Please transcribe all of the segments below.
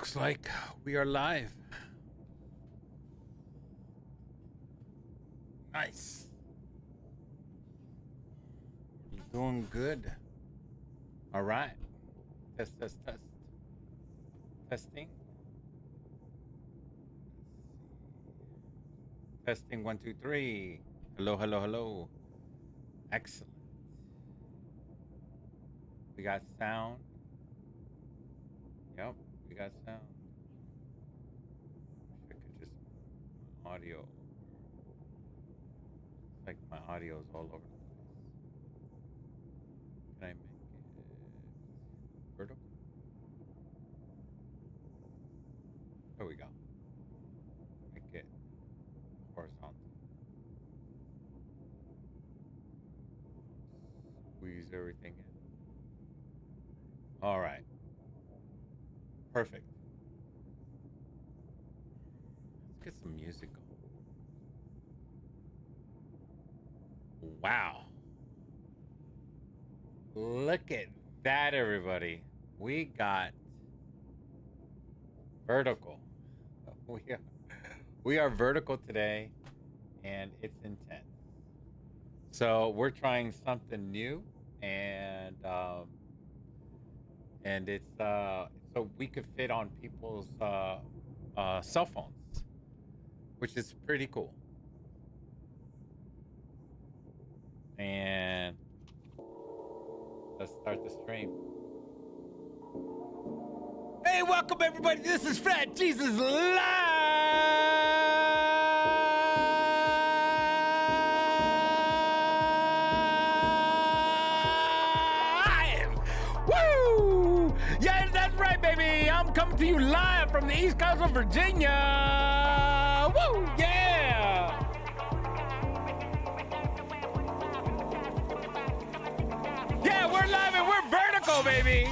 Looks like we are live. Nice. Doing good. All right. Test, test, test. Testing. Testing 1, 2, 3. Hello, hello, hello. Excellent. We got sound. Yep, we got sound. I wish I could just audio. It's like my audio is all over the place. Can I make it vertical? There we go. Make it horizontal. Squeeze everything in. All right. Perfect. Let's get some music on. Wow. Look at that, everybody. We got vertical. We are vertical today, and it's intense. So we're trying something new, and it's so we could fit on people's cell phones, which is pretty cool. And let's start the stream. Hey, welcome everybody. This is FatJesusLive. Woo! Yes, that's right, baby. I'm coming to you live from the East Coast of Virginia. Woo! Yeah! Yeah, we're live and we're vertical, baby.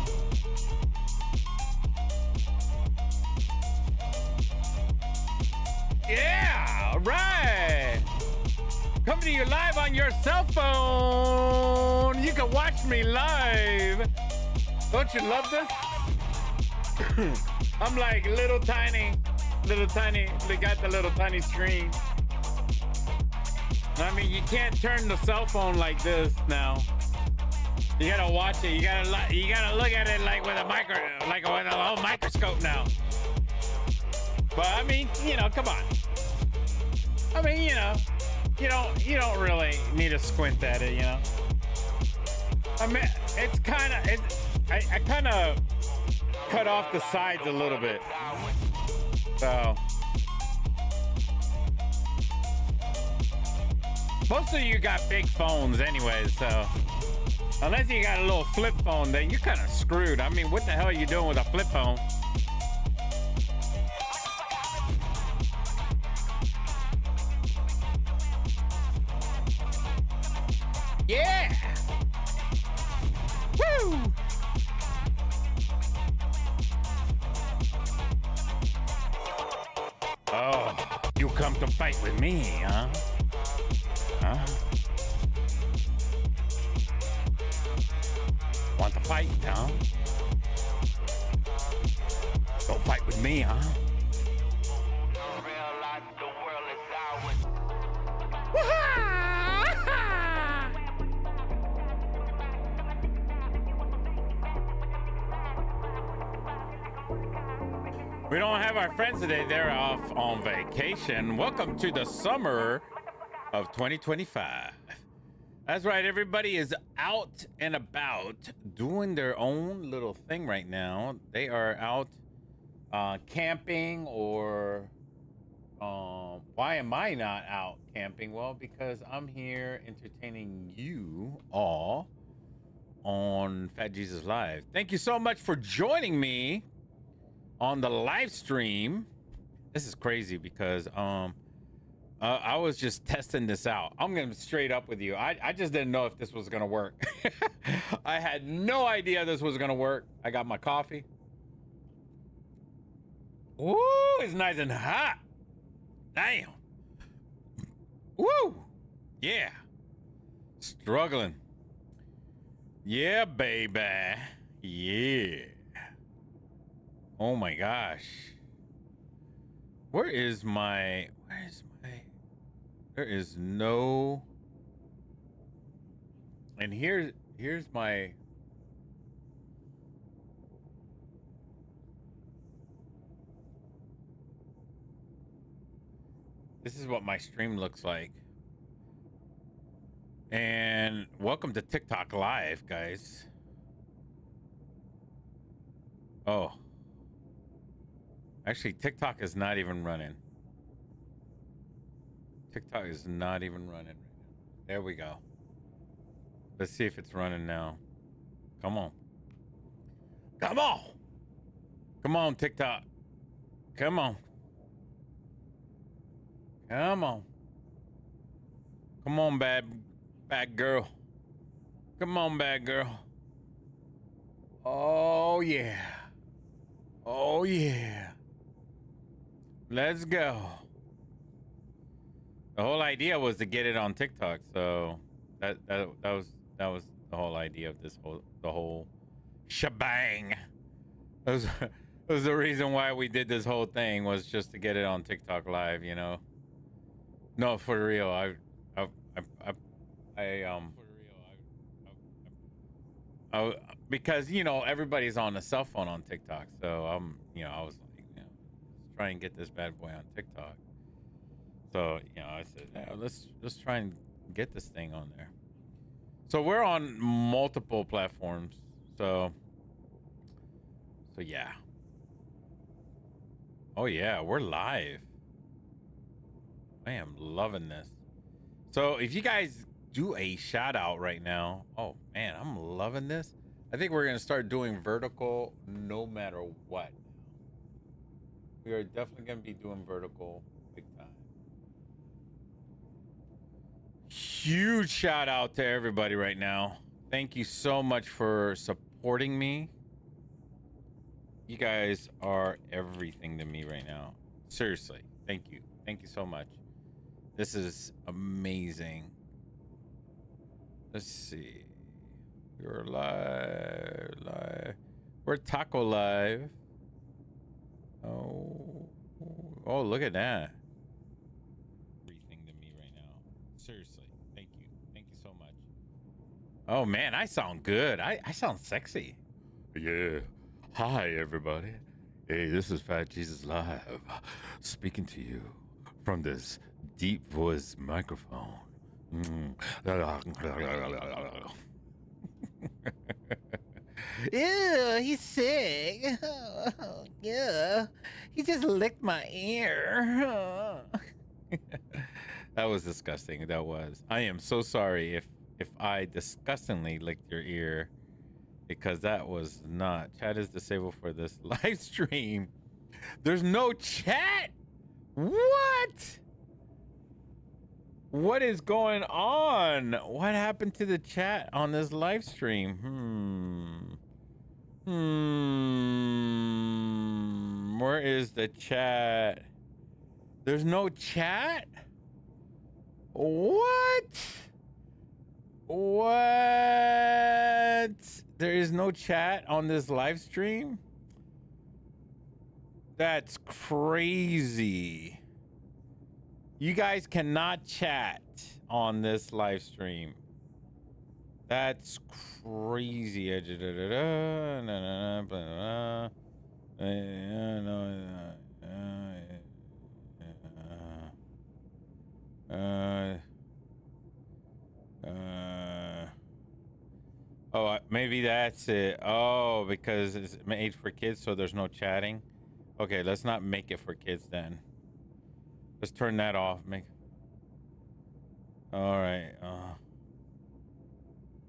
Yeah, right. Coming to you live on your cell phone. You can watch me live. Don't you love this? I'm like little tiny. They got the little tiny screen. I mean, you can't turn the cell phone like this now. You gotta watch it. You gotta look at it like with a whole microscope now. But I mean, you know, come on. I mean, you know, you don't really need to squint at it, you know. I mean, it's I kind of cut off the sides a little bit. So most of you got big phones anyway, so unless you got a little flip phone, then you're kind of screwed. I mean, what the hell are you doing with a flip phone? Yeah! Woo! Oh, you come to fight with me, huh? Huh? Want to fight, huh? Don't fight with me, huh? We don't have our friends today. They're off on vacation. Welcome to the summer of 2025. That's right. Everybody is out and about doing their own little thing right now. They are out camping or why am I not out camping? Well, because I'm here entertaining you all on Fat Jesus Live. Thank you so much for joining me on the live stream. This is crazy because I was just testing this out. I'm gonna be straight up with you. I just didn't know if this was gonna work. I had no idea this was gonna work. I got my coffee. Ooh, it's nice and hot. Damn. Woo. Yeah. Struggling. Yeah, baby. Yeah. Oh my gosh. Where is my, there is no, and here's my, this is what my stream looks like. And welcome to TikTok Live, guys. Oh. Actually, TikTok is not even running. TikTok is not even running. There we go. Let's see if it's running now. Come on. Come on. Come on, TikTok. Come on. Come on. Come on, bad girl. Come on, bad girl. Oh, yeah. Oh, yeah. Let's go. The whole idea was to get it on TikTok, so that was the whole idea of this whole shebang. That was the reason why we did this whole thing, was just to get it on TikTok Live, you know. No, for real. Because you know everybody's on a cell phone on TikTok, so I was like, let's try and get this bad boy on TikTok. So I said, yeah, let's try and get this thing on there. So we're on multiple platforms. So yeah. Oh yeah, we're live. I am loving this. So if you guys do a shout out right now, oh man, I'm loving this. I think we're gonna start doing vertical no matter what. We are definitely gonna be doing vertical big time. Huge shout out to everybody right now. Thank you so much for supporting me. You guys are everything to me right now. Seriously, thank you. Thank you so much. This is amazing. Let's see. We're live. We're Taco Live. Oh, look at that. Everything to me right now. Seriously, thank you. Thank you so much. Oh man, I sound good. I sound sexy. Yeah. Hi everybody. Hey, this is FatJesusLive speaking to you from this deep voice microphone. Ew, he's sick. Yeah, he just licked my ear. That was disgusting. That was. I am so sorry if I disgustingly licked your ear, because that was not. Chat is disabled for this live stream. There's no chat. What? What is going on? What happened to the chat on this live stream? Where is the chat? There's no chat? What? There is no chat on this live stream? That's crazy. You guys cannot chat on this live stream. That's crazy. Oh, maybe that's it. Oh, because it's made for kids, so there's no chatting. Okay, let's not make it for kids then. Let's turn that off. All right.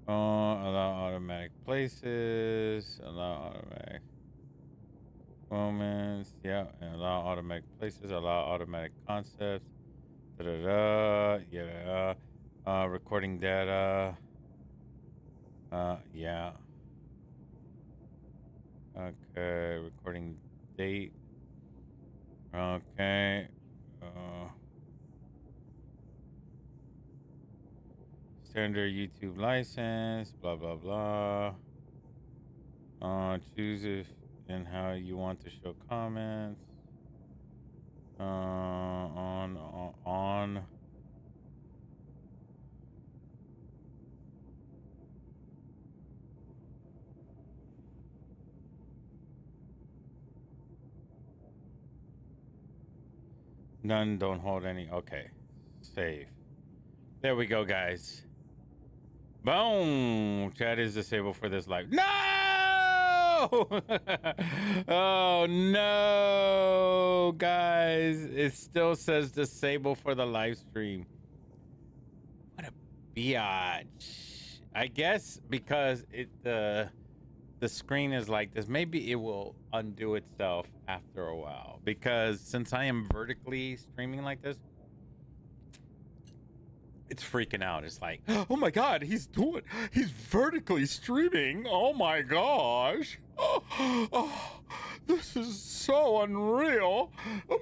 Allow automatic places. Allow automatic moments. Yeah, and allow automatic places. Allow automatic concepts. Yeah. Recording data. Yeah. Okay. Recording date. Okay. Standard YouTube license, blah blah blah. Choose if and how you want to show comments. On. None don't hold any. Okay. Save. There we go, guys. Boom. Chat is disabled for this live. No! Oh, no, guys. It still says disabled for the live stream. What a biatch. I guess because the screen is like this, maybe it will undo itself after a while, because since I am vertically streaming like this, it's freaking out. It's like, oh my god, he's vertically streaming. Oh my gosh. Oh, this is so unreal.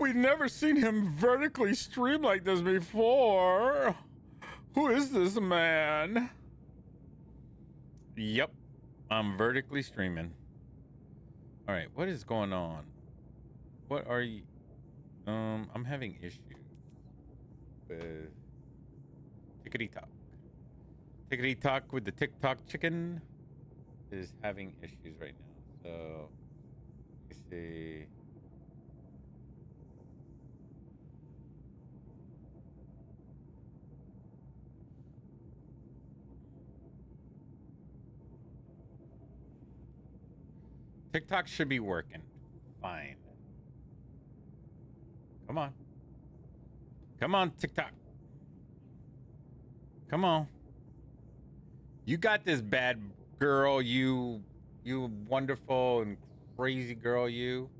We've never seen him vertically stream like this before. Who is this man? Yep. I'm vertically streaming. All right, what is going on? What are you? I'm having issues with Tickety Talk. Tickety Talk with the TikTok chicken is having issues right now. So, let's see. TikTok should be working fine. Come on. Come on, TikTok. Come on. You got this, bad girl, you wonderful and crazy girl, you.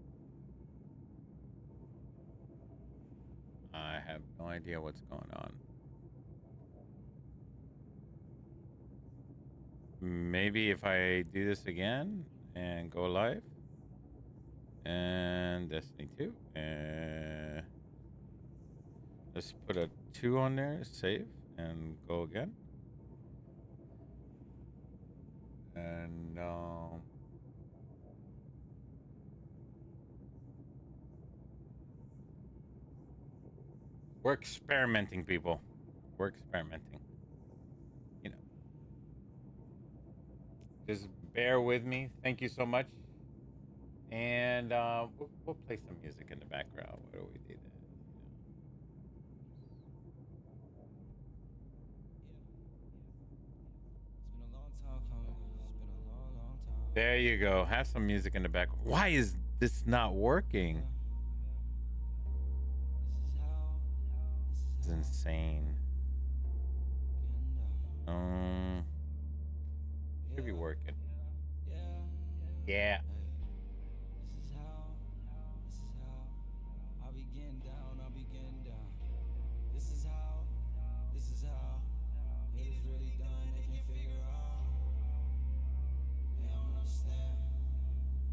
I have no idea what's going on. Maybe if I do this again and go live and Destiny 2 and let's put a 2 on there, save and go again. And we're experimenting, people. We're experimenting. You know. Just bear with me. Thank you so much. And we'll play some music in the background. What do we do that? There you go. Have some music in the background. Why is this not working? This is insane. Should be working. Yeah.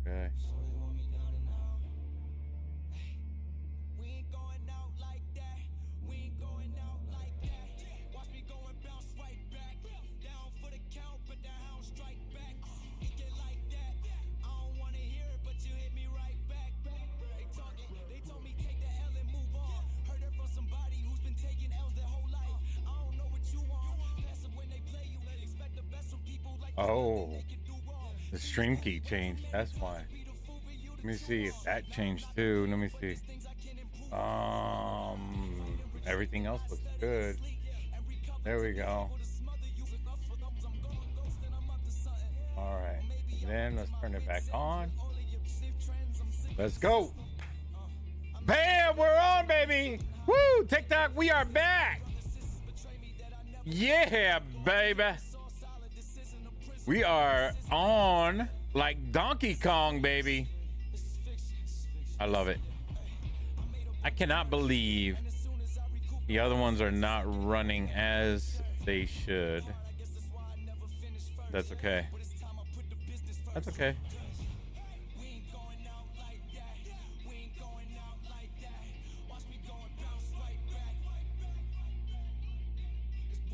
Okay. Oh, the stream key changed. That's why. Let me see if that changed too. Let me see. Everything else looks good. There we go. All right. Then let's turn it back on. Let's go. Bam! We're on, baby. Woo! TikTok, we are back. Yeah, baby. We are on like Donkey Kong, baby. I love it. I cannot believe the other ones are not running as they should. That's okay. That's okay.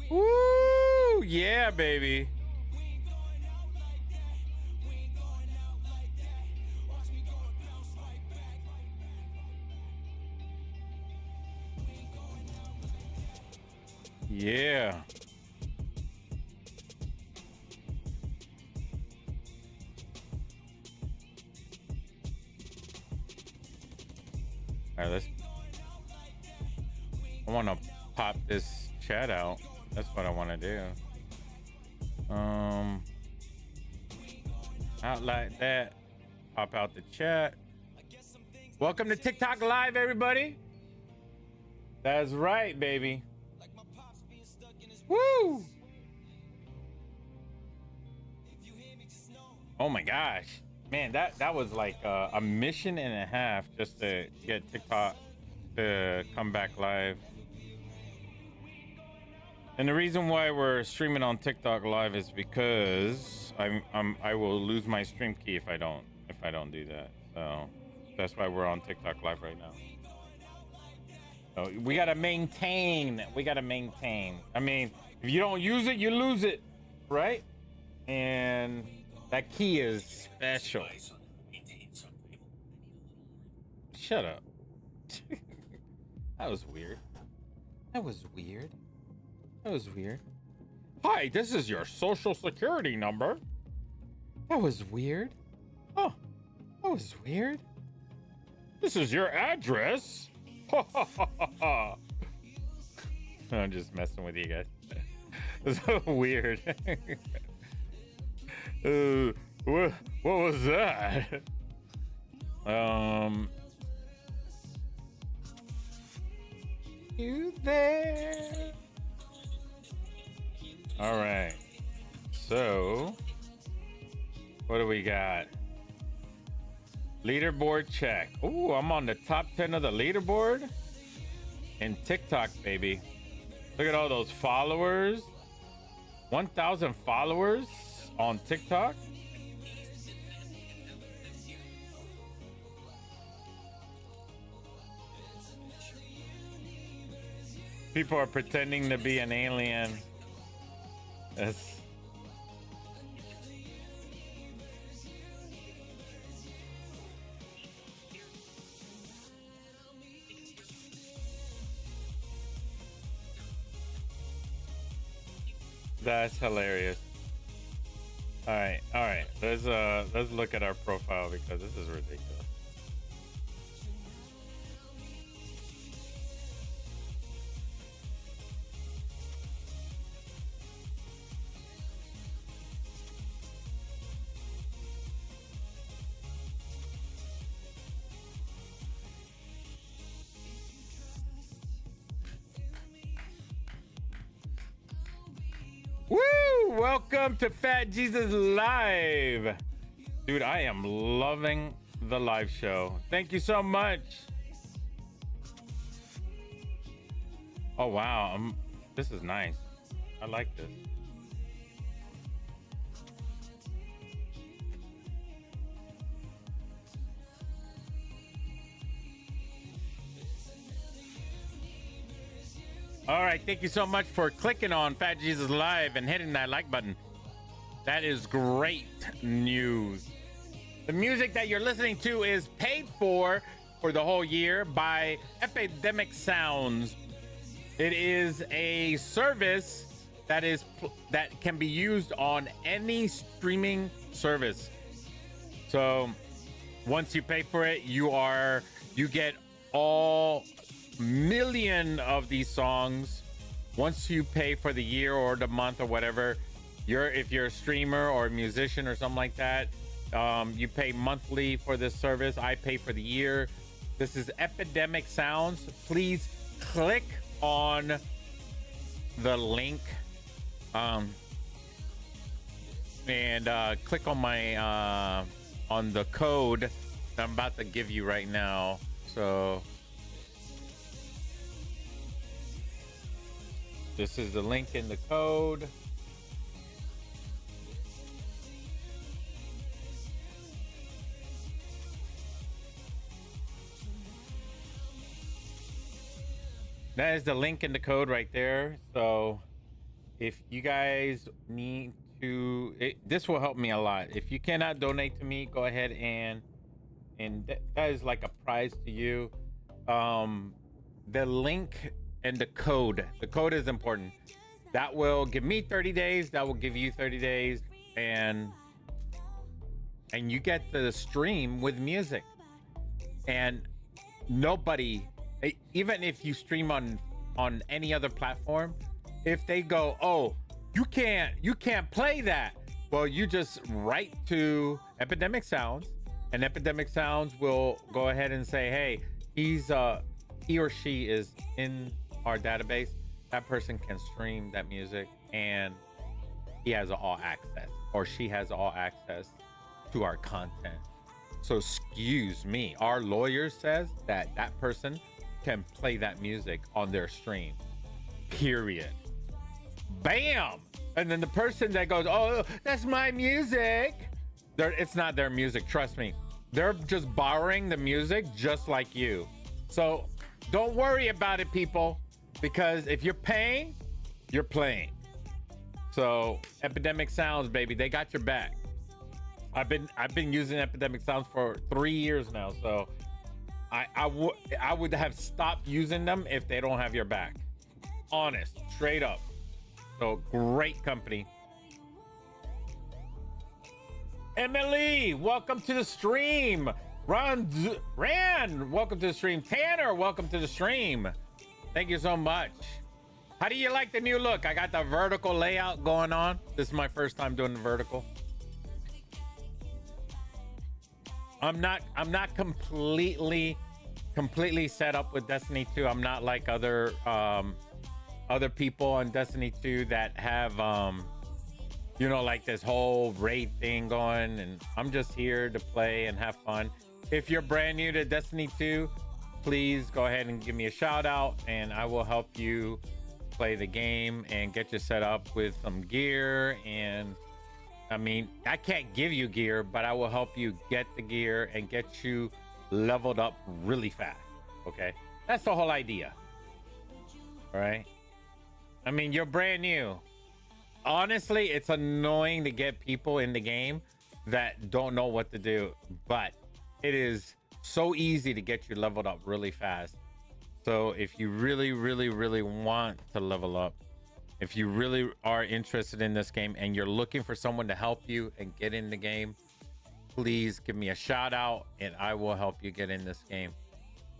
Woo! Yeah, baby. Yeah. All right, I want to pop this chat out. That's what I want to do. Out like that. Pop out the chat. Welcome to TikTok Live, everybody. That's right, baby. Woo! Oh my gosh, man, that was like a mission and a half just to get TikTok to come back live. And the reason why we're streaming on TikTok Live is because I will lose my stream key if I don't do that. So that's why we're on TikTok Live right now. So we gotta maintain. I mean, if you don't use it, you lose it, right? And that key is special. Shut up. That was weird. Hi, this is your social security number. That was weird. Oh, that was weird. This is your address. I'm just messing with you guys. It's so weird. What was that? You there? All right. So, what do we got? Leaderboard check. Ooh, I'm on the top 10 of the leaderboard in TikTok, baby. Look at all those followers. 1,000 followers on TikTok. People are pretending to be an alien. That's hilarious. All right. Let's look at our profile because this is ridiculous. Woo! Welcome to FatJesusLive. Dude, I am loving the live show. Thank you so much. Oh, wow. This is nice. I like this. All right, thank you so much for clicking on Fat Jesus Live and hitting that like button. That is great news. The music that you're listening to is paid for the whole year by Epidemic Sounds. It is a service that can be used on any streaming service. So once you pay for it, you get all million of these songs. Once you pay for the year or the month or whatever, if you're a streamer or a musician or something like that, you pay monthly for this service. I pay for the year. This is Epidemic Sounds. Please click on the link and click on my on the code I'm about to give you right now. So this is the link in the code. That is the link in the code right there. So if you guys need to, this will help me a lot. If you cannot donate to me, go ahead and that is like a prize to you. The link and the code. The code is important. That will give me 30 days. That will give you 30 days. And you get the stream with music. And nobody, even if you stream on any other platform, if they go, oh, you can't play that. Well, you just write to Epidemic Sounds, and Epidemic Sounds will go ahead and say, hey, he or she is in our database. That person can stream that music, and he has all access, or she has all access to our content. So excuse me, our lawyer says that that person can play that music on their stream, period. Bam. And then the person that goes, oh, that's my music, it's not their music, trust me. They're just borrowing the music just like you. So don't worry about it, people, because if you're paying, you're playing. So Epidemic Sounds, baby, they got your back. I've been using Epidemic Sounds for 3 years now, so I would have stopped using them if they don't have your back. Honest, straight up. So great company. Emily, welcome to the stream. Rand, welcome to the stream. Tanner, welcome to the stream. Thank you so much. How do you like the new look? I got the vertical layout going on. This is my first time doing the vertical. I'm not completely set up with Destiny 2. I'm not like other people on Destiny 2 that have like this whole raid thing going, and I'm just here to play and have fun. If you're brand new to Destiny 2, please go ahead and give me a shout out, and I will help you play the game and get you set up with some gear. And I mean, I can't give you gear, but I will help you get the gear and get you leveled up really fast. Okay, that's the whole idea. All right, I mean, you're brand new. Honestly, it's annoying to get people in the game that don't know what to do, but it is so easy to get you leveled up really fast. So if you really, really, really want to level up, if you really are interested in this game and you're looking for someone to help you and get in the game, please give me a shout out and I will help you get in this game.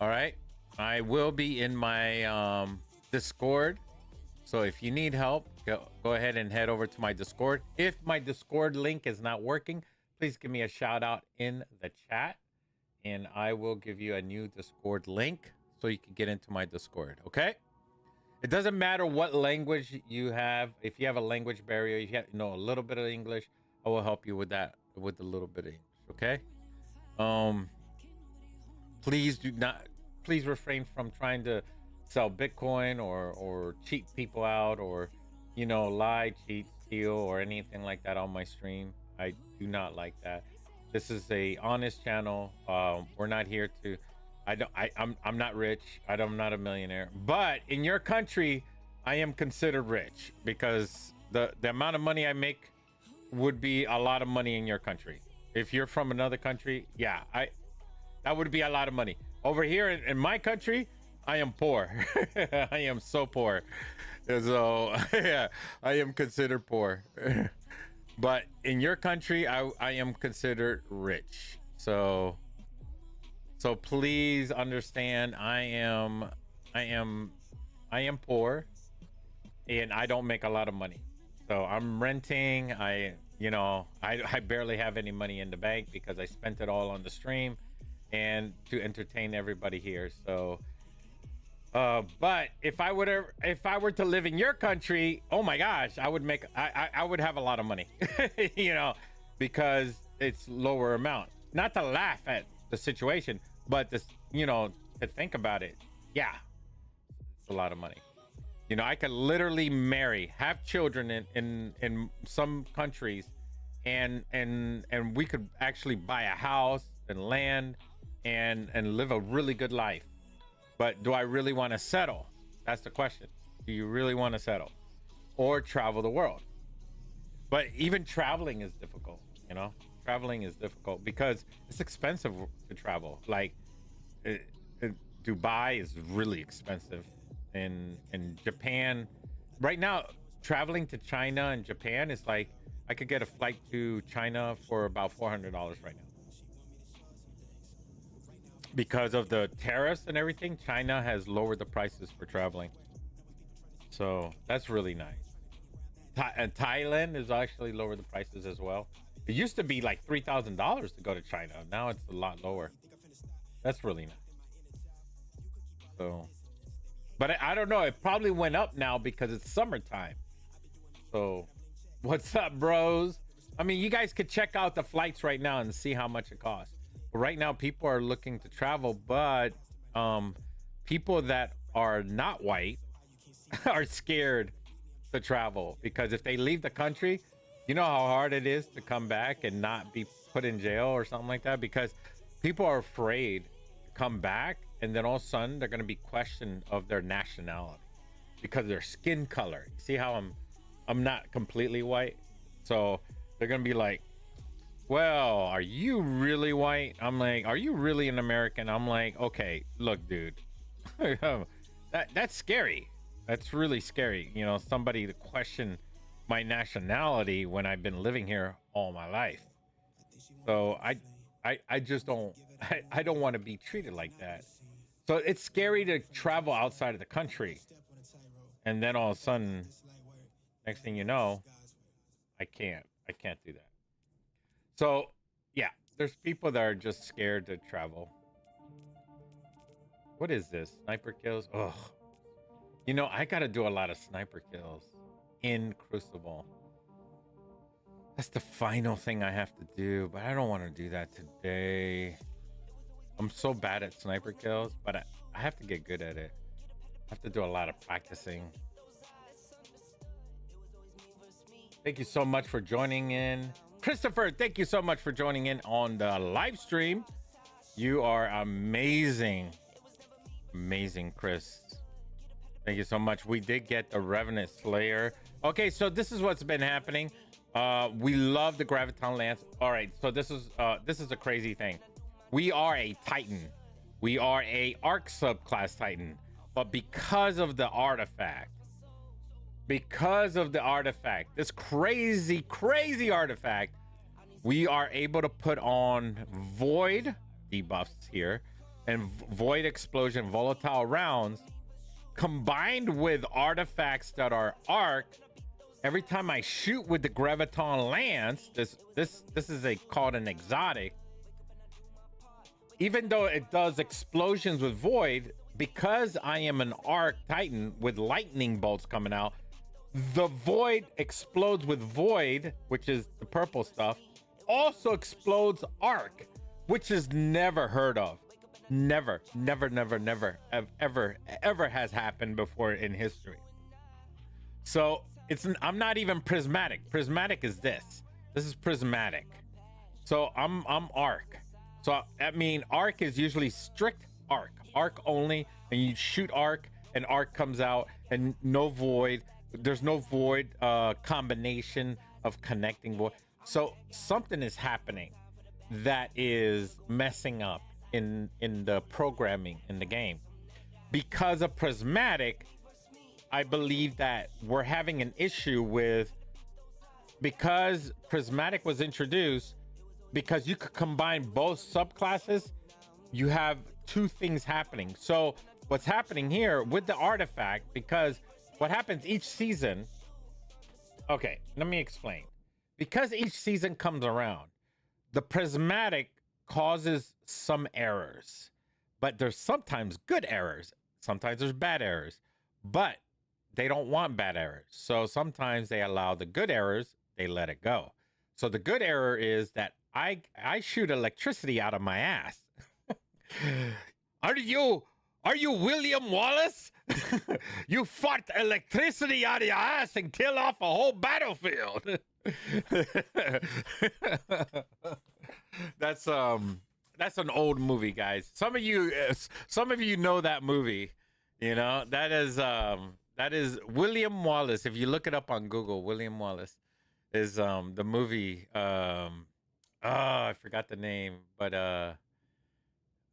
All right, I will be in my Discord, so if you need help, go ahead and head over to my Discord. If my Discord link is not working, please give me a shout out in the chat and I will give you a new Discord link so you can get into my Discord. Okay, it doesn't matter what language you have. If you have a language barrier, you have a little bit of English, I will help you with that, with a little bit of English. Okay, please refrain from trying to sell Bitcoin or cheat people out, or lie, cheat, steal, or anything like that on my stream. I do not like that. This is a honest channel. We're not here to I'm not rich. I'm not a millionaire, but in your country I am considered rich because the amount of money I make would be a lot of money in your country. If you're from another country, yeah, that would be a lot of money. Over here in my country, I am poor. I am so poor. So yeah, I am considered poor. But in your country, I am considered rich. So please understand, I am poor and I don't make a lot of money. So I'm renting. I barely have any money in the bank because I spent it all on the stream and to entertain everybody here. So but if I were to live in your country, oh my gosh, I would have a lot of money. Because it's lower amount. Not to laugh at the situation, but this, to think about it. Yeah, it's a lot of money. I could literally marry, have children in some countries, and we could actually buy a house and land and live a really good life. But do I really want to settle? That's the question. Do you really want to settle or travel the world? But even traveling is difficult, Traveling is difficult because it's expensive to travel. Like Dubai is really expensive. in Japan. Right now, traveling to China and Japan is like I could get a flight to China for about $400 right now. Because of the tariffs and everything, China has lowered the prices for traveling. So that's really nice. And Thailand has actually lowered the prices as well. It used to be like $3,000 to go to China. Now it's a lot lower. That's really nice. So, but I don't know. It probably went up now because it's summertime. So, what's up, bros? I mean, you guys could check out the flights right now and see how much it costs. But right now, people are looking to travel, but people that are not white are scared to travel because if they leave the country, you know how hard it is to come back and not be put in jail or something like that, because people are afraid to come back and then all of a sudden they're going to be questioned of their nationality because of their skin color. You see how I'm not completely white, so they're going to be like, well, are you really white? I'm like, are you really an American? I'm like, okay, look, dude, that's scary. That's really scary. You know, somebody to question my nationality when I've been living here all my life. So I just don't, I don't want to be treated like that. So it's scary to travel outside of the country. And then all of a sudden, next thing you know, I can't do that. So yeah, there's people that are just scared to travel. What is this? Sniper kills? Ugh. You know, I got to do a lot of sniper kills in Crucible. That's the final thing I have to do, but I don't want to do that today. I'm so bad at sniper kills, but I have to get good at it. I have to do a lot of practicing. Thank you so much for joining in. Christopher, thank you so much for joining in on the live stream. You are amazing. Amazing, Chris. Thank you so much. We did get the Revenant Slayer. Okay, so this is what's been happening. We love the Graviton Lance. All right, so this is a crazy thing. We are a Titan. We are a Arc subclass Titan. But because of the artifact, this crazy, crazy artifact, we are able to put on Void debuffs here and Void Explosion volatile rounds combined with artifacts that are Arc. Every time I shoot with the Graviton Lance, this is called an exotic. Even though it does explosions with Void, because I am an Arc Titan with lightning bolts coming out, the Void explodes with Void, which is the purple stuff, also explodes Arc, which is never heard of. Never ever has happened before in history. So I'm not even prismatic. Prismatic is this. This is prismatic. So I'm Arc. So I mean, Arc is usually strict Arc only, and you shoot Arc and Arc comes out and no Void. There's no Void combination of connecting Void. So something is happening that is messing up in the programming in the game. Because of prismatic, I believe that we're having an issue with, because prismatic was introduced, because you could combine both subclasses, you have two things happening. So what's happening here with the artifact, because what happens each season, okay, let me explain. Because each season comes around, the prismatic causes some errors, but there's sometimes good errors. Sometimes there's bad errors, but they don't want bad errors. So sometimes they allow the good errors, they let it go. So the good error is that I shoot electricity out of my ass. Are you William Wallace? You fart electricity out of your ass and kill off a whole battlefield. That's an old movie, guys. Some of you know that movie. You know, that is William Wallace. If you look it up on Google, William Wallace is the movie. I forgot the name, but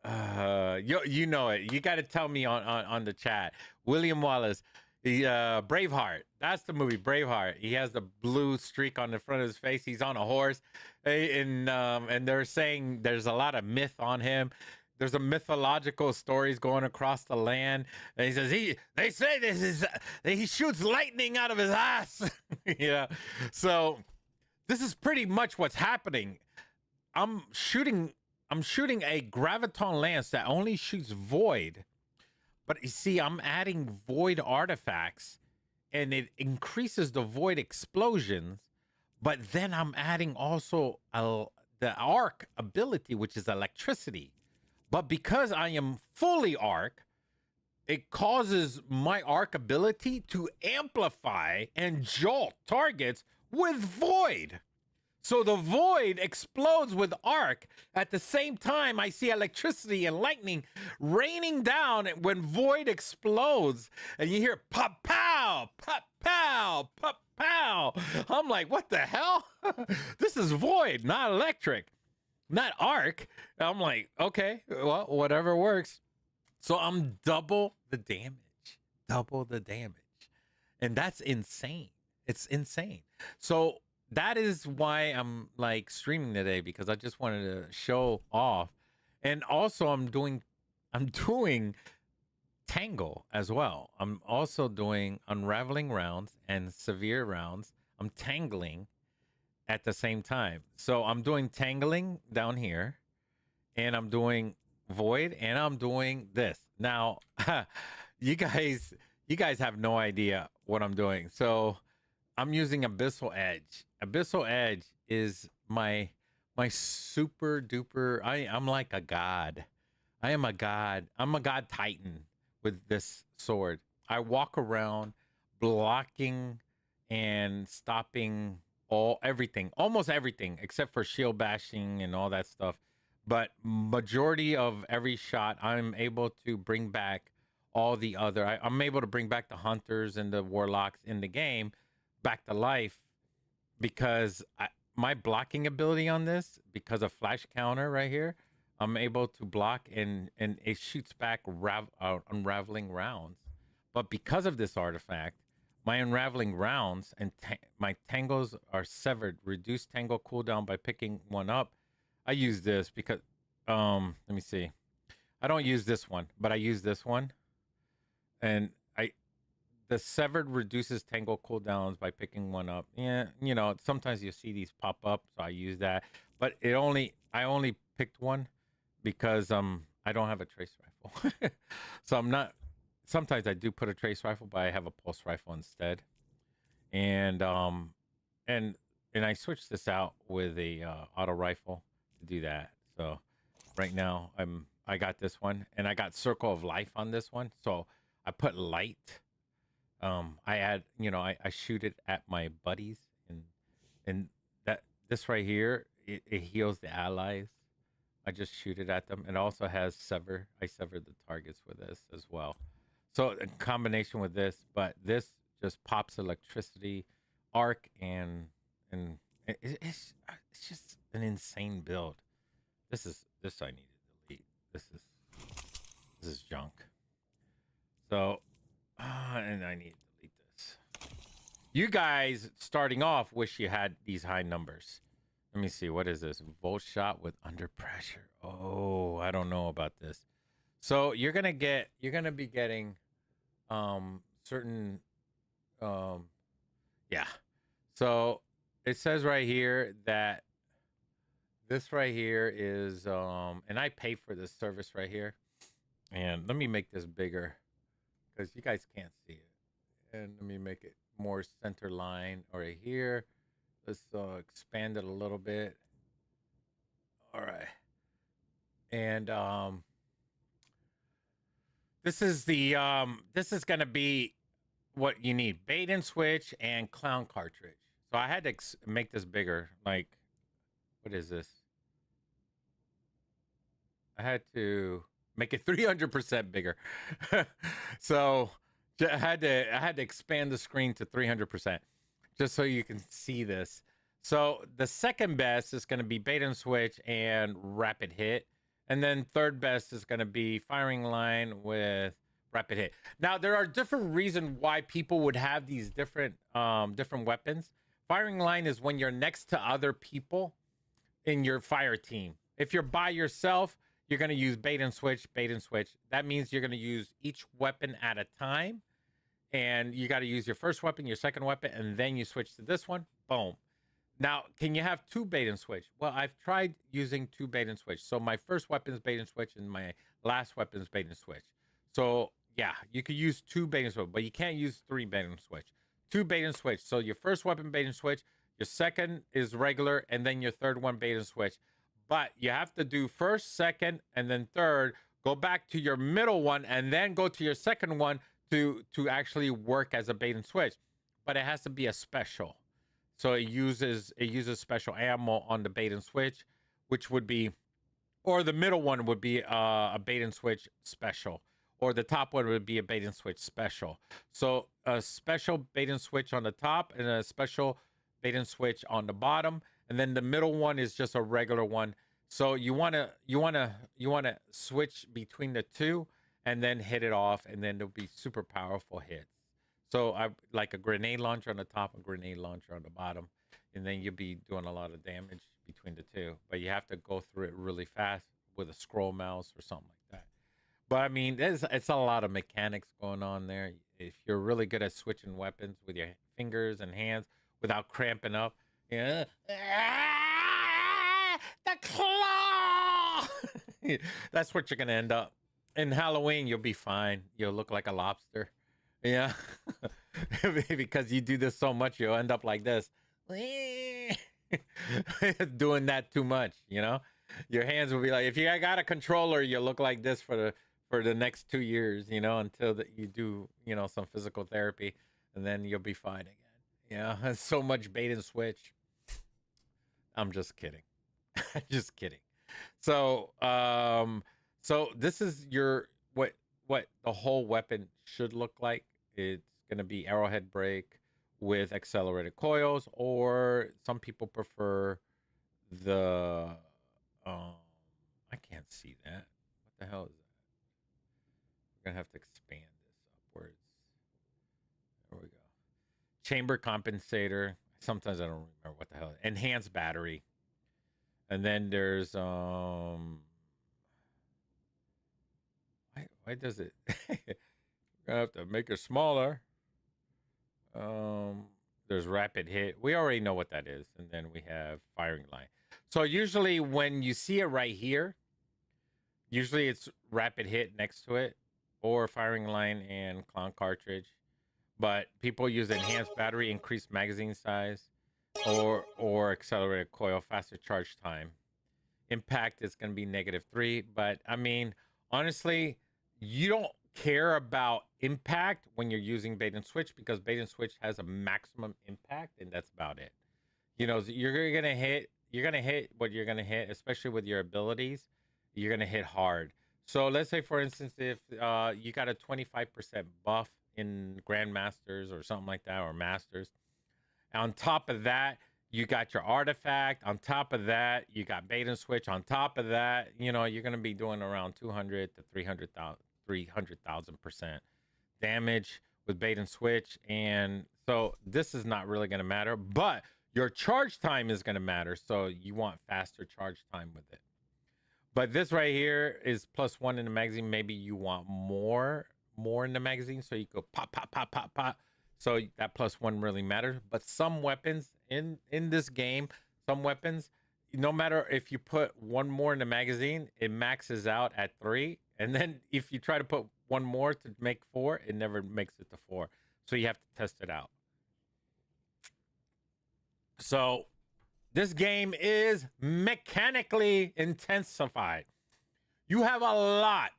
You know it. You got to tell me on the chat. William Wallace, the Braveheart. That's the movie Braveheart. He has the blue streak on the front of his face. He's on a horse, and they're saying there's a lot of myth on him. There's a mythological stories going across the land. And he says they say he shoots lightning out of his ass. Yeah. So this is pretty much what's happening. I'm shooting a graviton lance that only shoots void. But you see, I'm adding void artifacts and it increases the void explosions. But then I'm adding also the arc ability, which is electricity. But because I am fully arc, it causes my arc ability to amplify and jolt targets with void. So the void explodes with arc. At the same time, I see electricity and lightning raining down when void explodes. And you hear pop, pow, pop, pow, pop, pow. I'm like, what the hell? This is void, not electric, not arc. I'm like, okay, well, whatever works. So I'm double the damage. And that's insane. It's insane. So that is why I'm like streaming today, because I just wanted to show off. And also I'm doing Tangle as well. I'm also doing unraveling rounds and severe rounds. I'm tangling at the same time. So I'm doing tangling down here, and I'm doing void, and I'm doing this. Now, you guys have no idea what I'm doing. So I'm using Abyssal Edge. Abyssal Edge is my super duper. I'm like a god. I am a god. I'm a god titan with this sword. I walk around blocking and stopping almost everything except for shield bashing and all that stuff. But majority of every shot, I'm able to bring back all the other. I'm able to bring back the hunters and the warlocks in the game back to life, because my blocking ability on this, because of flash counter right here, I'm able to block and it shoots back unraveling rounds. But because of this artifact, my unraveling rounds and my tangles are severed. Reduced tangle cooldown by picking one up. I use this because let me see. I don't use this one, but I use this one, and the severed reduces tangle cooldowns by picking one up. Yeah, you know, sometimes you see these pop up, so I use that. But I only picked one because I don't have a trace rifle. So I'm not. Sometimes I do put a trace rifle, but I have a pulse rifle instead. And I switched this out with a auto rifle to do that. So right now I got this one, and I got Circle of Life on this one. So I put light. I add, I shoot it at my buddies, and this right here, it heals the allies. I just shoot it at them. It also has sever. I severed the targets with this as well. So in combination with this, but this just pops electricity, arc, and it's just an insane build. This I need to delete. This is junk. So, and I need to delete this. You guys starting off wish you had these high numbers. Let me see. What is this? Volt shot with under pressure. Oh, I don't know about this. So you're gonna be getting certain yeah. So it says right here that this right here is and I pay for this service right here. And let me make this bigger because you guys can't see it. And let me make it more center line right here. Let's expand it a little bit. All right. And this is gonna be what you need: bait and switch and clown cartridge. So I had to make this bigger. Like, what is this? I had to make it 300% bigger. So I had to expand the screen to 300% just so you can see this. So the second best is going to be bait and switch and rapid hit. And then third best is going to be firing line with rapid hit. Now there are different reasons why people would have these different weapons. Firing line is when you're next to other people in your fire team. If you're by yourself, you're going to use bait and switch, bait and switch. That means you're going to use each weapon at a time. And you got to use your first weapon, your second weapon, and then you switch to this one. Boom. Now, can you have two bait and switch? Well, I've tried using two bait and switch. So my first weapon is bait and switch, and my last weapon is bait and switch. So yeah, you could use two bait and switch, but you can't use three bait and switch. Two bait and switch. So your first weapon bait and switch, your second is regular, and then your third one bait and switch. But you have to do first, second, and then third. Go back to your middle one, and then go to your second one to actually work as a bait and switch. But it has to be a special. So it uses special ammo on the bait and switch, which would be, or the middle one would be a bait and switch special, or the top one would be a bait and switch special. So a special bait and switch on the top and a special bait and switch on the bottom, and then the middle one is just a regular one. So you wanna switch between the two and then hit it off, and then there'll be super powerful hits. So I like a grenade launcher on the top, a grenade launcher on the bottom, and then you'll be doing a lot of damage between the two. But you have to go through it really fast with a scroll mouse or something like that. But I mean, it's a lot of mechanics going on there. If you're really good at switching weapons with your fingers and hands without cramping up, yeah, the claw. That's what you're gonna end up. In Halloween, you'll be fine. You'll look like a lobster. Yeah, because you do this so much, you'll end up like this, doing that too much. You know, your hands will be like, if you got a controller, you look like this for the next 2 years. You know, until you do some physical therapy, and then you'll be fine again. Yeah, so much bait and switch. I'm just kidding. Just kidding. So so this is what the whole weapon should look like. It's going to be arrowhead break with accelerated coils, or some people prefer the I can't see that. What the hell is that? We're going to have to expand this upwards. There we go. Chamber compensator. Sometimes I don't remember what the hell. Enhanced battery. And then there's why does it we're gonna have to make it smaller. There's rapid hit. We already know what that is. And then we have firing line. So usually when you see it right here, usually it's rapid hit next to it, or firing line and clown cartridge. But people use enhanced battery, increased magazine size, or accelerated coil, faster charge time. Impact is going to be -3. But I mean, honestly, you don't care about impact when you're using bait and switch, because bait and switch has a maximum impact, and that's about it. You're gonna hit what you're gonna hit, especially with your abilities. You're gonna hit hard. So let's say, for instance, if you got a 25% buff in Grandmasters or something like that, or Masters. On top of that, you got your artifact. On top of that, you got bait and switch. On top of that, you're going to be doing around 200 to 300,000% damage with bait and switch. And so this is not really going to matter, but your charge time is going to matter. So you want faster charge time with it. But this right here is +1 in the magazine. Maybe you want more in the magazine, so you go pop, pop, pop, pop, pop. So that +1 really matters. But some weapons in this game, some weapons, no matter if you put one more in the magazine, it maxes out at 3. And then if you try to put one more to make 4, it never makes it to 4. So you have to test it out. So this game is mechanically intensified. You have a lot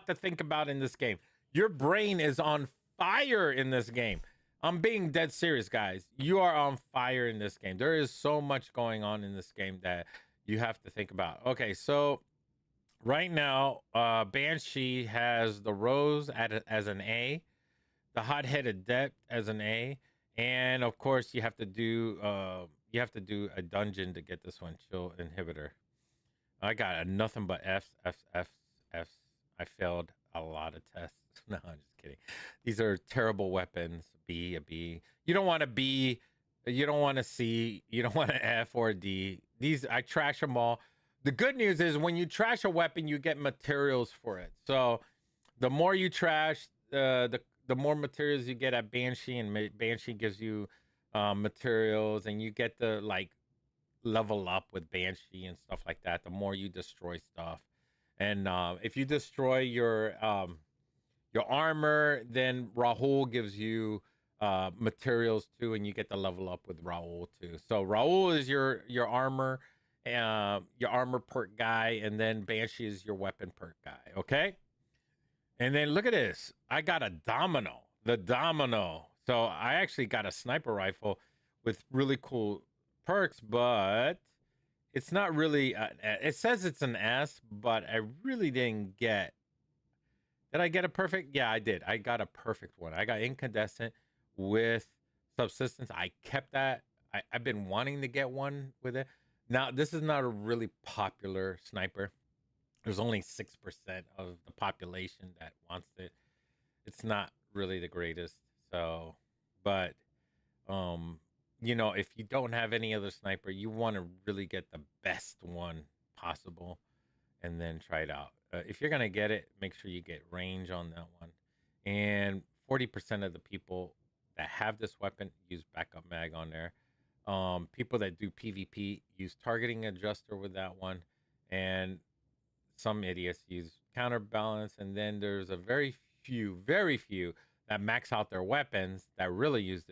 to think about in this game. Your brain is on fire in this game. I'm being dead serious, guys. You are on fire in this game. There is so much going on in this game that you have to think about. Okay, so right now, Banshee has the Rose as an A, the Hot-Headed Depth as an A, and of course you have to do a dungeon to get this one, Chill Inhibitor. I got nothing but F's, F's, F's, F's. I failed a lot of tests. No, I'm just kidding. These are terrible weapons. B, a B. You don't want a B. You don't want a C. You don't want an F or a D. These, I trash them all. The good news is when you trash a weapon, you get materials for it. So the more you trash, the more materials you get at Banshee, and Banshee gives you materials, and you get the like level up with Banshee and stuff like that. The more you destroy stuff, and if you destroy your armor, then Rahul gives you materials too, and you get to level up with Rahul too. So Rahul is your armor, your armor perk guy, and then Banshee is your weapon perk guy. Okay. And then look at this. I got a domino. The domino. So I actually got a sniper rifle with really cool perks, but it's not really. It says it's an S, but I really didn't get. Did I get a perfect? Yeah, I did. I got a perfect one. I got incandescent with subsistence. I kept that. I've been wanting to get one with it. Now, this is not a really popular sniper. There's only 6% of the population that wants it. It's not really the greatest. So, but, you know, if you don't have any other sniper, you want to really get the best one possible and then try it out. If you're going to get it, make sure you get range on that one. And 40% of the people that have this weapon use backup mag on there. People that do PvP use targeting adjuster with that one. And some idiots use counterbalance, and then there's a very few that max out their weapons that really use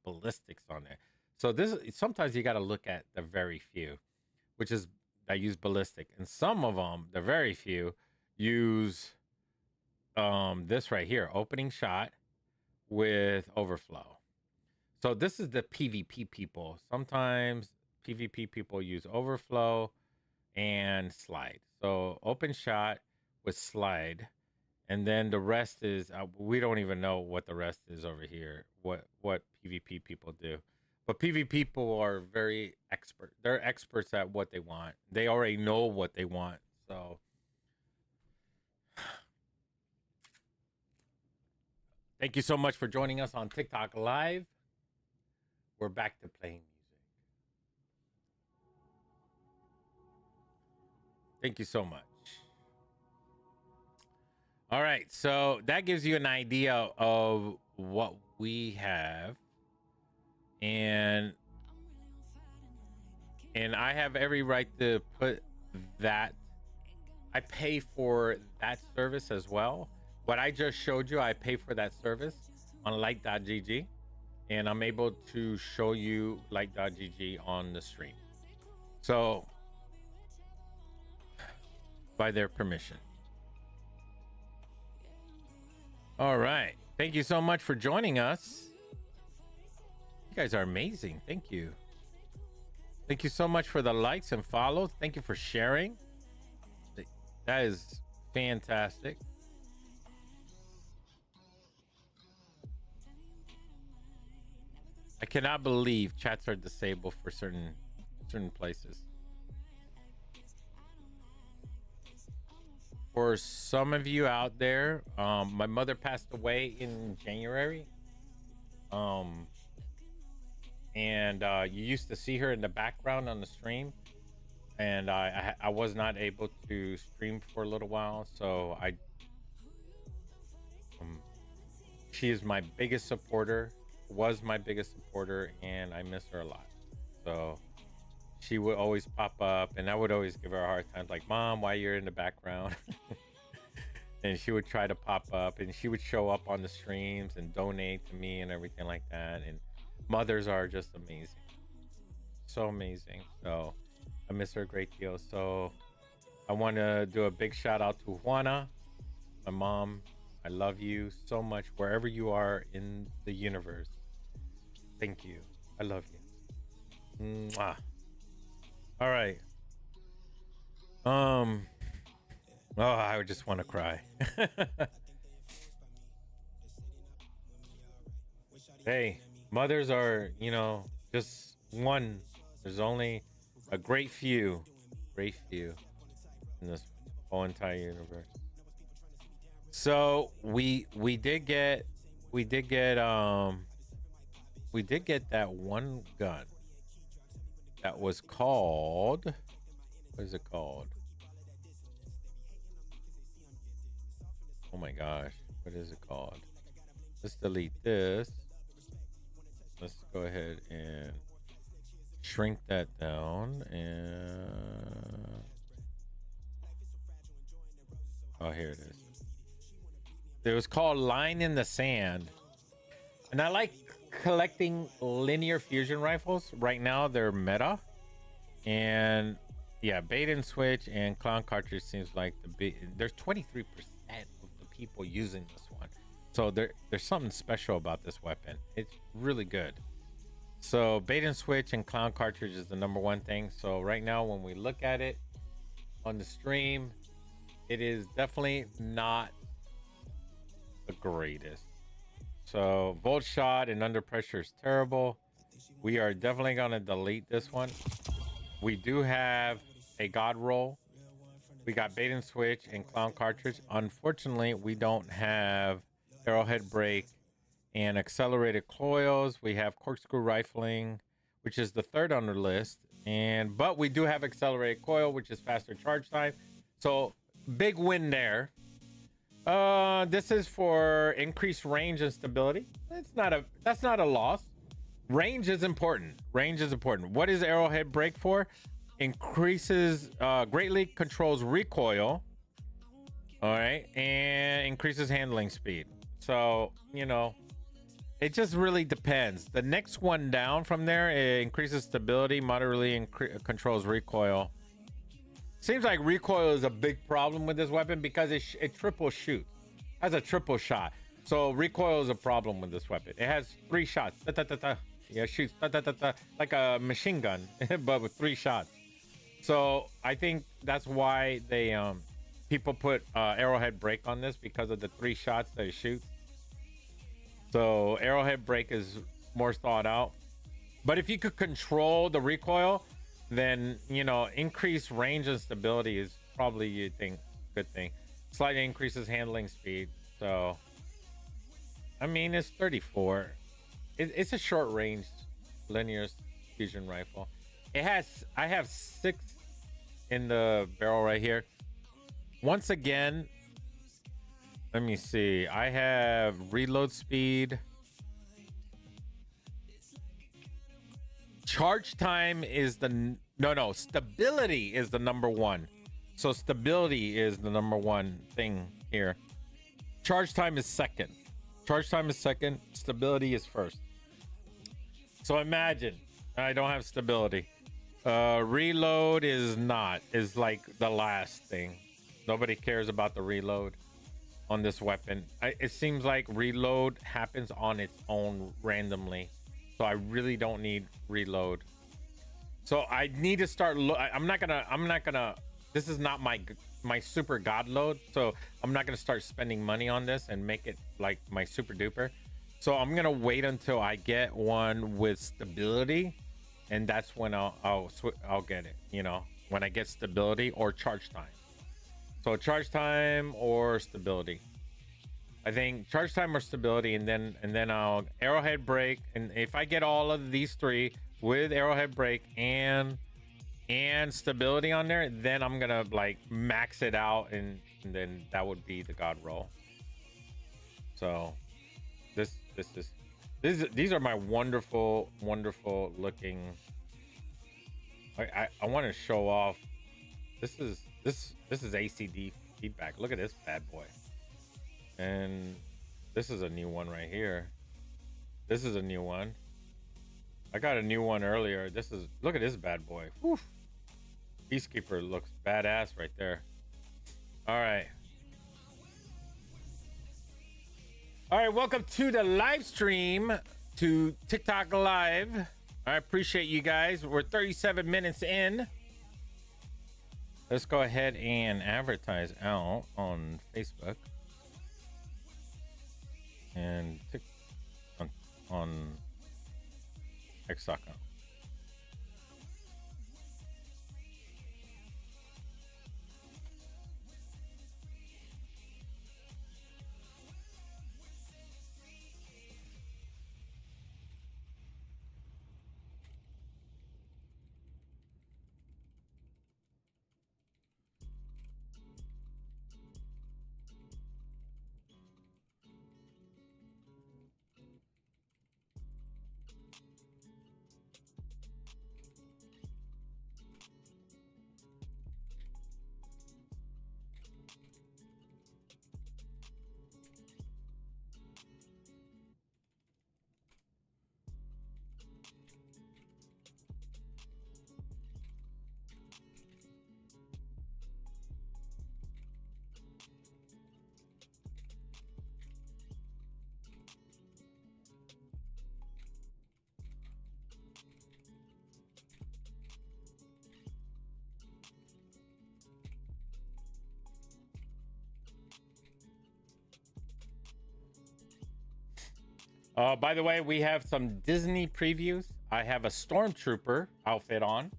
ballistics on there. So this, sometimes you got to look at the very few, which is that use ballistic, and some of them, the very few, use this right here, opening shot with overflow. So this is the PvP people. Sometimes PvP people use overflow and slide. So open shot with slide, and then the rest is we don't even know what the rest is over here. What PvP people do, but PvP people are very expert. They're experts at what they want. They already know what they want. So thank you so much for joining us on TikTok Live. We're back to playing music. Thank you so much. All right, so that gives you an idea of what we have, and I have every right to put that. I pay for that service as well. What I just showed you, I pay for that service on light.gg, and I'm able to show you light.gg on the stream. So by their permission. All right. Thank you so much for joining us. You guys are amazing. Thank you. Thank you so much for the likes and follows. Thank you for sharing. That is fantastic. I cannot believe chats are disabled for certain places. For some of you out there, my mother passed away in January. And you used to see her in the background on the stream. And I was not able to stream for a little while. So she is my biggest supporter, was my biggest supporter, and I miss her a lot. So she would always pop up, and I would always give her a hard time, like, Mom, why you're in the background? And she would try to pop up, and she would show up on the streams and donate to me and everything like that. And mothers are just amazing. So amazing. So I miss her a great deal. So I want to do a big shout out to Juana, my mom. I love you so much wherever you are in the universe. Thank you. I love you. Mwah. All right. Oh, I just want to cry. Hey, mothers are, just one. There's only a great few. in this whole entire universe. So we did get that one gun that was called, what is it called? Oh my gosh, what is it called? Let's delete this. Let's go ahead and shrink that down, and oh, here it is. It was called Line in the Sand. And I like collecting linear fusion rifles. Right now they're meta. And yeah, bait and switch and clown cartridge seems like there's 23% of the people using this one. So there's something special about this weapon. It's really good. So bait and switch and clown cartridge is the number one thing. So right now when we look at it on the stream, it is definitely not the greatest. So volt shot and under pressure is terrible. We are definitely going to delete this one. We do have a god roll. We got bait and switch and clown cartridge. Unfortunately, we don't have arrowhead brake and accelerated coils. We have corkscrew rifling, which is the third on the list. But we do have accelerated coil, which is faster charge time. So big win there. This is for increased range and stability. That's not a loss. Range is important. What is arrowhead brake for? Increases, greatly controls recoil. All right, and increases handling speed. So, you know, it just really depends. The next one down from there, it increases stability, moderately controls recoil. Seems like recoil is a big problem with this weapon because it triple shoots. Has a triple shot. So recoil is a problem with this weapon. It has 3 shots. Yeah, shoots like a machine gun, but with 3 shots. So I think that's why they people put arrowhead brake on this, because of the 3 shots that it shoots. So arrowhead brake is more thought out. But if you could control the recoil, then, you know, increased range and stability is probably, you think, good thing. Slightly increases handling speed. So, I mean, it's 34. It's a short range linear fusion rifle. I have 6 in the barrel right here. Once again, let me see. I have reload speed. Charge time is stability is the number one. So stability is the number one thing here. Charge time is second. Stability is first. So imagine I don't have stability. Reload is like the last thing. Nobody cares about the reload on this weapon. It seems like reload happens on its own randomly. So I really don't need reload. So I need to start. I'm not gonna. This is not my super god load. So I'm not gonna start spending money on this and make it like my super duper. So I'm gonna wait until I get one with stability, and that's when I'll get it. You know, when I get stability or charge time. So charge time or stability. I think charge time or stability, and then I'll arrowhead brake. And if I get all of these 3 with arrowhead brake and stability on there, then I'm gonna like max it out, and then that would be the god roll. So these are my wonderful looking. I want to show off. This is ACD feedback. Look at this bad boy. And this is a new one right here. This is a new one. I got a new one earlier. Look at this bad boy. Whew. Peacekeeper looks badass right there. All right, welcome to the live stream to TikTok Live. I appreciate you guys. We're 37 minutes in. Let's go ahead and advertise out on Facebook and on X.com. By the way, we have some Disney previews. I have a Stormtrooper outfit on.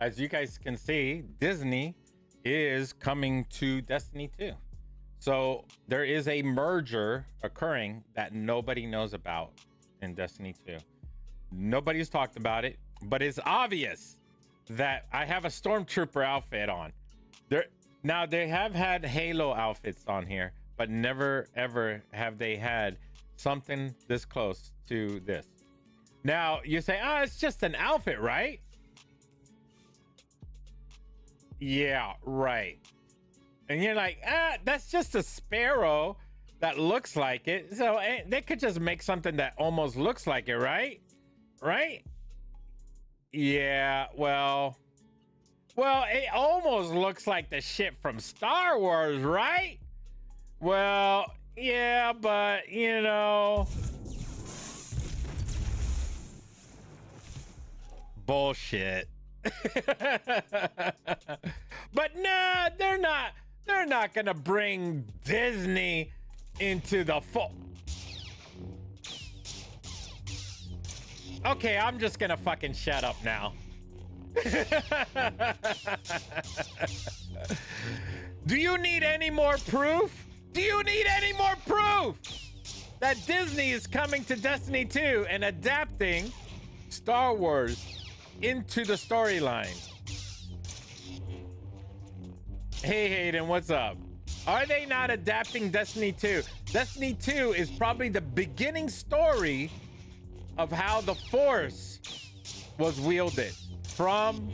As you guys can see, Disney is coming to Destiny 2. So there is a merger occurring that nobody knows about in Destiny 2. Nobody's talked about it, but it's obvious that I have a Stormtrooper outfit on. Now, they have had Halo outfits on here, but never, ever have they had something this close to this. Now, you say, it's just an outfit, right? Yeah, right. And you're like, that's just a sparrow that looks like it. So they could just make something that almost looks like it, right? Right? Yeah, well, it almost looks like the shit from Star Wars, right? Well, yeah, but, you know. Bullshit. But nah, they're not gonna bring Disney into the Okay, I'm just gonna fucking shut up now. Do you need any more proof? Do you need any more proof that Disney is coming to Destiny 2 and adapting Star Wars into the storyline? Hey Hayden, what's up? Are they not adapting Destiny 2? Destiny 2 is probably the beginning story of how the Force was wielded from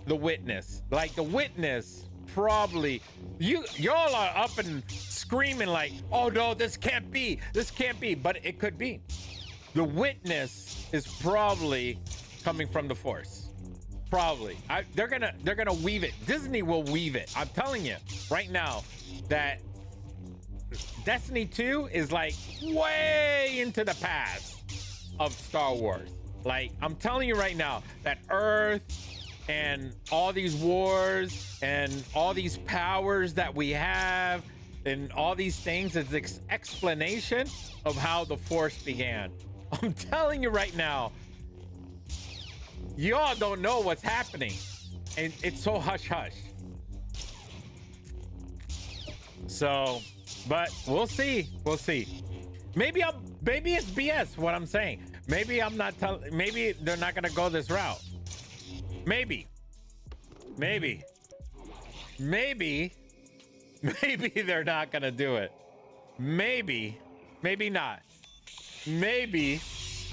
the Witness. Like the Witness probably, y'all are up and screaming like, oh no, this can't be, but it could be. The Witness is probably coming from the Force. Probably. They're gonna weave it. Disney will weave it. I'm telling you right now that Destiny 2 is like way into the past of Star Wars. Like, I'm telling you right now that Earth and all these wars and all these powers that we have and all these things is the explanation of how the Force began. I'm telling you right now, y'all don't know what's happening, and it's so hush hush. So, but we'll see. Maybe it's BS what I'm saying. Maybe I'm not telling. Maybe they're not gonna go this route. Maybe they're not gonna do it. Maybe not. Maybe.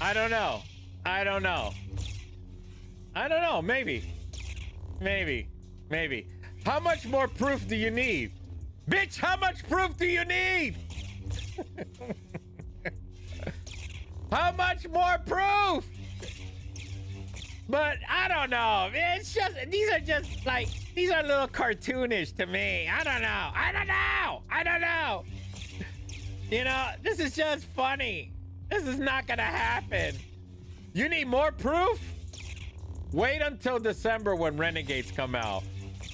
I don't know. Maybe. How much more proof do you need? Bitch, how much proof do you need? How much more proof? But I don't know. It's just, these are a little cartoonish to me. I don't know. You know, this is just funny. This is not gonna happen. You need more proof? Wait until December when Renegades come out.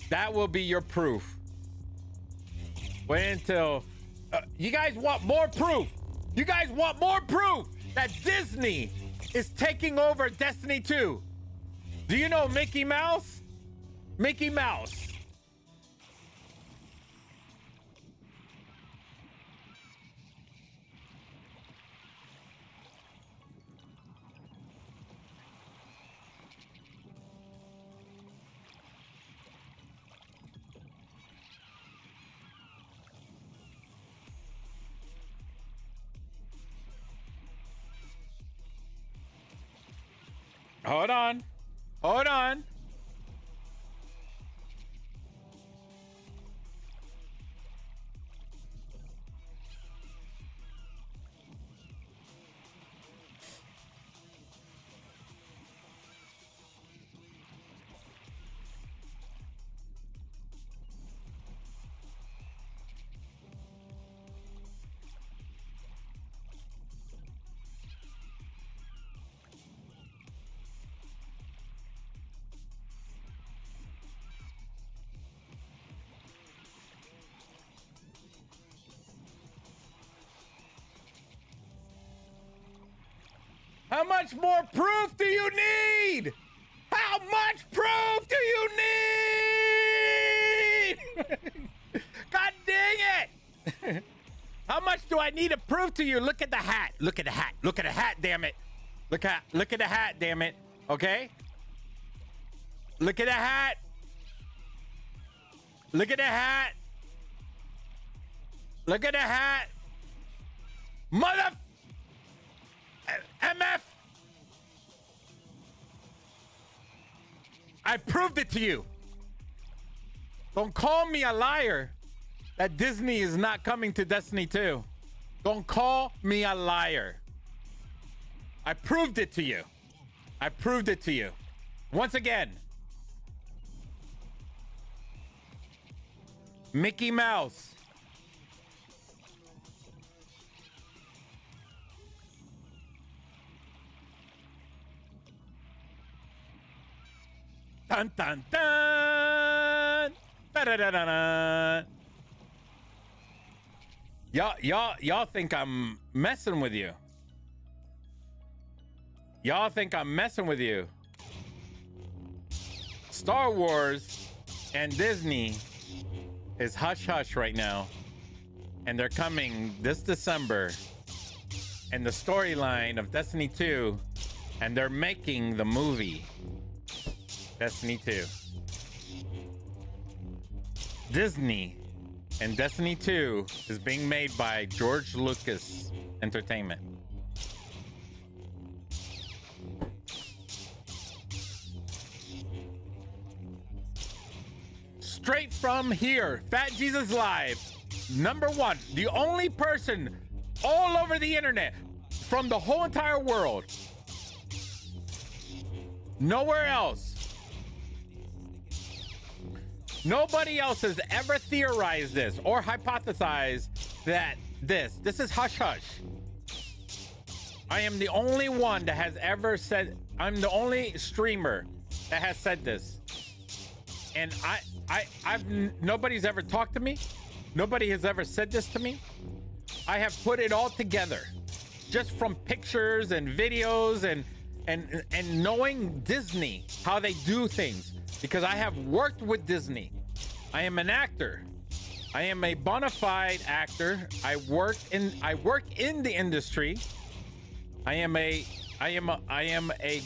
That will be your proof. Wait until... you guys want more proof? You guys want more proof that Disney is taking over Destiny 2? Do you know Mickey Mouse? Mickey Mouse. Hold on. How much more proof do you need? How much proof do you need? God dang it. How much do I need to prove to you? Look at the hat. Look at the hat. Look at the hat, damn it. Look at the hat, damn it. Okay? Look at the hat. Look at the hat. Look at the hat. Mother MF. I proved it to you. Don't call me a liar that Disney is not coming to Destiny 2. Don't call me a liar. I proved it to you. I proved it to you. Once again. Mickey Mouse. Dun dun dun. Da-da-da-da-da. Y'all think I'm messing with you. Y'all think I'm messing with you. Star Wars and Disney is hush hush right now. And they're coming this December. And the storyline of Destiny 2. And they're making the movie Destiny 2. Disney and Destiny 2 is being made by George Lucas Entertainment. Straight from here, Fat Jesus Live, #1, the only person all over the internet from the whole entire world, nowhere else. Nobody else has ever theorized this or hypothesized that this is hush hush. I am the only one that has ever said, I'm the only streamer that has said this. And nobody's ever talked to me. Nobody has ever said this to me. I have put it all together just from pictures and videos and knowing Disney, how they do things, because I have worked with Disney. I am an actor. I am a bona fide actor. I work in the industry. I am a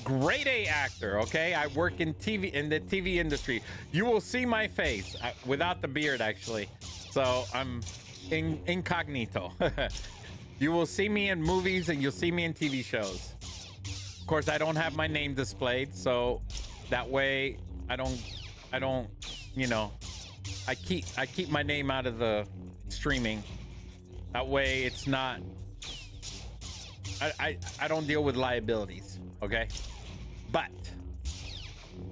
grade A actor, okay? I work in the TV industry. You will see my face without the beard, actually. So I'm incognito. You will see me in movies and you'll see me in TV shows. Of course, I don't have my name displayed, so that way I don't, you know, I keep my name out of the streaming. That way it's not, I don't deal with liabilities, okay? But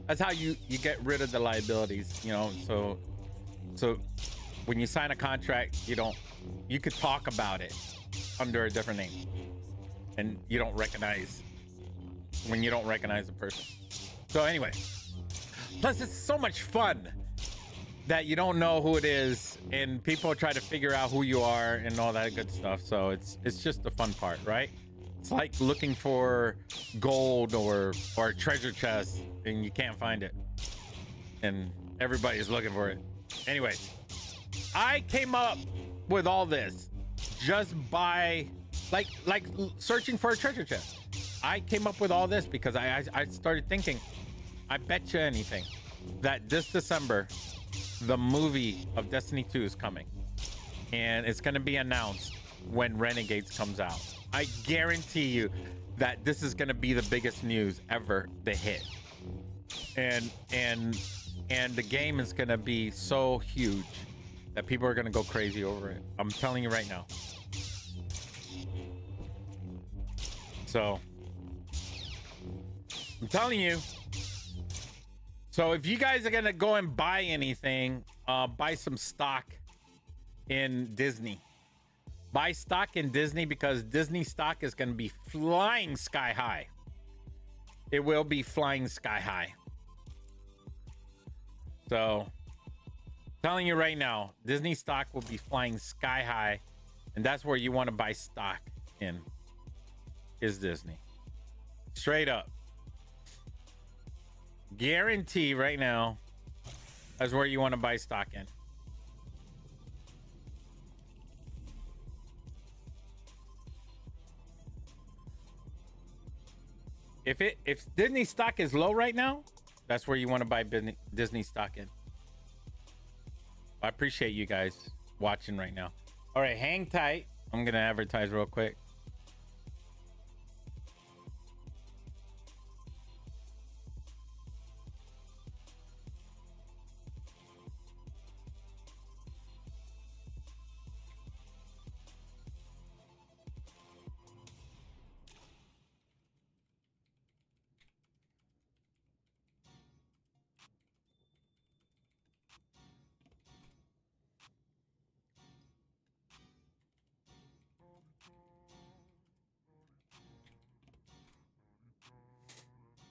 that's how you get rid of the liabilities, you know. So when you sign a contract, you could talk about it under a different name, and you don't recognize the person. So anyway, plus it's so much fun that you don't know who it is, and people try to figure out who you are and all that good stuff. So it's just the fun part, right? It's like looking for gold or a treasure chest and you can't find it, and everybody's looking for it. Anyways, I came up with all this just by like searching for a treasure chest. I came up with all this because I started thinking, I bet you anything that this December the movie of Destiny 2 is coming, and it's going to be announced when Renegades comes out. I guarantee you that this is going to be the biggest news ever to hit, and the game is going to be so huge that people are going to go crazy over it. I'm telling you right now. So I'm telling you. So if you guys are gonna go and buy anything, buy some stock in Disney. Buy stock in Disney, because Disney stock is gonna be flying sky high. It will be flying sky high. So telling you right now, Disney stock will be flying sky high, and that's where you want to buy stock in, is Disney. Straight up. Guarantee right now. That's where you want to buy stock in. If Disney stock is low right now, that's where you want to buy Disney stock in. I appreciate you guys watching right now. All right, hang tight. I'm gonna advertise real quick.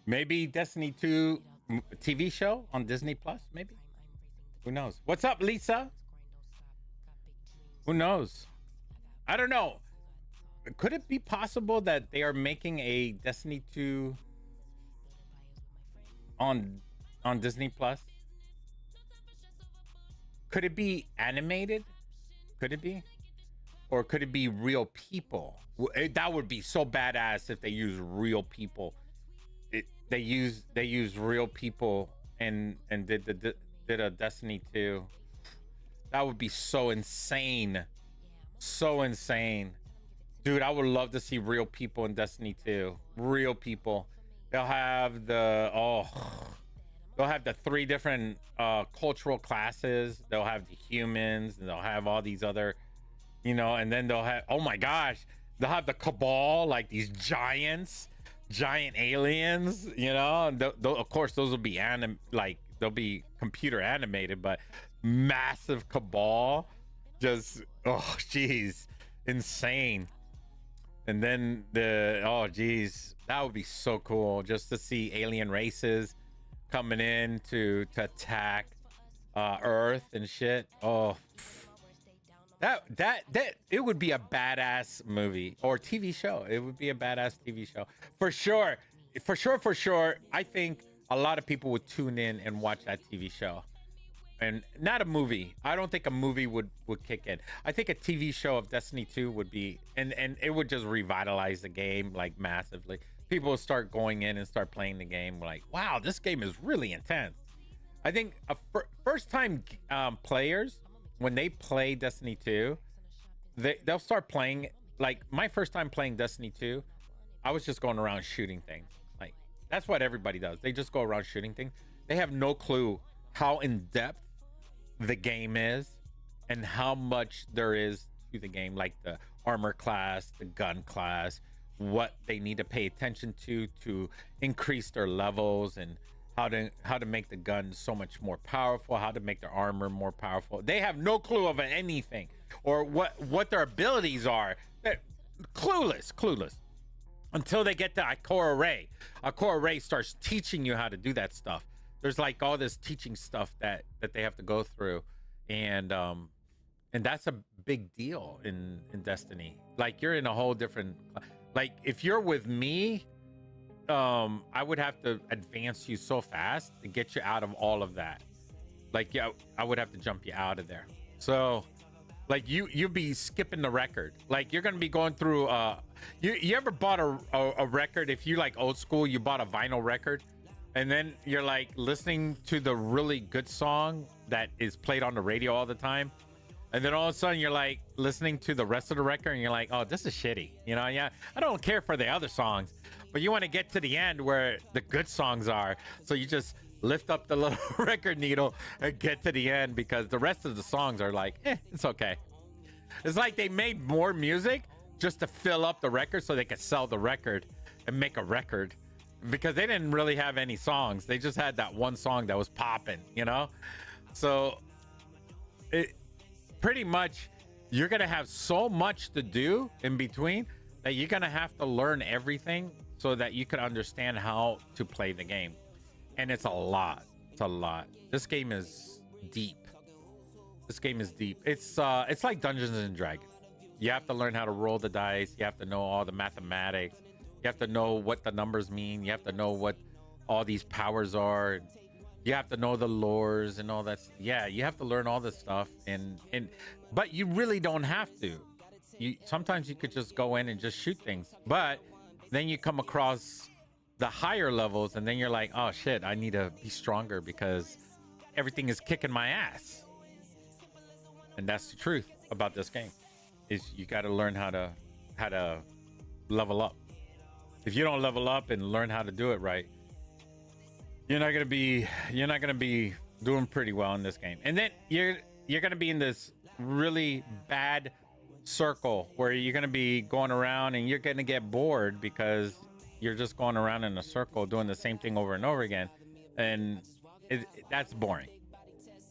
Maybe Destiny 2 TV show on Disney Plus, maybe? Who knows? What's up, Lisa? Who knows? I don't know. Could it be possible that they are making a Destiny 2 on Disney Plus? Could it be animated? Could it be? Or could it be real people? That would be so badass if they use real people. They use real people and did a Destiny 2. That would be so insane. So insane. Dude, I would love to see real people in Destiny 2. Real people. They'll have the three different cultural classes. They'll have the humans, and they'll have all these other, and then they'll have, oh my gosh, they'll have the Cabal, like these giant aliens, and of course those will be they'll be computer animated, but massive Cabal, just, oh geez, insane. And then that would be so cool just to see alien races coming in to attack Earth and shit. Oh, that it would be a badass movie or TV show. It would be a badass TV show for sure. I think a lot of people would tune in and watch that TV show, and not a movie. I don't think a movie would kick in. I think a TV show of Destiny 2 would be, and it would just revitalize the game like massively. People will start going in and start playing the game like, wow, this game is really intense. I think first time players, when they play Destiny 2, they'll start playing. Like my first time playing Destiny 2, I was just going around shooting things. Like that's what everybody does. They just go around shooting things. They have no clue how in depth the game is and how much there is to the game, like the armor class, the gun class, what they need to pay attention to increase their levels, and how to make the gun so much more powerful, how to make their armor more powerful. They have no clue of anything, or what their abilities are. They're clueless until they get to Ikora Ray. Ikora Ray starts teaching you how to do that stuff. There's like all this teaching stuff that they have to go through, and that's a big deal in Destiny. Like you're in a whole different, like if you're with me, I would have to advance you so fast to get you out of all of that. Like, yeah, I would have to jump you out of there. So like you'd be skipping the record. Like you're gonna be going through you ever bought a record? If you like old school, you bought a vinyl record, and then you're like listening to the really good song that is played on the radio all the time, and then all of a sudden you're like listening to the rest of the record and you're like, oh, this is shitty. Yeah, I don't care for the other songs, but you want to get to the end where the good songs are. So you just lift up the little record needle and get to the end, because the rest of the songs are like, it's okay. It's like they made more music just to fill up the record so they could sell the record and make a record, because they didn't really have any songs. They just had that one song that was popping, So it pretty much, you're going to have so much to do in between that you're going to have to learn everything so that you can understand how to play the game. And it's a lot. This game is deep. It's like Dungeons and Dragons. You have to learn how to roll the dice. You have to know all the mathematics. You have to know what the numbers mean. You have to know what all these powers are. You have to know the lores and all that. Yeah, you have to learn all this stuff, but you really don't have to. Sometimes you could just go in and just shoot things, but then you come across the higher levels, and then you're like, oh shit, I need to be stronger because everything is kicking my ass. And that's the truth about this game, is you got to learn how to level up. If you don't level up and learn how to do it right, you're not gonna be doing pretty well in this game. And then you're gonna be in this really bad circle where you're gonna be going around and you're gonna get bored because you're just going around in a circle doing the same thing over and over again, and that's boring.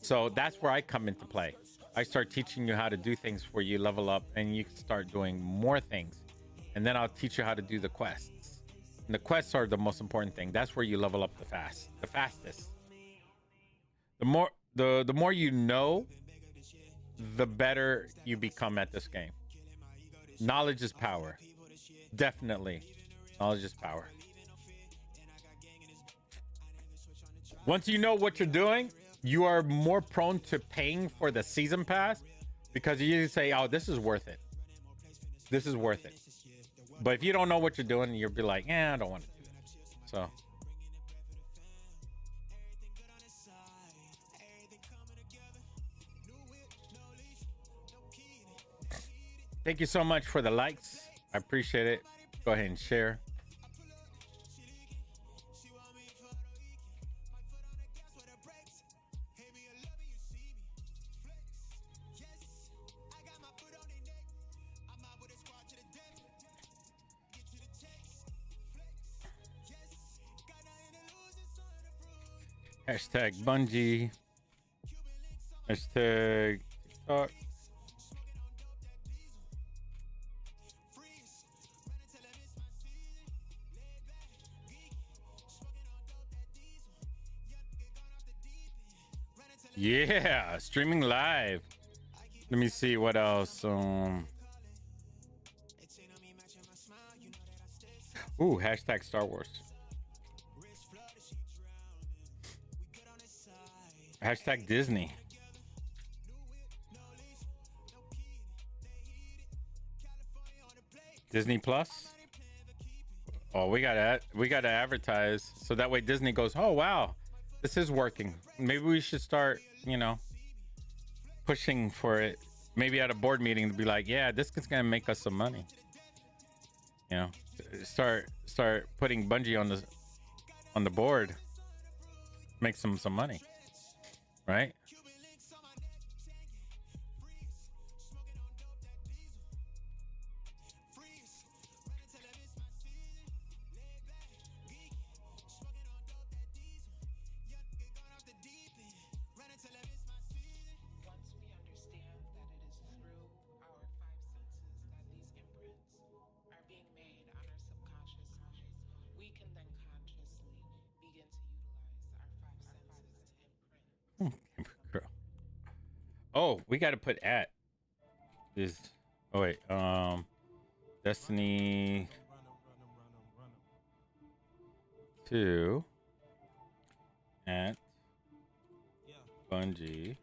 So that's where I come into play. I start teaching you how to do things where you level up and you start doing more things, and then I'll teach you how to do the quests. And the quests are the most important thing. That's where you level up the fastest. The more you know, the better you become at this game. Knowledge is power. Definitely. Knowledge is power. Once you know what you're doing, you are more prone to paying for the season pass because you say, oh, this is worth it. This is worth it. But if you don't know what you're doing, you'll be like, yeah, I don't want to do that. So thank you so much for the likes. I appreciate it. Go ahead and share. Hashtag Bungie. Hashtag TikTok. Yeah, streaming live. Let me see what else. Ooh, hashtag Star Wars. Hashtag Disney. Disney Plus. Oh, we gotta advertise so that way Disney goes, oh wow, this is working. Maybe we should start, pushing for it. Maybe at a board meeting to be like, yeah, this is gonna make us some money. Start putting Bungie on the board. Make some money. Right? Oh, we got to put at is. Oh wait, Destiny 2 at Bungie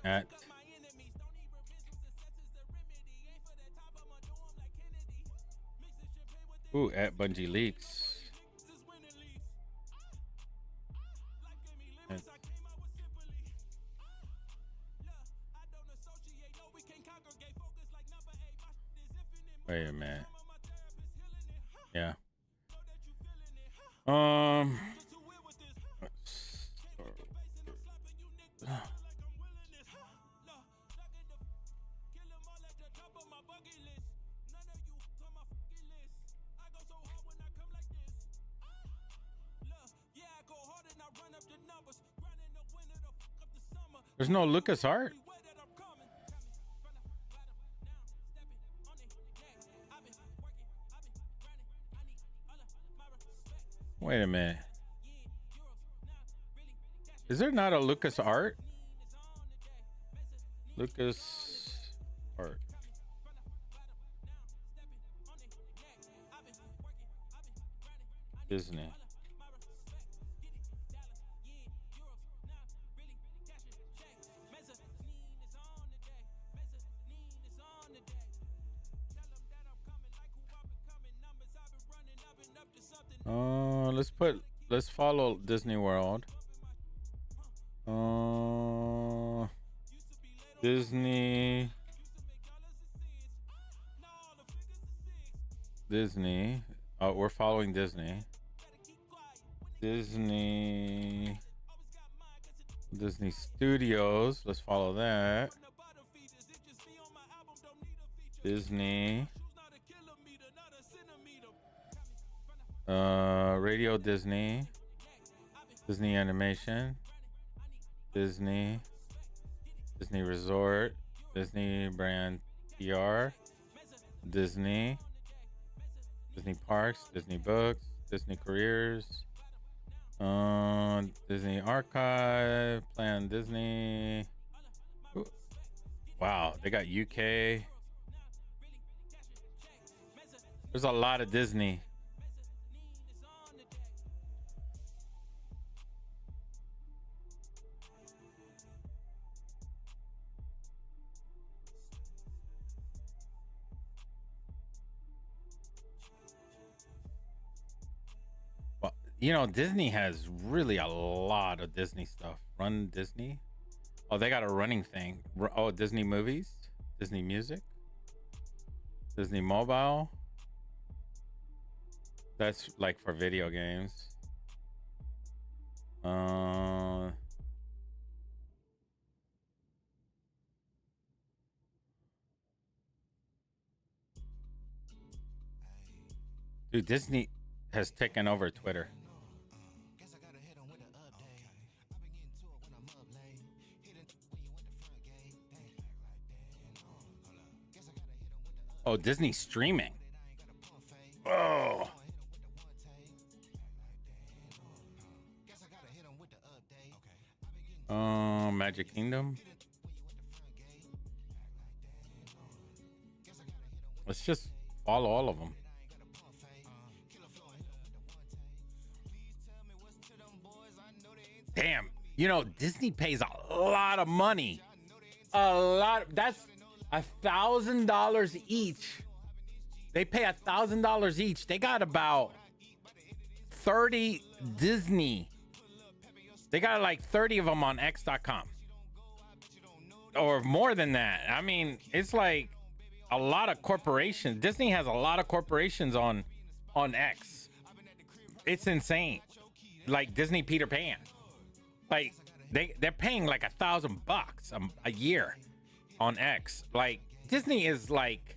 at at Bungie Leaks. Wait a minute. Yeah. There's no Lucas art. Wait a minute. Is there not a Lucas art? Lucas Art. Disney. Let's follow Disney World. Disney. Oh, we're following Disney. Disney Studios. Let's follow that. Disney. Radio Disney. Disney Animation. Disney Resort. Disney Brand PR. Disney Parks. Disney Books. Disney Careers. Disney Archive. Plan Disney. Ooh. Wow, they got UK. There's a lot of Disney. Well, you know, Disney has really a lot of Disney stuff. Run Disney. Oh, they got a running thing. Oh, Disney movies, Disney music, Disney mobile. That's like for video games. Dude, Disney has taken over Twitter. Oh, Disney streaming. Oh. Magic Kingdom. Let's just follow all of them. Damn, you know, Disney pays a lot of money. A lot. That's $1,000 each. They pay $1,000 each. They got about 30 Disney. They got like 30 of them on X.com. Or more than that. I mean, it's like a lot of corporations. Disney has a lot of corporations on X. It's insane. Like Disney Peter Pan. Like they're paying like $1,000 a year on X. Like Disney is like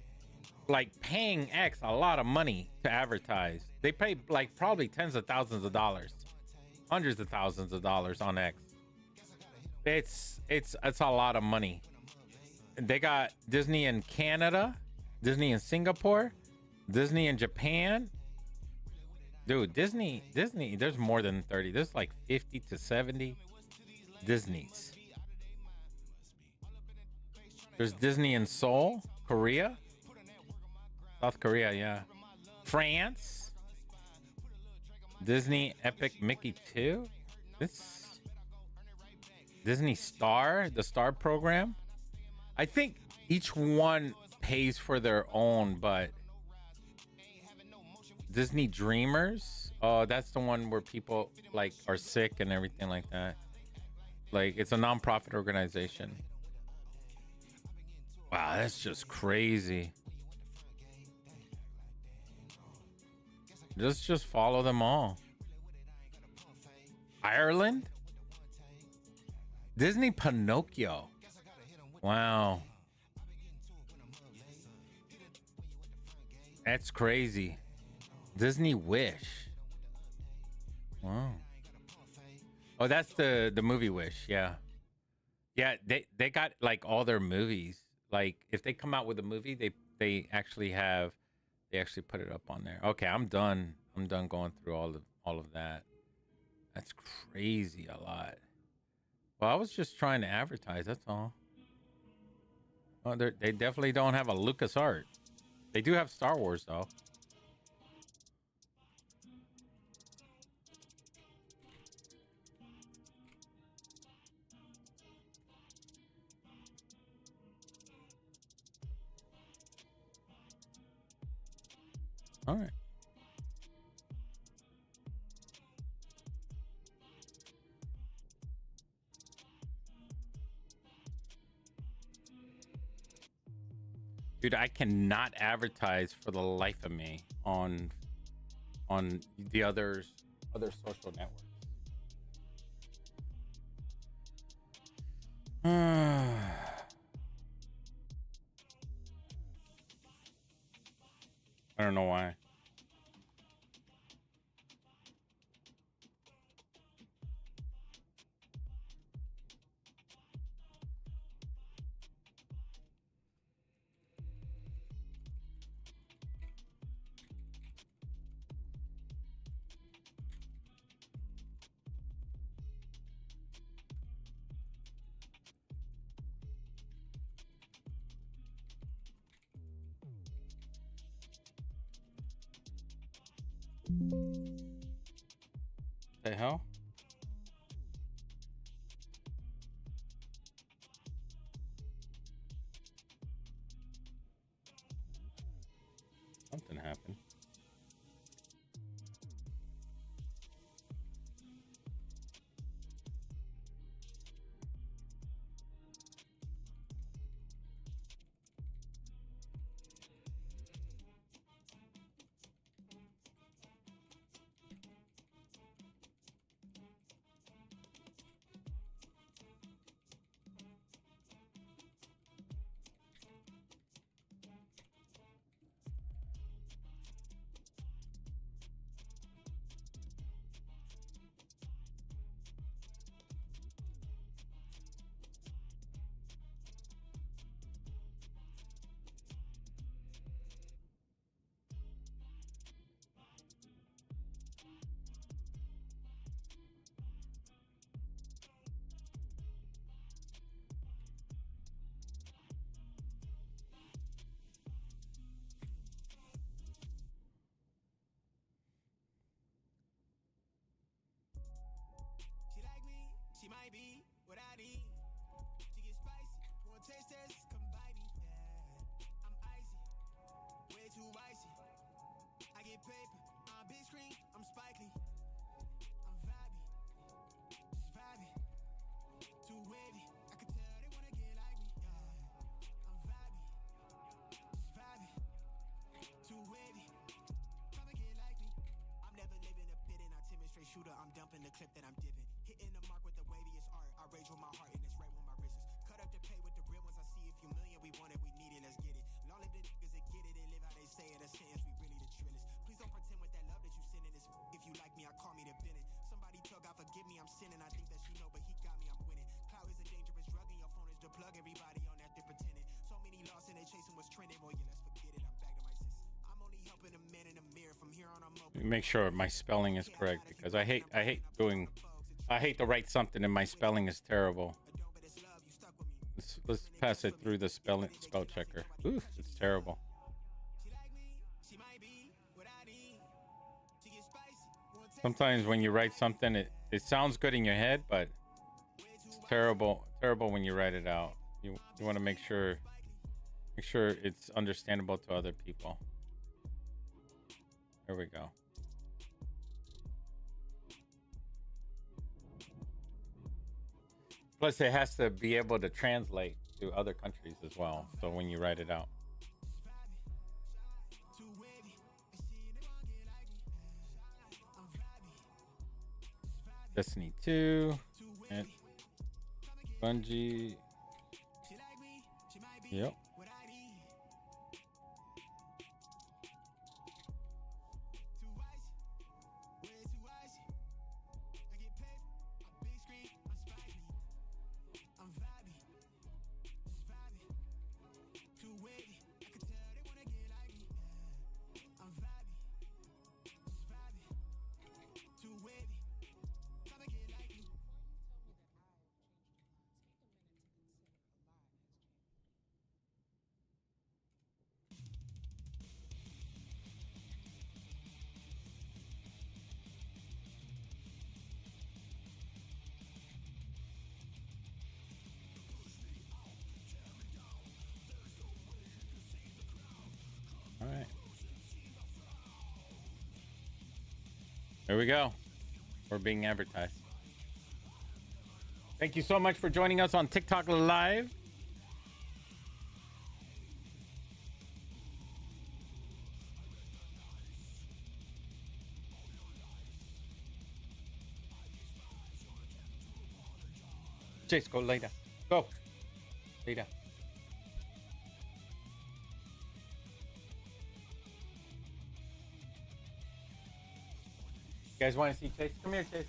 paying X a lot of money to advertise. They pay like probably tens of thousands of dollars, hundreds of thousands of dollars on X. It's a lot of money. They got Disney in Canada, Disney in Singapore, Disney in Japan. Dude, Disney, there's more than 30. There's like 50 to 70 Disneys. There's Disney in Seoul, Korea, South Korea, yeah. France, Disney Epic Mickey 2. This Disney Star, the Star program. I think each one pays for their own, but Disney Dreamers. Oh, that's the one where people like are sick and everything like that. Like it's a non-profit organization. Wow, that's just crazy. Just follow them all. Ireland? Disney Pinocchio. Wow. That's crazy. Disney Wish. Wow. Oh, that's the movie Wish, yeah. Yeah, they got like all their movies. Like if they come out with a movie, they actually put it up on there. Okay, I'm done going through all of that. That's crazy, a lot. Well, I was just trying to advertise, that's all. Oh, they definitely don't have a LucasArts. They do have Star Wars, though. All right. Dude, I cannot advertise for the life of me on the other social networks. I don't know why. The hell? Something happened. She might be what I need. She get spicy. Want taste test? Come by me. Yeah. I'm icy. Way too icy. I get paper. I'm big screen. I'm spiky. I'm vibey. Just vibey. Too wavy. I can tell they wanna get like me. Yeah. I'm vibey. Just vibey. Too wavy. Come and get like me. I'm never living a pit and I timid straight shooter. I'm dumping the clip that I'm dipping. Hitting the mark with the waviest art. I rage with my heart and it's right with my wrists. Cut up the pay with the real ones. I see a few million. We want it, we need it, let's get it. Long live the niggas that get it and live how they say it. A sentence, we really the trillest. Please don't pretend with that love that you sending this. If you like me, I call me the Bennett. Somebody tell God forgive me, I'm sinning. I think that she know, but he got me, I'm winning. Cloud is a dangerous drug and your phone is the plug. Everybody on that they're pretending. So many lost and they chasing what's trending. Boy, yeah, let's forget it. I'm back to my sis. I'm only helping a man in the mirror. From here on, I'm open. Make sure my spelling is correct because I hate to write something and my spelling is terrible. Let's pass it through the spell checker. Oof, it's terrible. Sometimes when you write something, it sounds good in your head, but it's terrible when you write it out. You want to make sure it's understandable to other people. There we go. Plus, it has to be able to translate to other countries as well. So when you write it out. Destiny 2 and Bungie. Yep. There we go. We're being advertised. Thank you so much for joining us on TikTok Live. Chase, go lay down. Go. Lay down. You guys want to see Chase? Come here, Chase.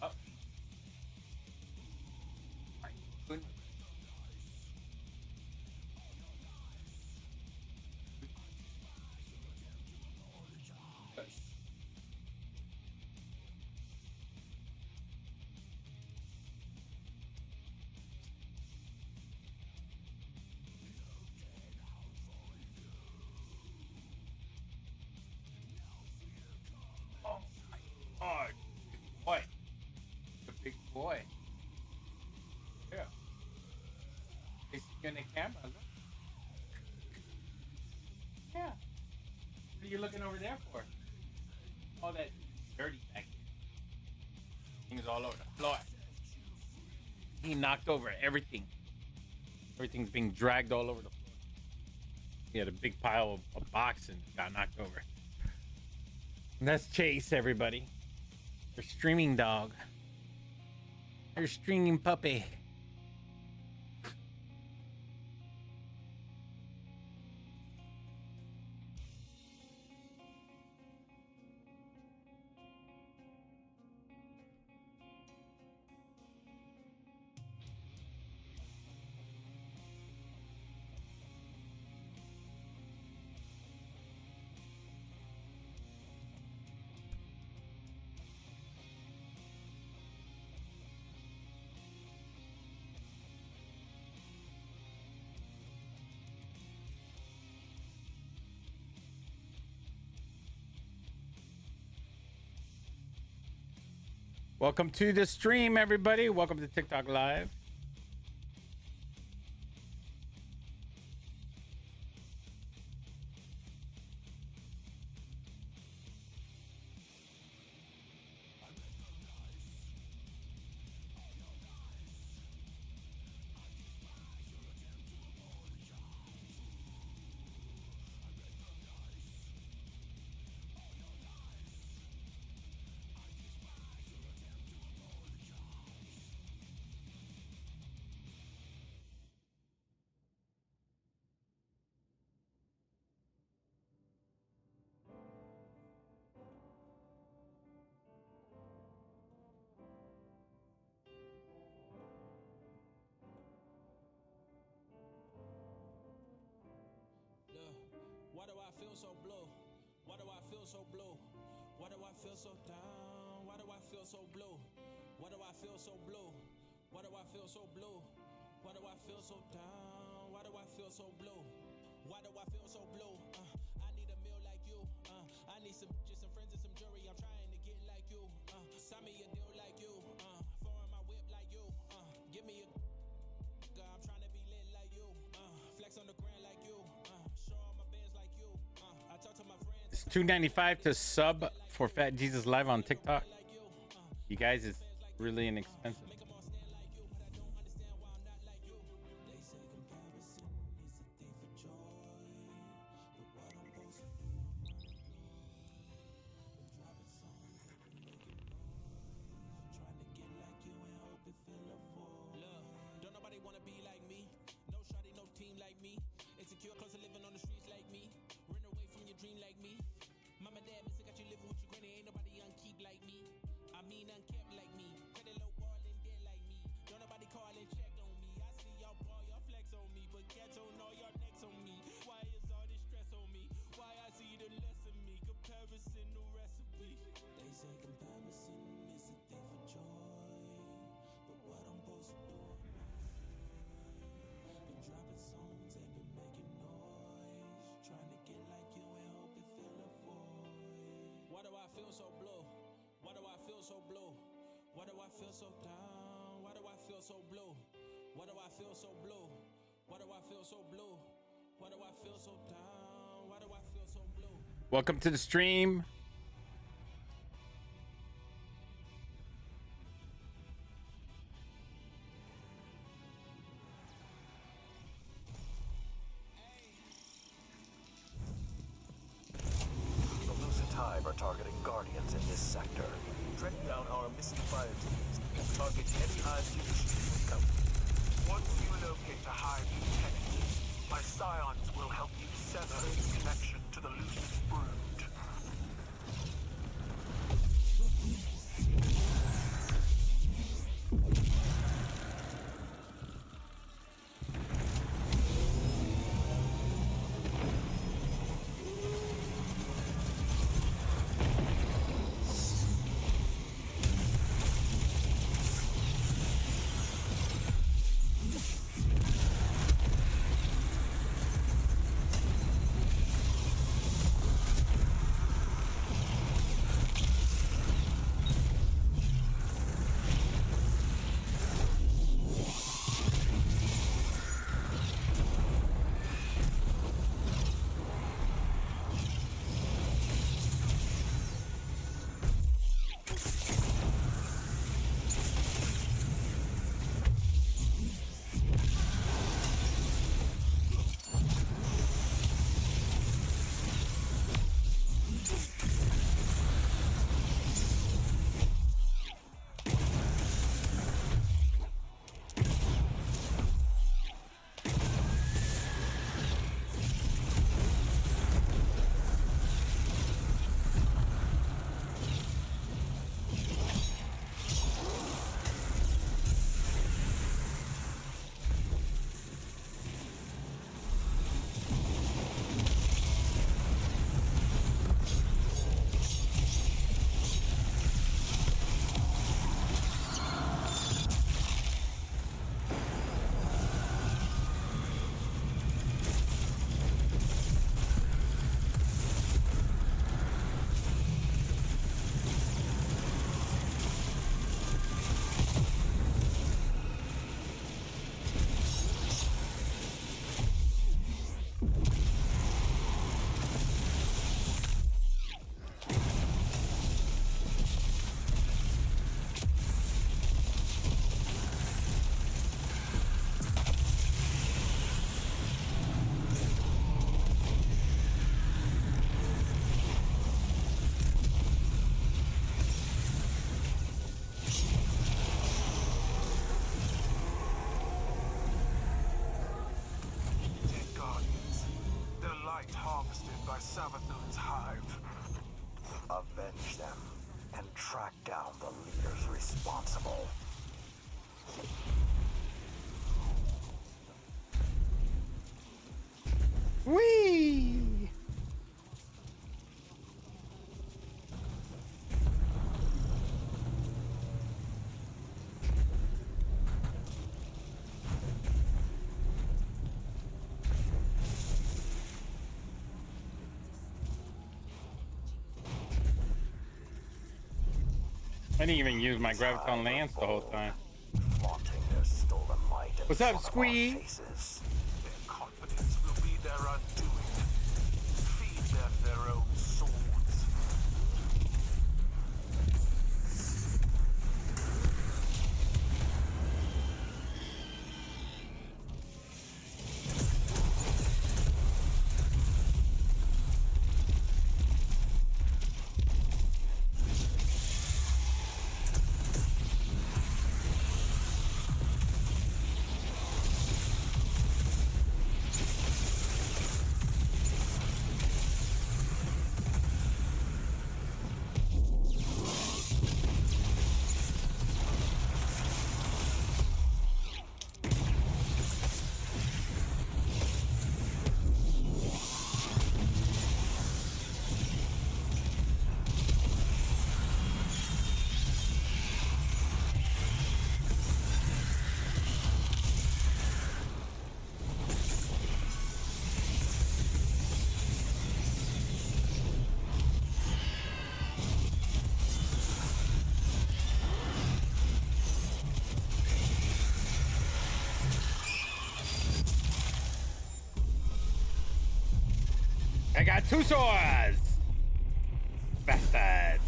Up. Right. Good. Oh my God. Boy. The big boy. Yeah. They see you in the camera. Look. Yeah. What are you looking over there for? All that dirty back here. Things all over the floor. He knocked over everything. Everything's being dragged all over the floor. He had a big pile of box and got knocked over. And that's Chase, everybody. Your streaming dog. Your streaming puppy. Welcome to the stream, everybody. Welcome to TikTok Live. Why do I feel so blue? Why do I feel so blue? Why do I feel so down? Why do I feel so blue? Why do I feel so blue? Why do I feel so blue? Why do I feel so down? Why do I feel so blue? Why do I feel so blue? I need a meal like you. I need some friends and some jury. I'm trying to get like you. Sign me a deal like you. Foreign my whip like you. Give me a. I'm trying to be lit like you. Flex on the ground like you. Show all my bands like you. I talk to my friends. It's $2.95 to sub for Fat Jesus Live on TikTok. You guys, it's really inexpensive. Why do I feel so blue? Why do I feel so blue? Why do I feel so down? Why do I feel so blue? Why do I feel so blue? Why do I feel so blue? Why do I feel so down? Welcome to the stream. The Lucid Hive are targeting Guardians in this sector. Track down our missing fire teams and target any Hive units you encounter. Once you locate the Hive lieutenant, my scions will help you sever its connection to the Lucid brood. Savathun's Hive. Avenge them and track down the leaders responsible. Whee! I didn't even use my graviton lance the whole time. Flaunting their stolen might in What's up, front of our Squee? faces. Their confidence will be their undoing. Feed them their own swords. I got 2 swords. Bastard.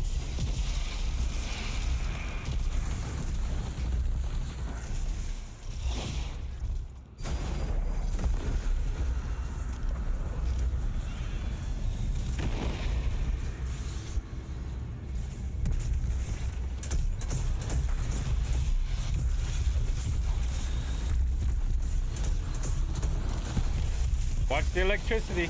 Watch the electricity.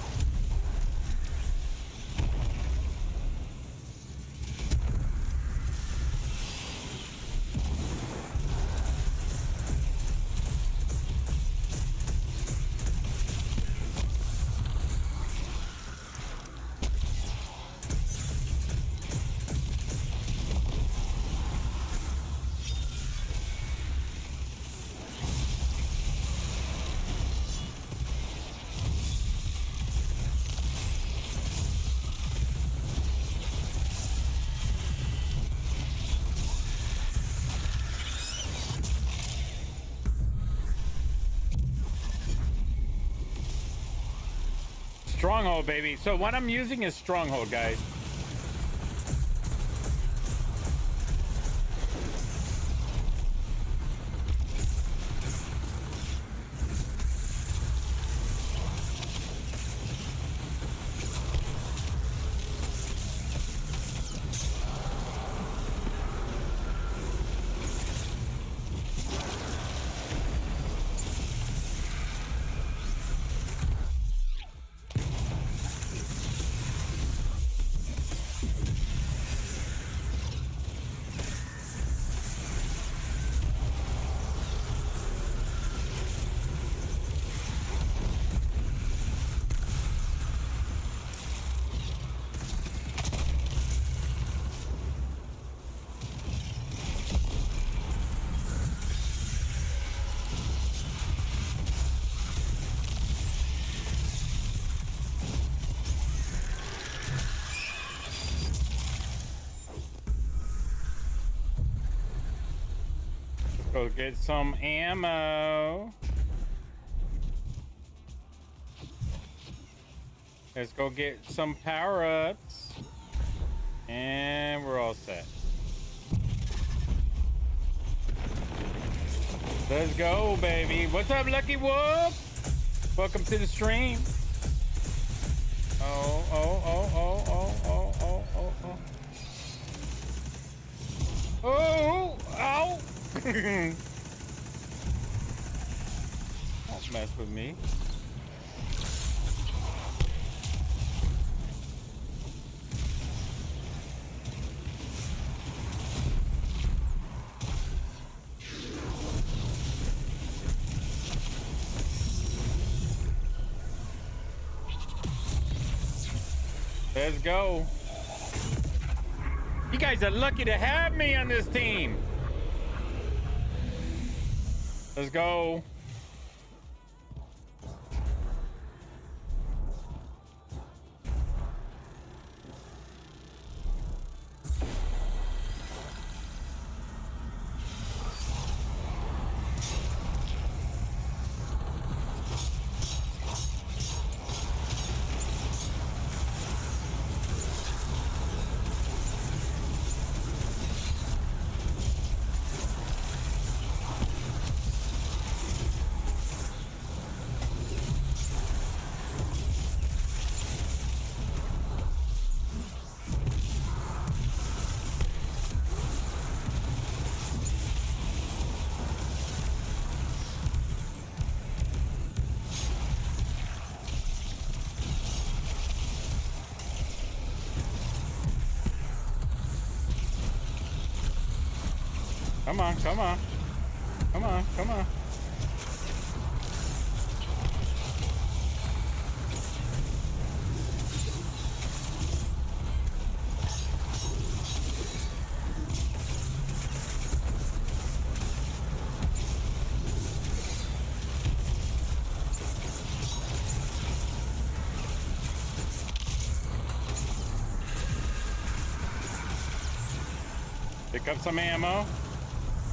Stronghold, baby. So what I'm using is Stronghold, guys. Go get some ammo. Let's go get some power-ups. And we're all set. Let's go, baby. What's up, Lucky Wolf? Welcome to the stream. Oh, oh, oh, oh, oh, oh, oh, oh, oh. Oh, ow. Don't mess with me. Let's go. You guys are lucky to have me on this team. Let's go. Come on, come on. Come on, come on. Pick up some ammo.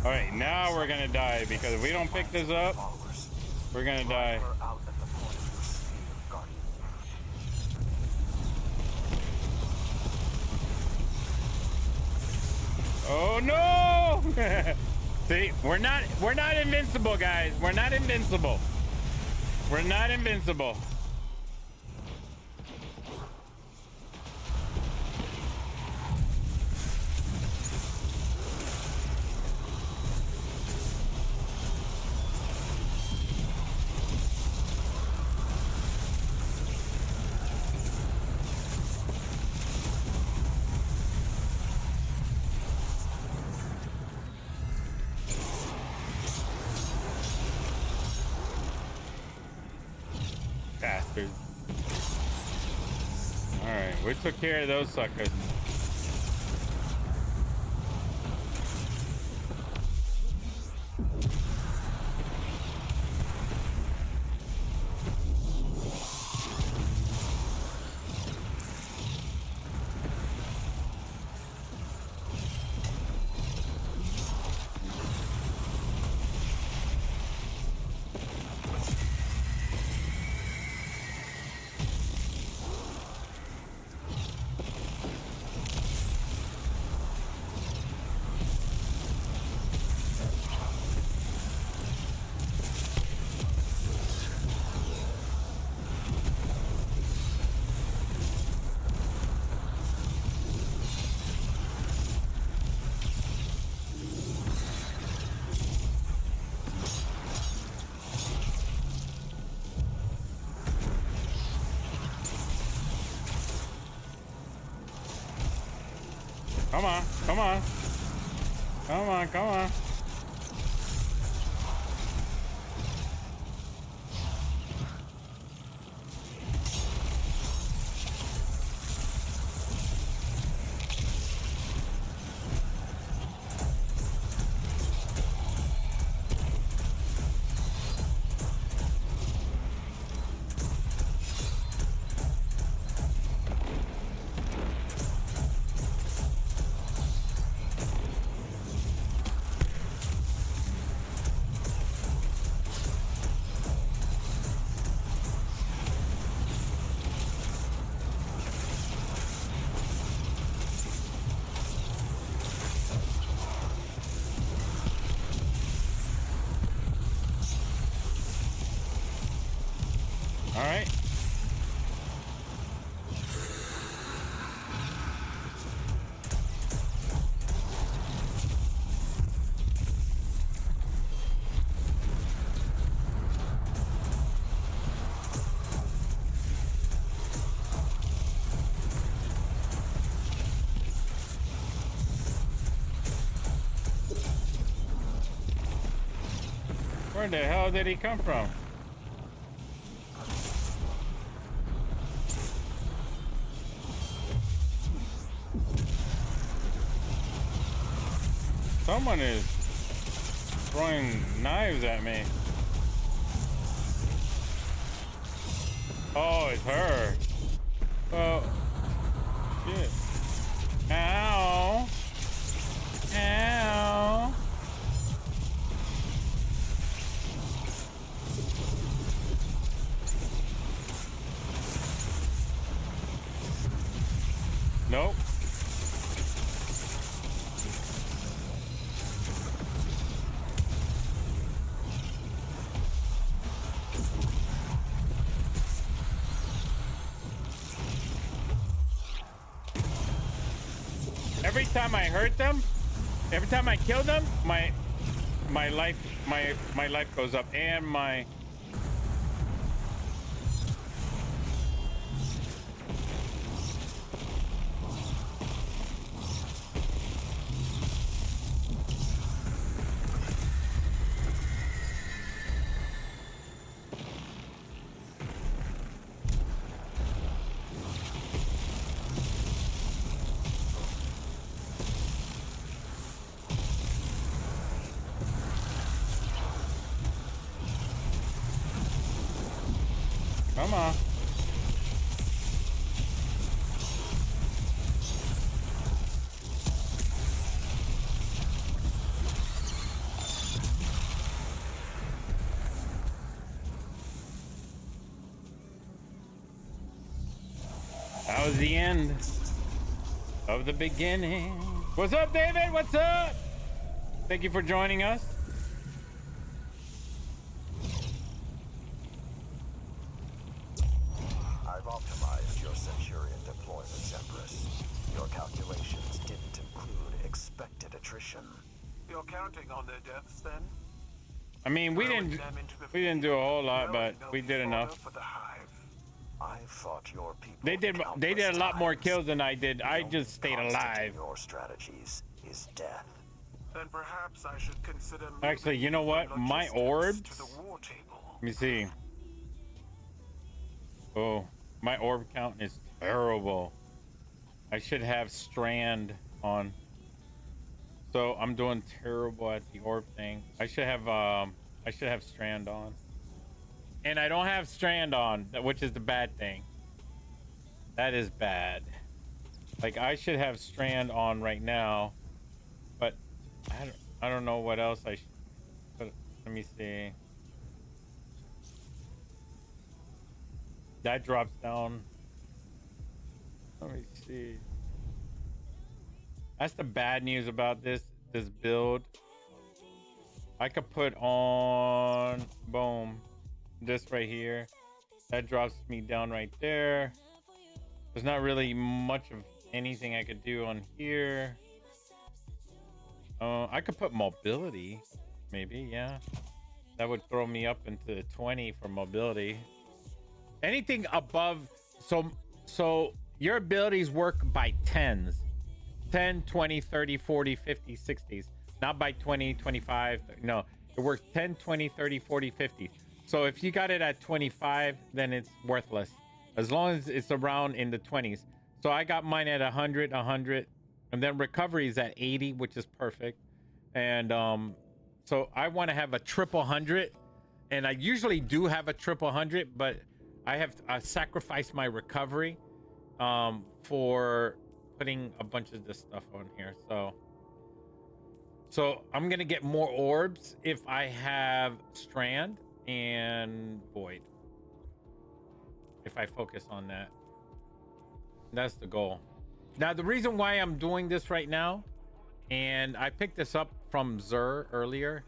All right, now we're gonna die because if we don't pick this up, we're gonna die. Oh no! See, we're not invincible, guys. We're not invincible. We're not invincible. Bastards. Alright, we took care of those suckers. Come on, come on. Come on, come on. All right. Where the hell did he come from? Someone is throwing knives at me. Oh, it's her. Oh, shit. Ow. Ow. Nope. Every time I hurt them, every time I kill them, my life goes up, and my come on. That was the end of the beginning. What's up, David? What's up? Thank you for joining us. I've optimized your Centurion deployments, Empress. Your calculations didn't include expected attrition. You're counting on their deaths, then? I mean, we didn't do a whole lot, but we did enough. For the hive. I thought your people They did a lot more kills than I did. I just stayed alive. Your strategies is death. Then perhaps I should consider. Actually, you know what? My orbs. To the war table. Let me see. Oh, my orb count is terrible. I should have Strand on. So I'm doing terrible at the orb thing. I should have Strand on. And I don't have Strand on, which is the bad thing. That is bad. Like, I should have Strand on right now, but I don't know what else I should put. Let me see. That drops down. Let me see. That's the bad news about this build. I could put on, boom, this right here. That drops me down right there. There's not really much of anything I could do on here. I could put mobility, maybe, yeah. That would throw me up into 20 for mobility. Anything above, so your abilities work by 10s. 10, 20, 30, 40, 50, 60s. Not by 20, 25. No, it works 10, 20, 30, 40, 50. So if you got it at 25, then it's worthless. As long as it's around in the 20s. So I got mine at 100, 100. And then recovery is at 80, which is perfect. And so I want to have a triple 100. And I usually do have a triple 100, but I have sacrificed my recovery for putting a bunch of this stuff on here. So I'm gonna get more orbs if I have Strand and Void. If I focus on that, that's the goal. Now the reason why I'm doing this right now, and I picked this up from Zur earlier,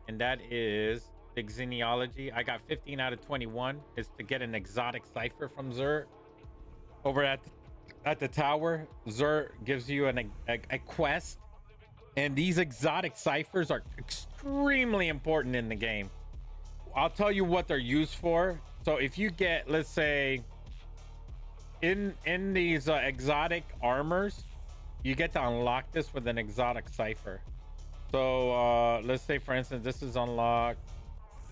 and that is the Xenealogy. I got 15 out of 21. Is to get an exotic cipher from Zur. Over at the tower, Zur gives you a quest, and these exotic ciphers are extremely important in the game. I'll tell you what they're used for. So if you get, let's say, in these exotic armors, you get to unlock this with an exotic cipher. So let's say, for instance, this is unlocked.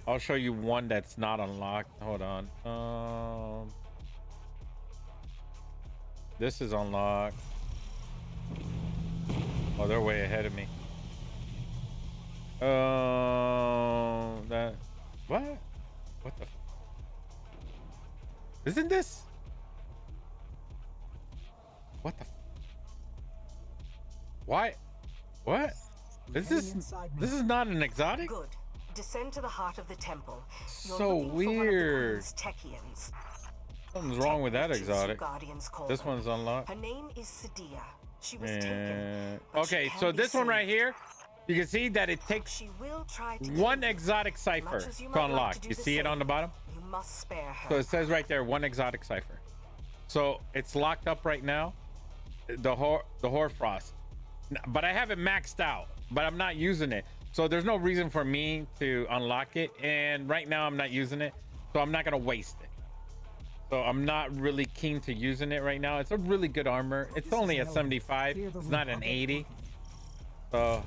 I'll show you one that's not unlocked. Hold on. This is unlocked. Oh, they're way ahead of me. That what the isn't this? What the why? What? This is not an exotic? Good. Descend to the heart of the temple. You're So looking for weird. one of the Techians. Something's wrong with that exotic. Guardians call This them. one's unlocked. Her name is Sadia. She was And taken. but she okay, can so be this one saved. right here, you can see that it takes She will try to one kill you. exotic cipher Much as you to might like unlock. to do You the see it same, on the bottom? You must spare her. So it says right there, one exotic cipher. So it's locked up right now. The Hoarfrost. But I have it maxed out, but I'm not using it. So there's no reason for me to unlock it. And right now I'm not using it. So I'm not going to waste it. So I'm not really keen to using it right now. It's a really good armor. It's only a 75. It's not an 80. So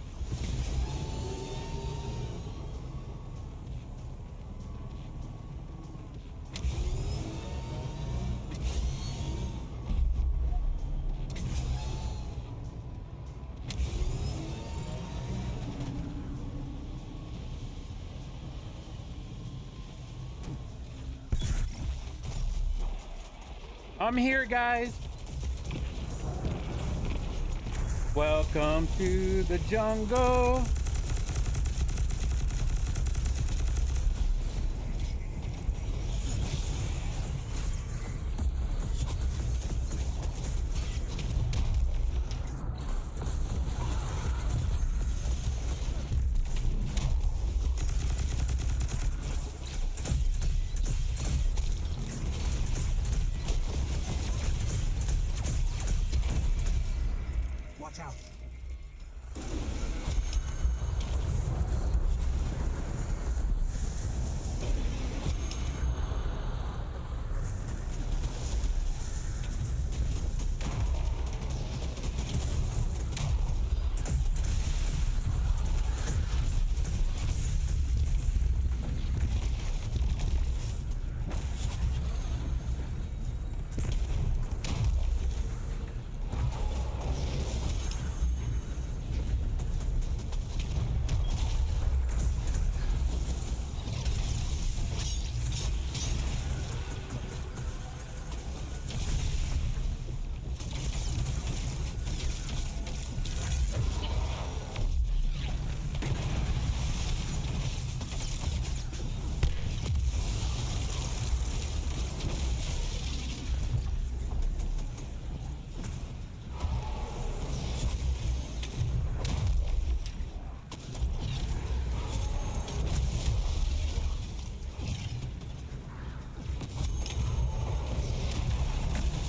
I'm here, guys. Welcome to the jungle.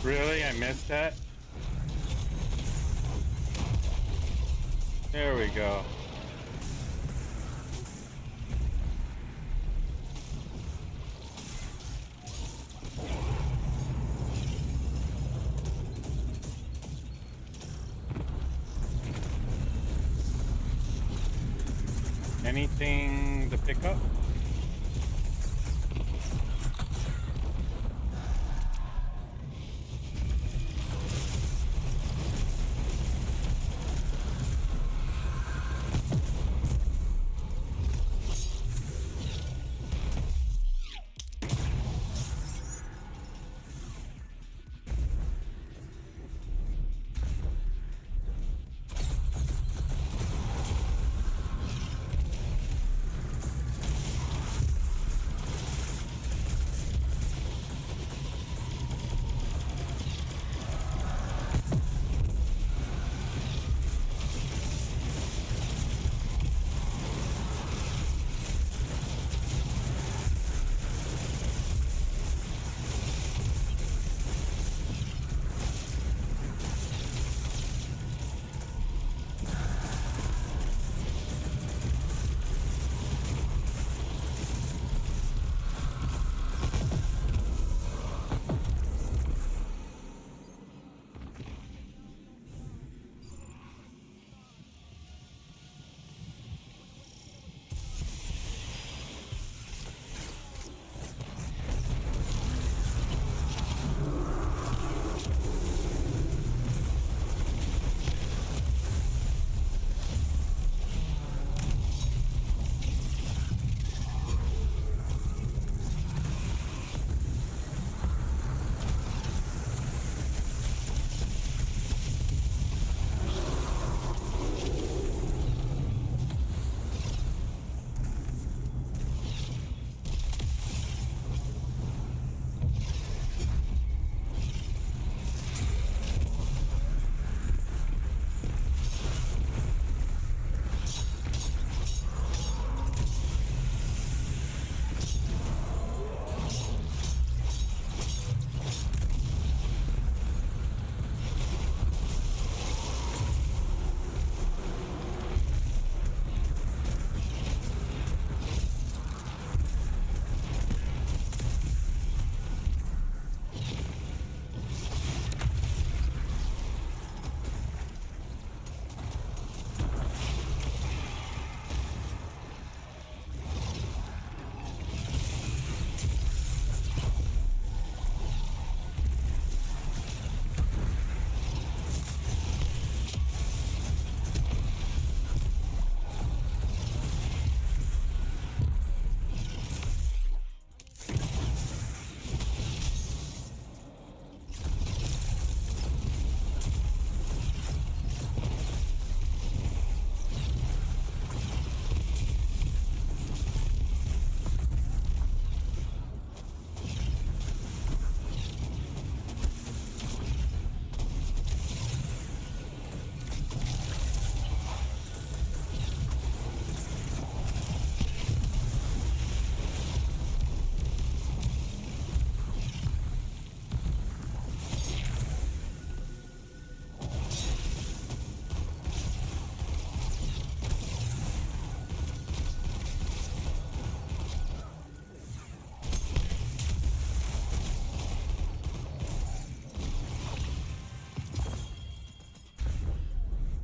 Really? I missed that? There we go. Anything to pick up?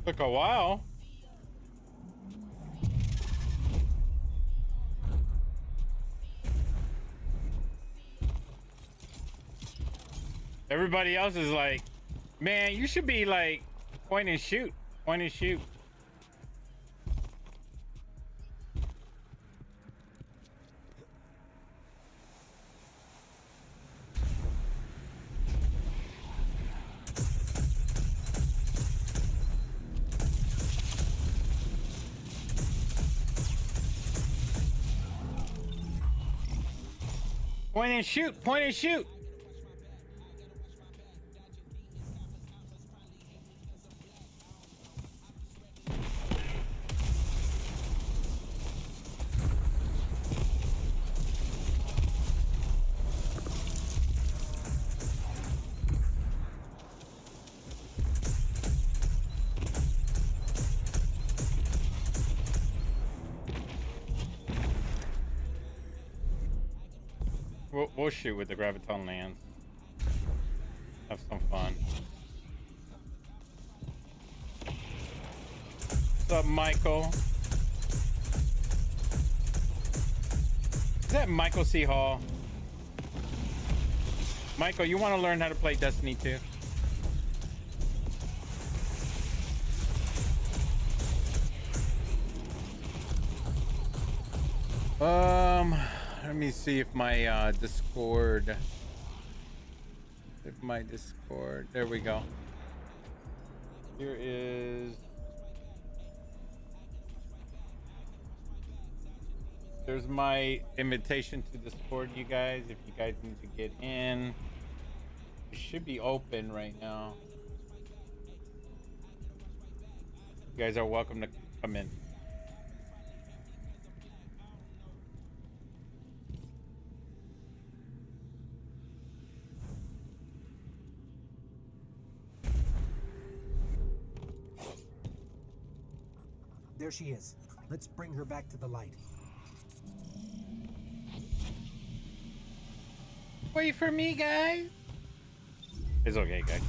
Took a while. Everybody else is like, man, you should be like point and shoot, point and shoot. Point and shoot, point and shoot. we'll shoot with the graviton lance. Have some fun. What's up, Michael? Is that Michael C. Hall? Michael, you want to learn how to play Destiny 2? Let me see if my Discord. There we go. Here is. There's my invitation to Discord, you guys. If you guys need to get in, it should be open right now. You guys are welcome to come in. There she is. Let's bring her back to the light. Wait for me, guys. It's okay, guys.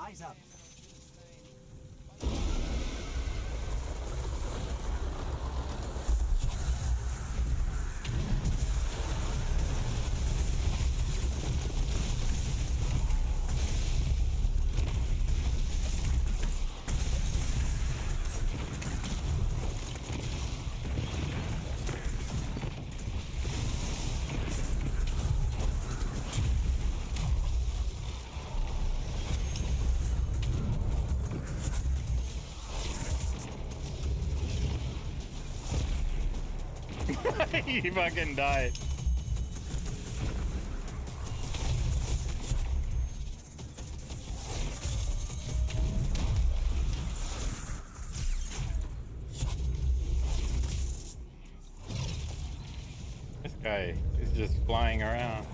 Eyes up. He fucking died. This guy is just flying around.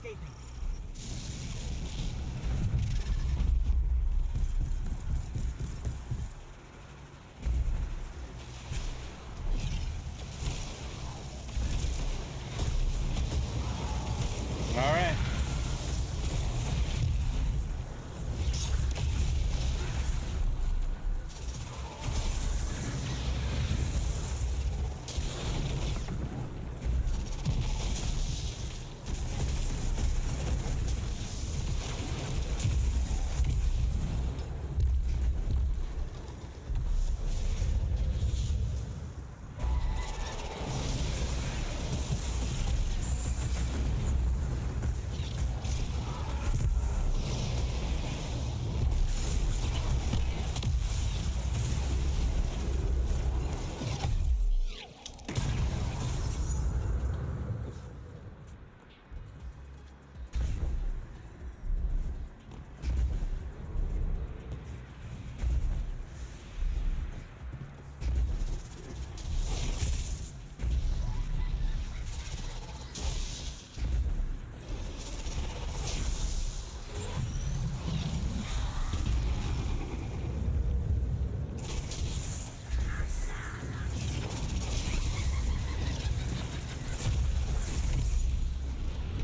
escaping. All right.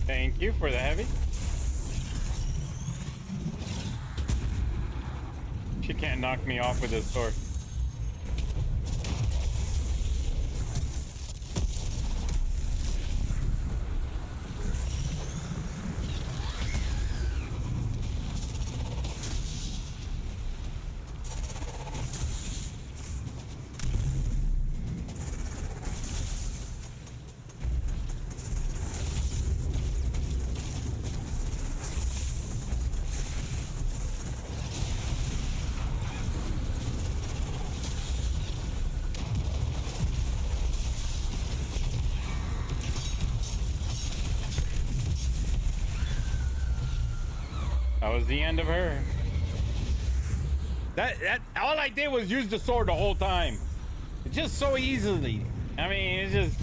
Thank you for the heavy. She can't knock me off with this sword. That was the end of her. That all I did was use the sword the whole time. Just so easily. I mean, it's just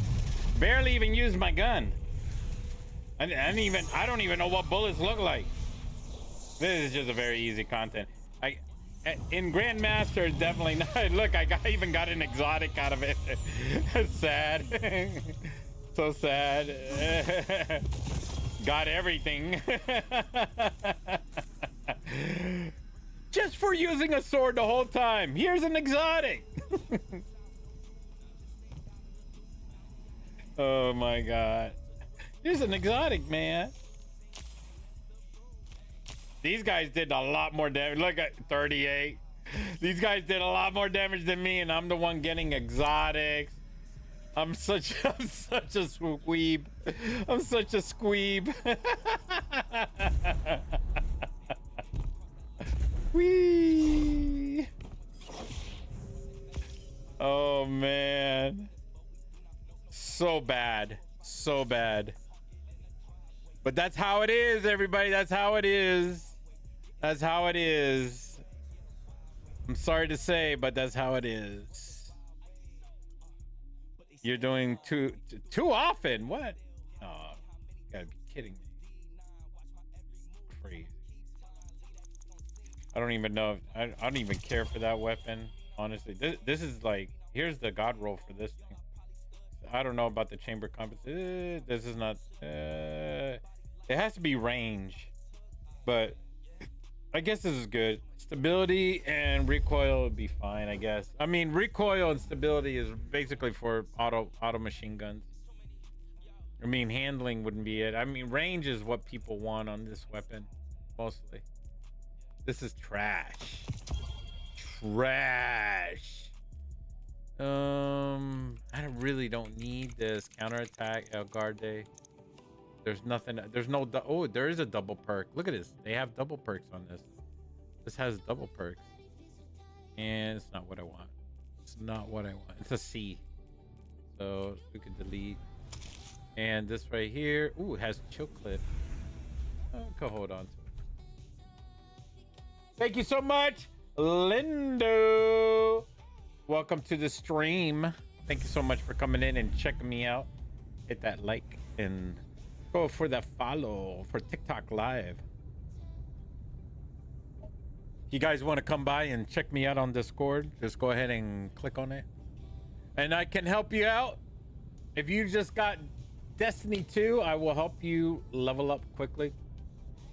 barely even used my gun. I don't even know what bullets look like. This is just a very easy content. In Grandmaster, definitely not. Look, I even got an exotic out of it. Sad. So sad. Got everything. Just for using a sword the whole time. Here's an exotic. Oh my god. Here's an exotic, man. These guys did a lot more damage. Look at 38. These guys did a lot more damage than me, and I'm the one getting exotics. I'm such a squeeb. I'm such a squeeb. Whee! Oh man. So bad. So bad. But that's how it is, everybody. That's how it is. That's how it is. I'm sorry to say, but that's how it is. You're doing too often. What? Oh, you gotta be kidding me. Crazy. I don't even know. I don't even care for that weapon. Honestly, this is like, here's the god roll for this thing. I don't know about the chamber compass. This is not. It has to be range, but I guess this is good. Stability and recoil would be fine, I guess. I mean, recoil and stability is basically for auto machine guns. I mean, handling wouldn't be it. I mean, range is what people want on this weapon, mostly. This is trash. Trash. I really don't need this counterattack El Garde. There's nothing. There's no. Oh, there is a double perk. Look at this. They have double perks on this. This has double perks, and it's not what I want. It's not what I want. It's a C. So we can delete. And this right here. Ooh, it has chill clip. Go hold on to it. Thank you so much, Lindo. Welcome to the stream. Thank you so much for coming in and checking me out. Hit that like and Go for the follow for TikTok Live. If you guys want to come by and check me out on Discord, just go ahead and click on it. And I can help you out. If you just got Destiny 2, I will help you level up quickly.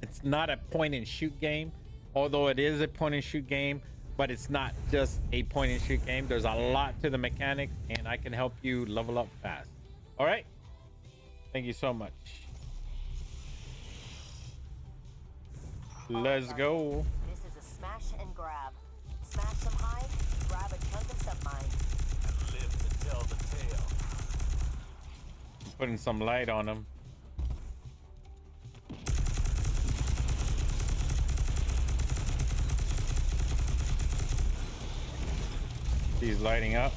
It's not a point and shoot game, although it is a point and shoot game, but it's not just a point and shoot game. There's a lot to the mechanics, and I can help you level up fast. All right? Thank you so much. Let's go. This is a smash and grab. Smash some hide, grab a chunk of submine. And live to tell the tale. Putting some light on them. He's lighting up.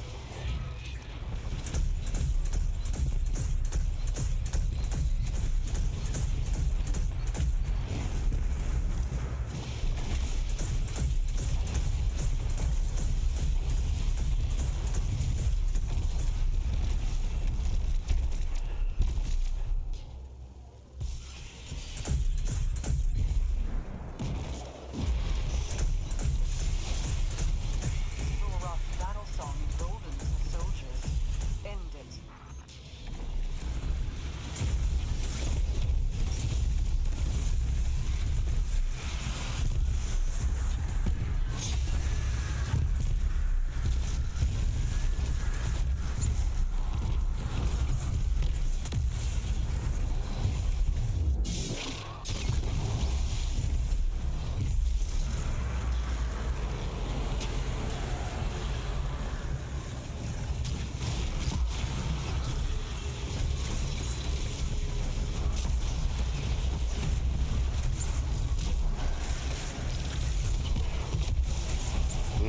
Battle song golden for soldiers. End it.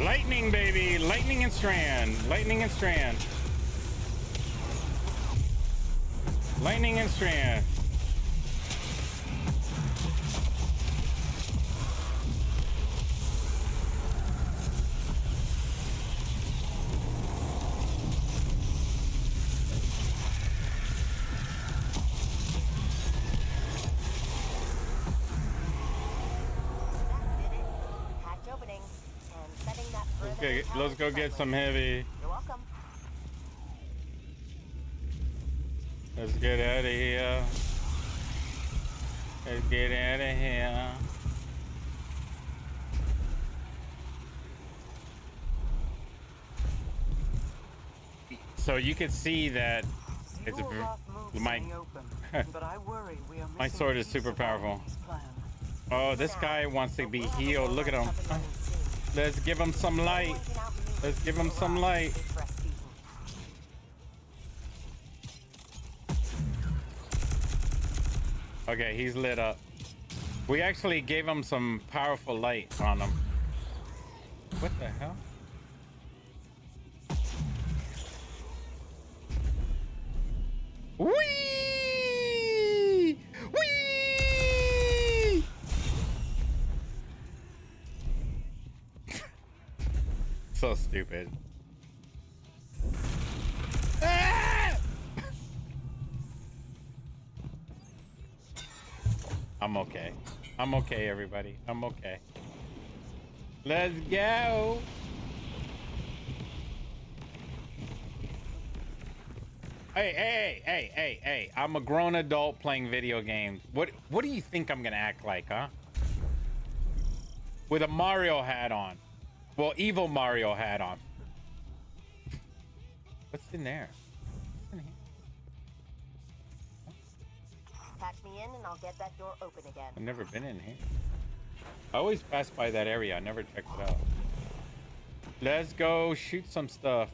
Lightning, baby. Lightning and strand. Lightning and strand. Lightning and strand. Hatch opening and setting that further. Okay, let's go get some heavy. You're welcome. Let's get out of here. Let's get out of here. So you can see that it's Zero Roth moves my in the open, but I worry we are my missing sword a is piece super of powerful. Army's plan. Oh, this guy wants to be healed. Look at him. Let's give him some light. Let's give him some light. Okay, he's lit up. We actually gave him some powerful light on him. What the hell? Whee! Whee! So stupid. Ah! I'm okay. I'm okay, everybody. I'm okay. Let's go. Hey. I'm a grown adult playing video games. What do you think I'm gonna act like, huh? With a Mario hat on. Well, evil Mario hat on. What's in there? What's in here? Patch me in and I'll get that door open again. I've never been in here. I always pass by that area. I never checked it out. Let's go shoot some stuff.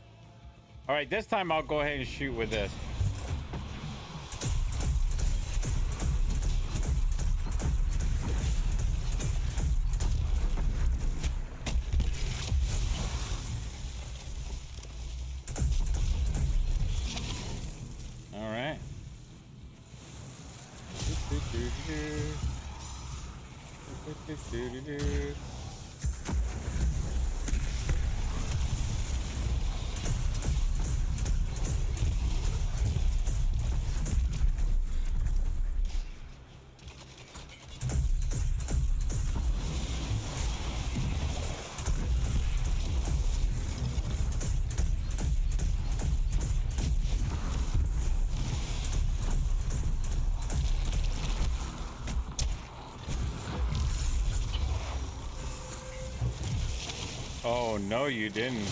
All right, this time I'll go ahead and shoot with this. All right. Oh, no, you didn't.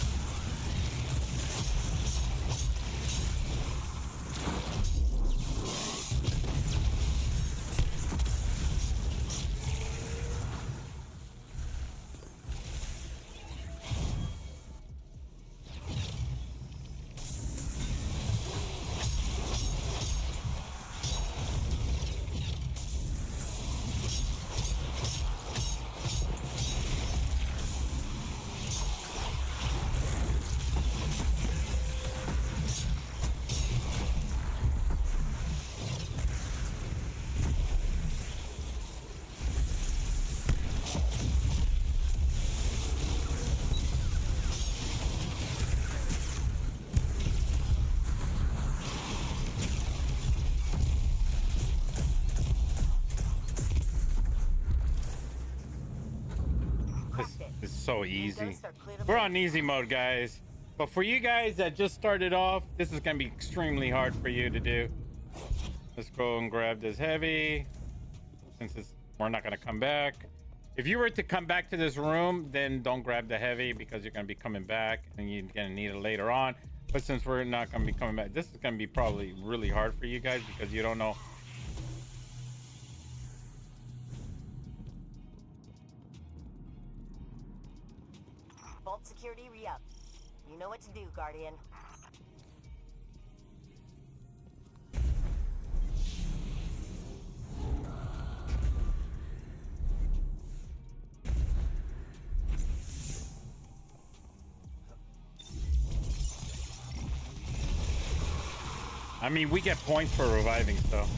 It's so easy. We're on easy mode, guys. But for you guys that just started off, this is gonna be extremely hard for you to do. Let's go and grab this heavy. We're not gonna come back. If you were to come back to this room, then don't grab the heavy because you're gonna be coming back and you're gonna need it later on. But since we're not gonna be coming back, this is gonna be probably really hard for you guys because you don't know. Vault security re-up. You know what to do, Guardian. I mean, we get points for reviving stuff.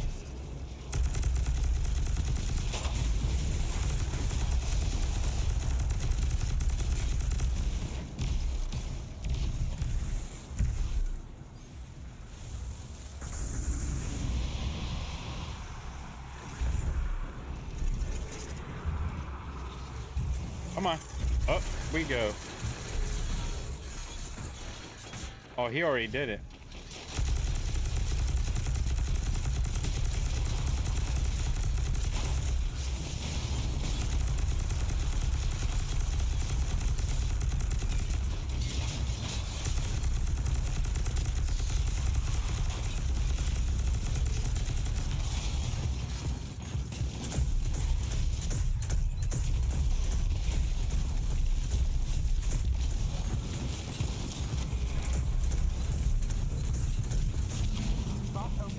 Come on. Up we go. Oh, he already did it. Vault open.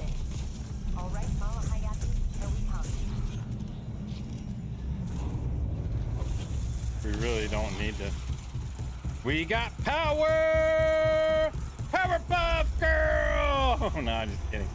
All right, Mama Hayati, here we come. We really don't need to. We got power! Powerpuff Girl! No, I'm just kidding.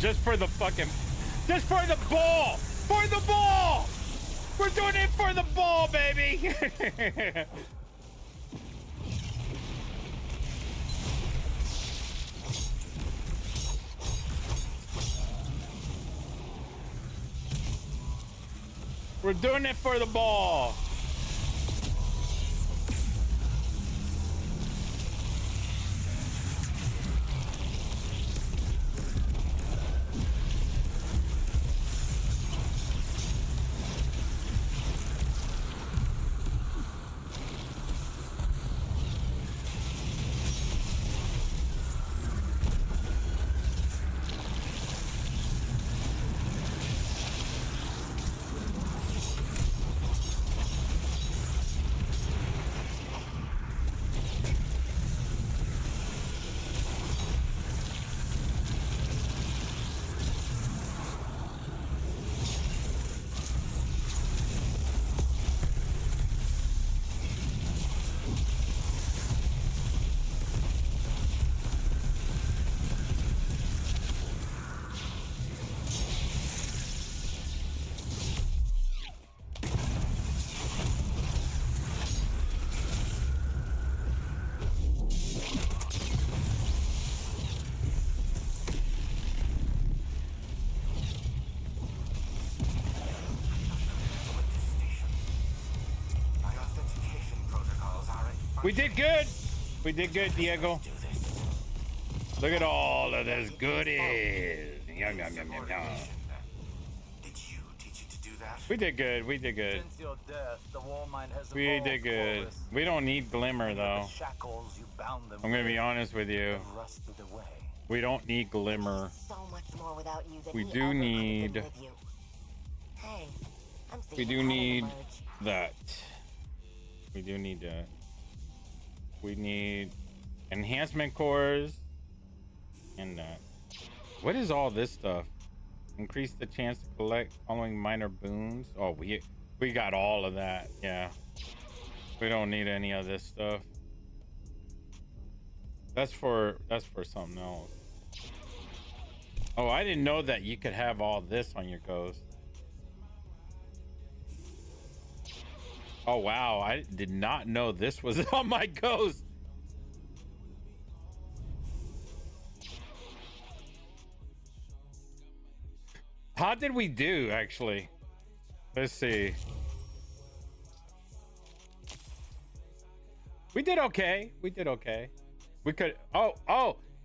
Just for the fucking, just for the ball, for the ball. We're doing it for the ball, baby. We're doing it for the ball. We did good. We did good, Diego. Look at all of this goodies. Yum, yum, yum, yum, yum. Did you teach you to do that? We did good. We did good. Since your death, the wall mine has We evolved, did good. Chorus. We don't need glimmer, though. The shackles you bound them I'm gonna be with honest with you. have rusted away. We don't need glimmer. So much more without you than We he do ever could've been need- with you. Hey, I'm We seeing do color need emerge. that. We do need that. We need enhancement cores and that. What is all this stuff? Increase the chance to collect following minor boons. Oh, we got all of that. Yeah. We don't need any of this stuff. That's for something else. Oh, I didn't know that you could have all this on your ghost. Oh wow, I did not know this was on my ghost. How did we do actually? Let's see. We did okay. We did okay. We could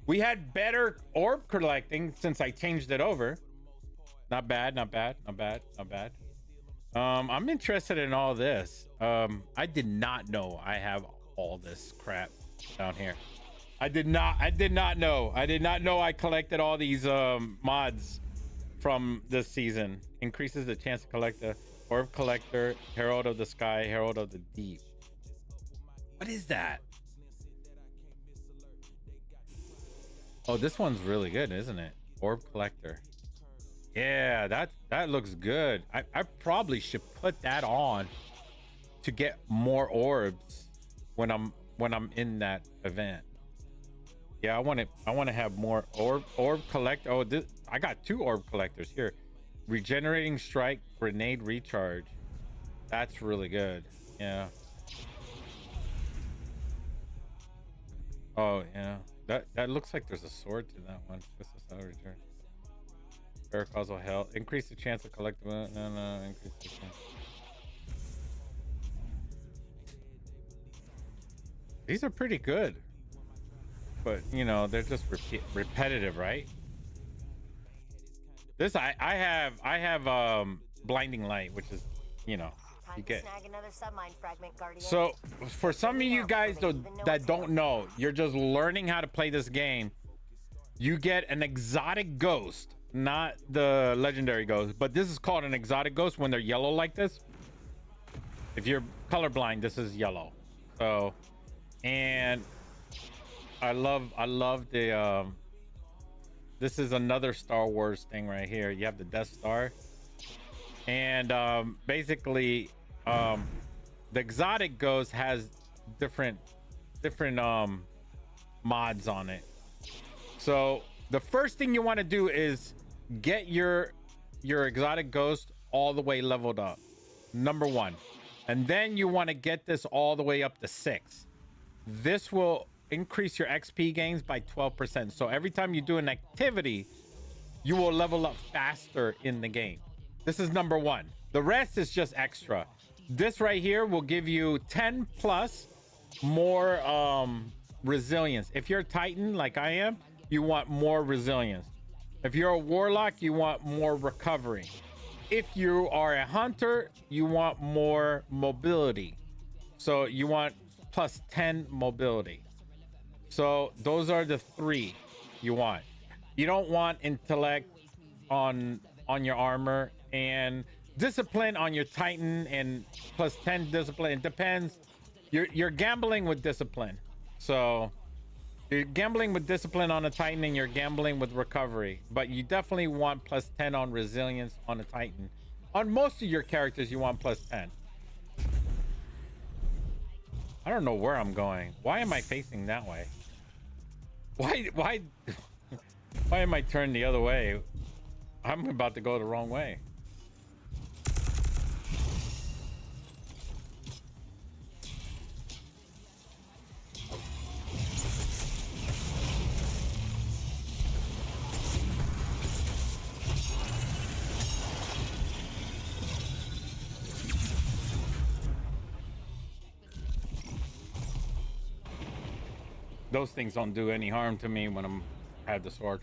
we had better orb collecting since I changed it over. Not bad, not bad, not bad, not bad. I'm interested in all this. I did not know I have all this crap down here. I did not know. I did not know I collected all these mods from this season. Increases the chance to collect the orb collector, herald of the sky, herald of the deep. What is that? Oh, this one's really good, isn't it? Orb collector. Yeah, that looks good. I probably should put that on to get more orbs when I'm in that event. Yeah, I want to have more orb collect. Oh, I got 2 orb collectors here. Regenerating strike, grenade recharge. That's really good. Yeah. Oh yeah. That looks like there's a sword to that one. Just a sword return. Paracausal health. Increase the chance of collectible. No. Increase the chance. These are pretty good. But, you know, they're just repetitive, right? This, I have blinding light, which is, you know, Time you to get. snag another submine fragment, Guardian. So, for some of you guys that don't know, you're just learning how to play this game. You get an exotic ghost, not the legendary ghost, but this is called an exotic ghost when they're yellow like this. If you're colorblind, this is yellow. So, and I love the this is another Star Wars thing right here. You have the Death Star, and basically the exotic ghost has different mods on it. So The first thing you want to do is get your exotic ghost all the way leveled up, number 1, and then you want to get this all the way up to 6. This will increase your XP gains by 12%. So every time you do an activity, you will level up faster in the game. This is number 1. The rest is just extra. This right here will give you 10 plus more resilience. If you're a Titan like I am, you want more resilience. If you're a Warlock, you want more recovery. If you are a Hunter, you want more mobility. So you want plus 10 mobility. So those are the 3 you want. You don't want intellect on your armor, and discipline on your Titan, and plus 10 discipline. It depends. You're gambling with discipline. So you're gambling with discipline on a Titan, and you're gambling with recovery. But you definitely want plus 10 on resilience on a Titan. On most of your characters, you want plus 10. I don't know where I'm going. Why am I facing that way? Why am I turned the other way? I'm about to go the wrong way. Those things don't do any harm to me when I have the sword.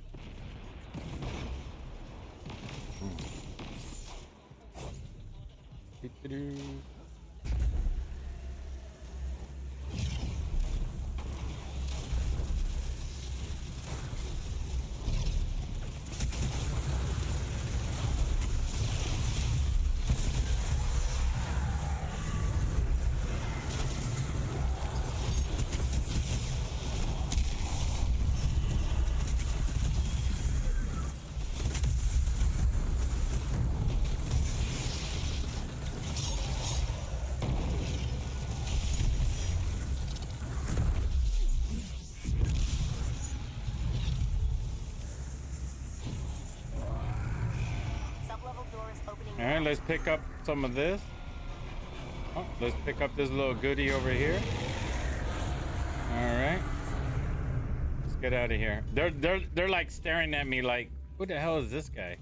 All right, let's pick up some of this. Oh, let's pick up this little goodie over here. All right, let's get out of here. They're like staring at me like, who the hell is this guy?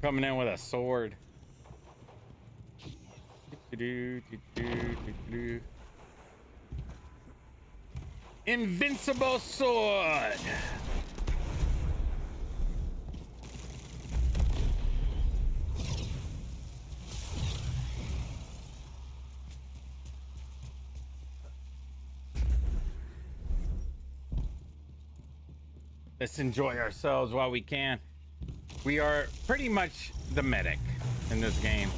Coming in with a sword. Invincible sword. Let's enjoy ourselves while we can. We are pretty much the medic in this game.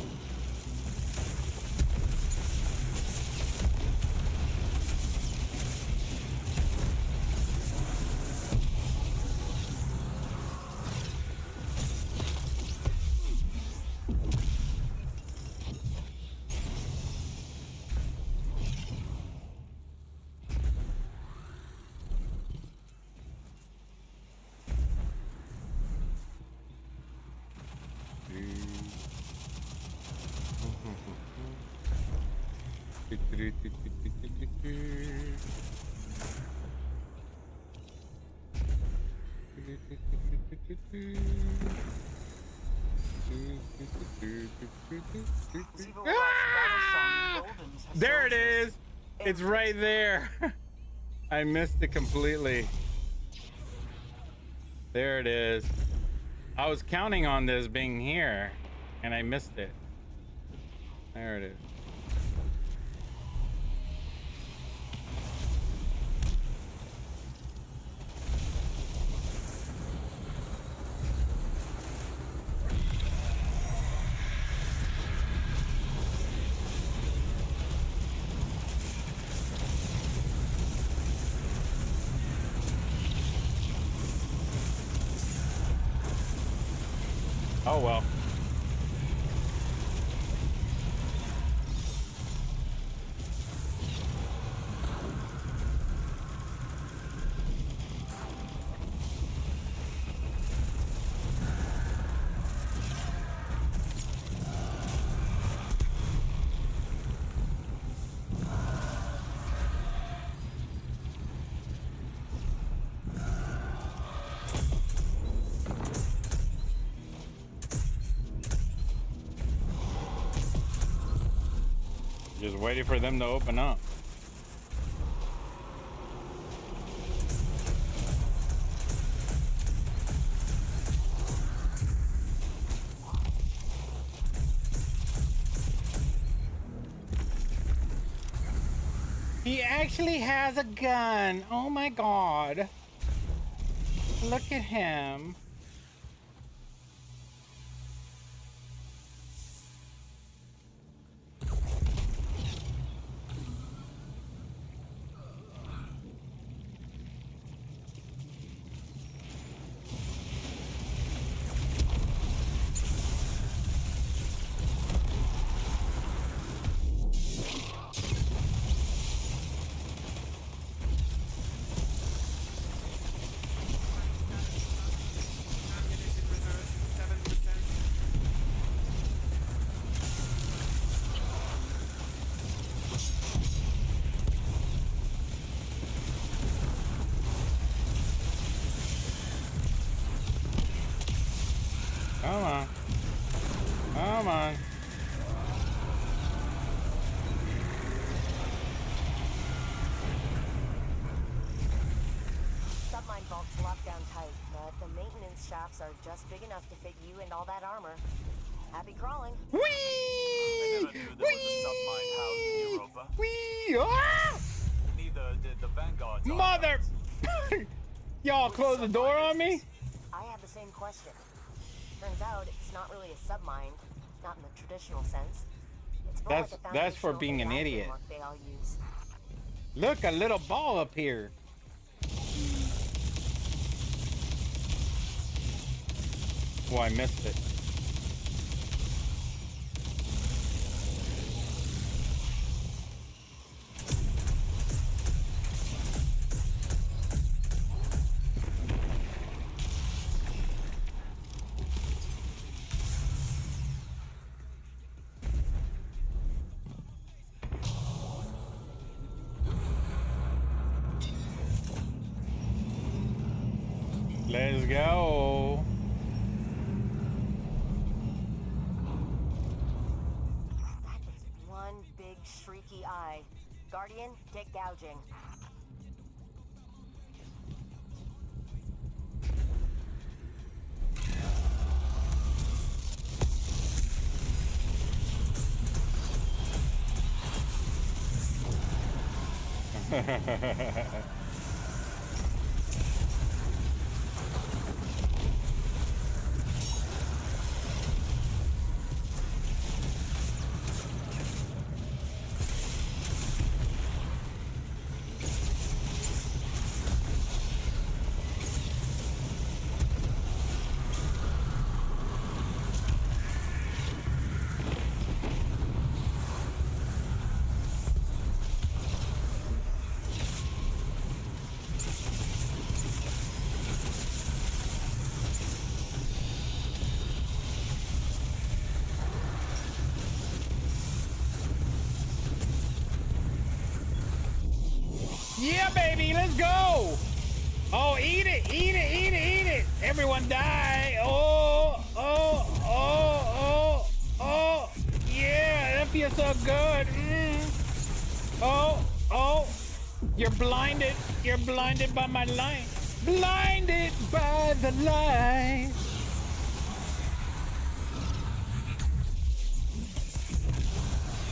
There it is. It's right there. I missed it completely. There it is. I was counting on this being here and I missed it. There it is. Oh well. Just waiting for them to open up. He actually has a gun. Oh my god. Look at him. Come on. Come on. Submine vault's locked down tight, but the maintenance shafts are just big enough to fit you and all that armor. Happy crawling. Whee! I never knew there was a submine housed in Europa. Whee! Ah! Neither did the Vanguard's Mother! Y'all close the door on me? I had the same question. Turns out it's not really a submine, not in the traditional sense. It's more That's- like a that's for foundational being an AI idiot. framework they all use. Look, a little ball up here. Oh, I missed it. Let's go. That is one big shrieky eye. Guardian, get gouging. Yeah, baby, let's go. Oh, eat it, eat it, eat it, eat it. Everyone die. Oh, oh, oh, oh, oh. Yeah, that feels so good. Oh, oh. You're blinded. You're blinded by my light. Blinded by the light.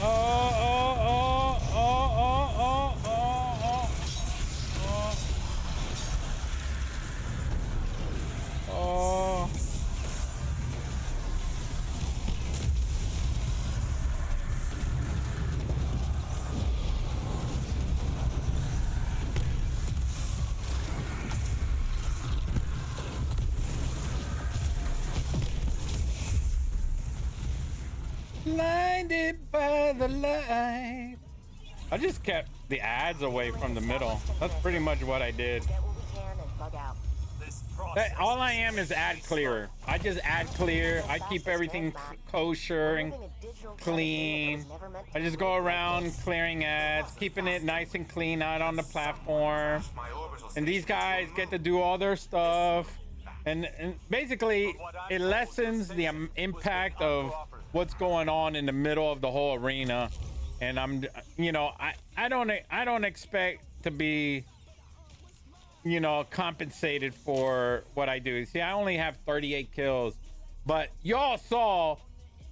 Oh, oh, oh, oh, oh, oh, oh, oh, oh, oh. Blinded by the light. I just kept the ads away from the middle. That's pretty much what I did. Get what we can and bug out. This process All I am is ad clear. I just ad clear. I keep everything kosher and clean. I just go around clearing ads, keeping it nice and clean out on the platform. my orbital And these guys get to do all their stuff. And basically, it lessens the impact of what's going on in the middle of the whole arena. And I'm, you know, I don't expect to be, you know, compensated for what I do. See, I only have 38 kills, but y'all saw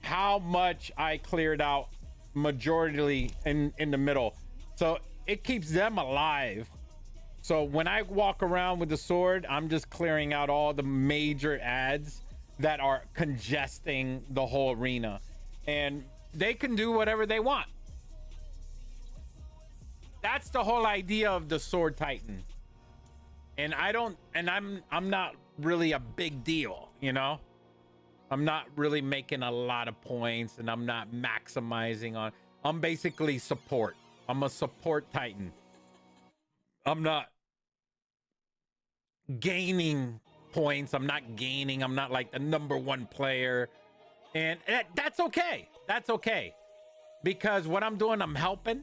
how much I cleared out majority in the middle. So it keeps them alive. So when I walk around with the sword, I'm just clearing out all the major ads that are congesting the whole arena, and they can do whatever they want. That's the whole idea of the Sword Titan. And I'm not really a big deal, you know? I'm not really making a lot of points, and I'm not maximizing on. I'm basically support. I'm a support Titan. I'm not gaining points. I'm not like the #1 player. And that's okay. That's okay. Because what I'm doing, I'm helping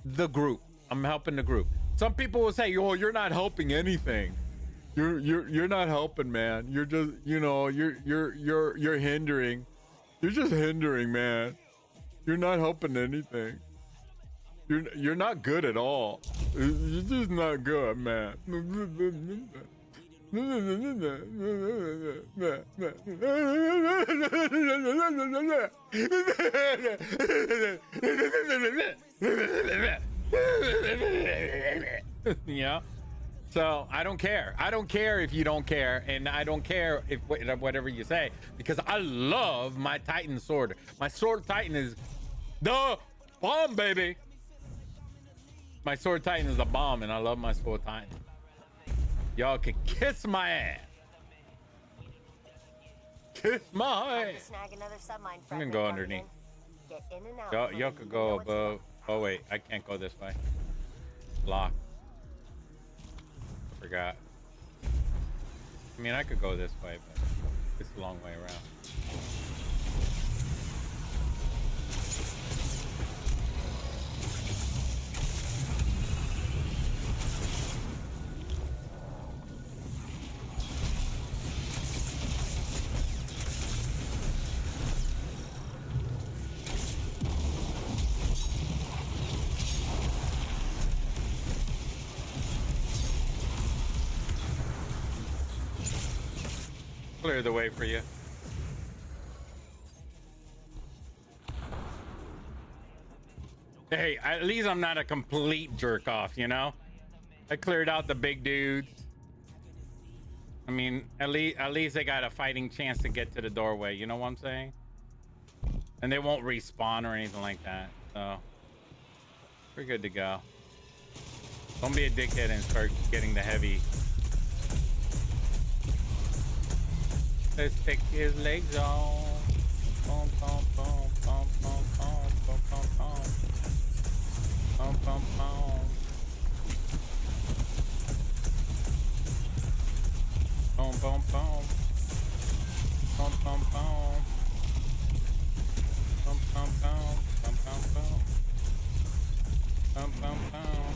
the group. I'm helping the group. Some people will say, "Oh, you're not helping anything. You're not helping, man. You're just, you know, you're hindering. You're just hindering, man. You're not helping anything. You're not good at all. You're just not good, man." Yeah. So I don't care. I don't care if you don't care, and I don't care if whatever you say, because I love my Titan sword. My sword Titan is the bomb, baby. My sword Titan is a bomb, and I love my sword Titan. Y'all can kiss my ass. Kiss my ass. Snag another submine I'm gonna go underneath. Get in and out. Y'all could go above. Oh wait, I can't go this way. Lock. I forgot. I mean, I could go this way, but it's a long way around. Clear the way for you. Hey, at least I'm not a complete jerk off, you know? I cleared out the big dudes. I mean, at least they got a fighting chance to get to the doorway, you know what I'm saying? And they won't respawn or anything like that, so we're good to go. Don't be a dickhead and start getting the heavy. Let's take his legs off. Boom, boom, boom, boom, boom, boom, boom, boom, boom. Boom, boom, boom. Boom, boom, boom. Boom, boom, boom. Boom, boom, boom. Boom, boom, boom. Boom, boom, boom.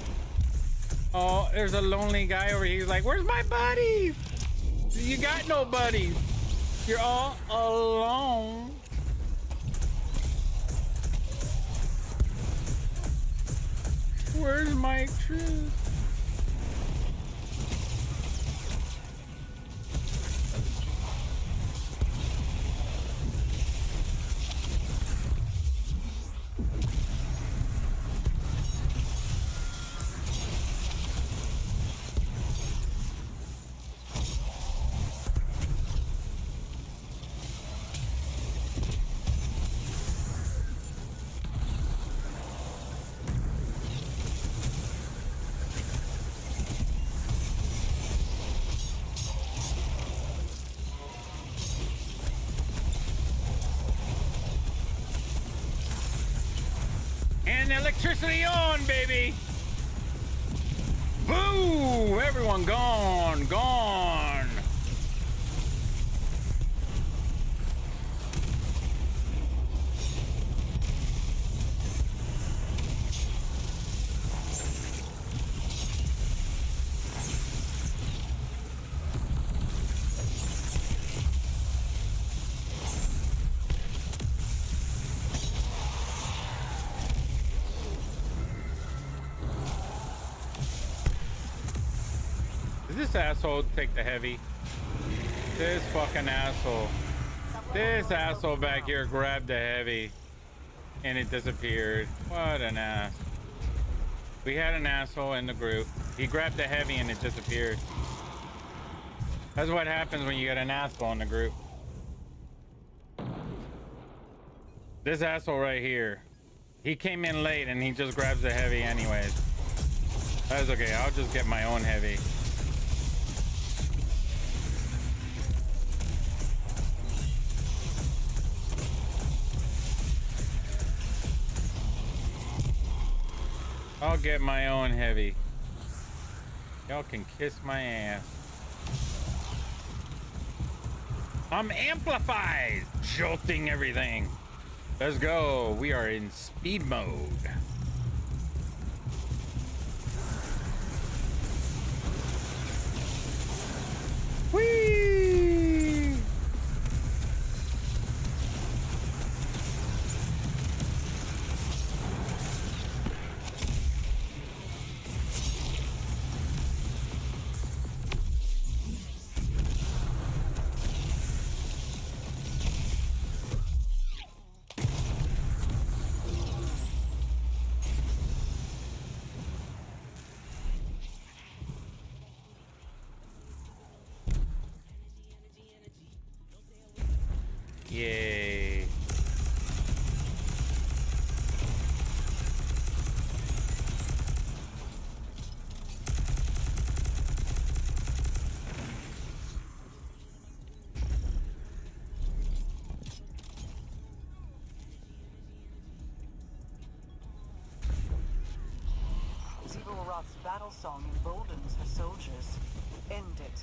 Oh, there's a lonely guy over here. He's like, "Where's my buddies? You got no buddies. You're all alone." Where's my truth? And electricity on, baby. Boo! Everyone gone, gone. Did this asshole take the heavy? This fucking asshole. This asshole back here grabbed the heavy and it disappeared. What an ass. We had an asshole in the group. He grabbed the heavy and it disappeared. That's what happens when you get an asshole in the group. This asshole right here. He came in late and he just grabs the heavy anyways. That's okay. I'll just get my own heavy. I'll get my own heavy. Y'all can kiss my ass. I'm amplified, jolting everything. Let's go. We are in speed mode. Whee! Yay. Zebo Roth's battle song emboldens her soldiers. End it.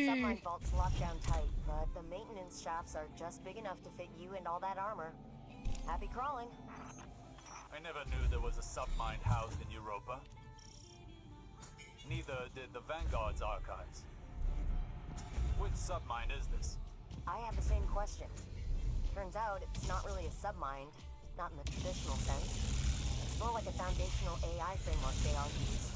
Submine vault's locked down tight, but but the maintenance shafts are just big enough to fit you and all that armor. Happy crawling. I never knew there was a submine housed in Europa. Neither did the Vanguard's archives. Which submine is this? I have the same question. Turns out it's not really a submind, not in the traditional sense. It's more like a foundational AI framework they all use.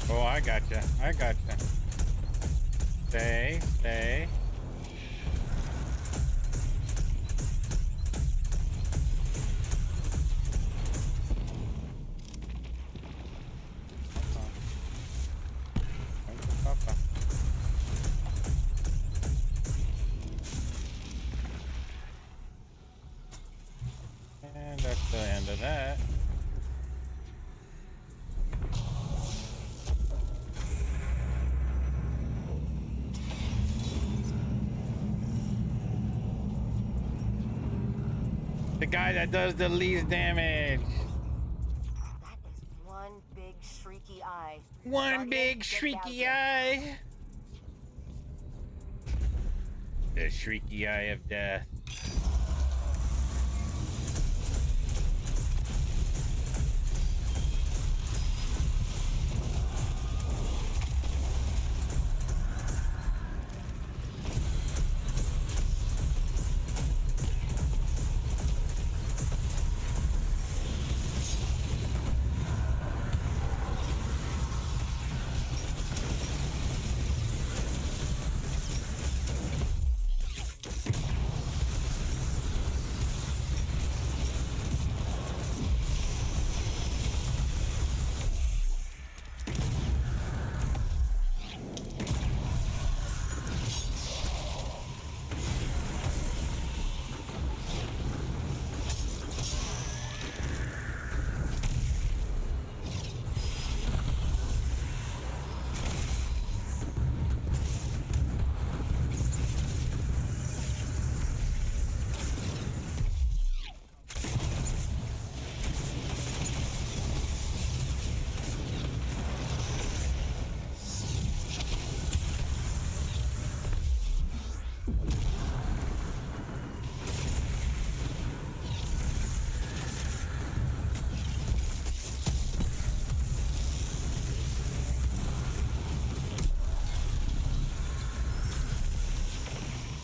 Oh, I gotcha. I gotcha. Stay, stay. And that's the end of that. The guy that does the least damage. That is one big shrieky eye. One Guardian, big get shrieky doused. eye. The shrieky eye of death.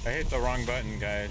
I hit the wrong button, guys.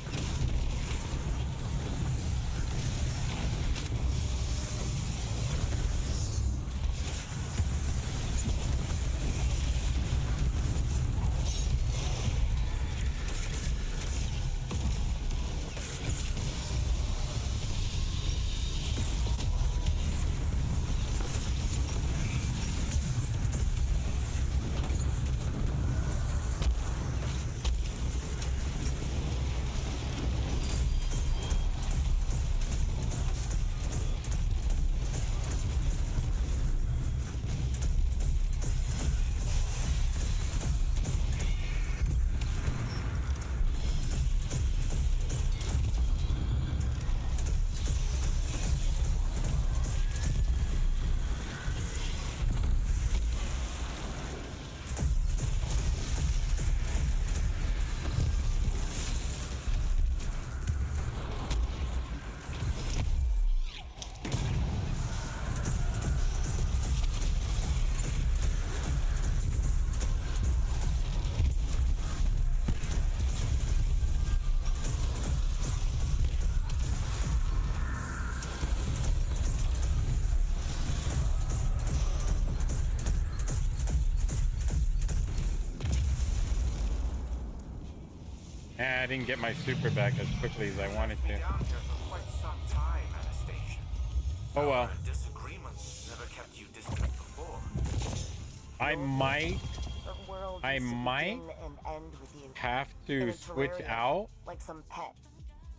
I didn't get my super back as quickly as I wanted to. Down here for quite some time, Anastasia. Oh well. Our disagreements never kept you distant before. I might The world I used to might begin and end with you. have In to a switch terrarium, out. like some pet.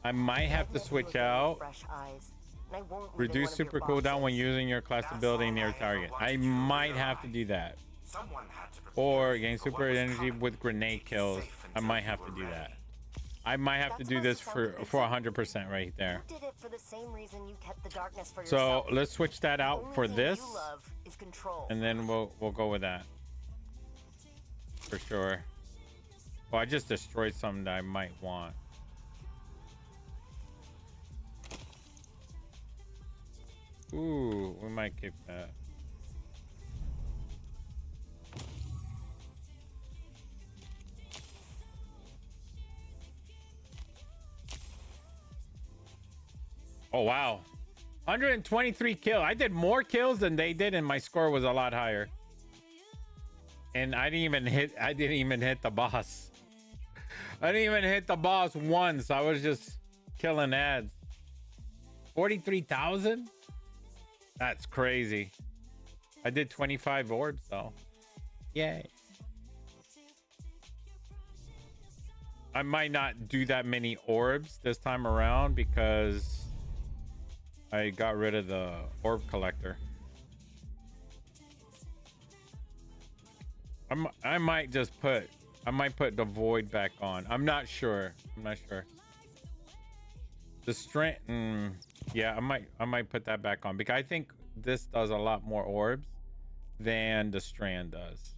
I might have to Let me switch look at your out. fresh eyes, and I won't leave in Reduce one of your super cooldown when boxes. using your class ability near target. I might have to do that. Someone had to prepare Or you gain for super what was energy coming. with grenade Keep you kills. safe I until might you have were to do ready. that. I might have to That's do this supposed to for sound 100% right there. You did it for the same reason you kept the darkness for So yourself. let's switch that The out only for thing this, you love is control. and then we'll go with that for sure. Well, I just destroyed something that I might want. Ooh, we might keep that. Oh wow, 123 kills. I did more kills than they did, and my score was a lot higher. And I didn't even hit the boss. I didn't even hit the boss once. I was just killing ads. 43,000? That's crazy. I did 25 orbs though. Yay. I might not do that many orbs this time around because I got rid of the orb collector. I might put the void back on. I'm not sure. The strength, yeah, I might put that back on because I think this does a lot more orbs than the strand does.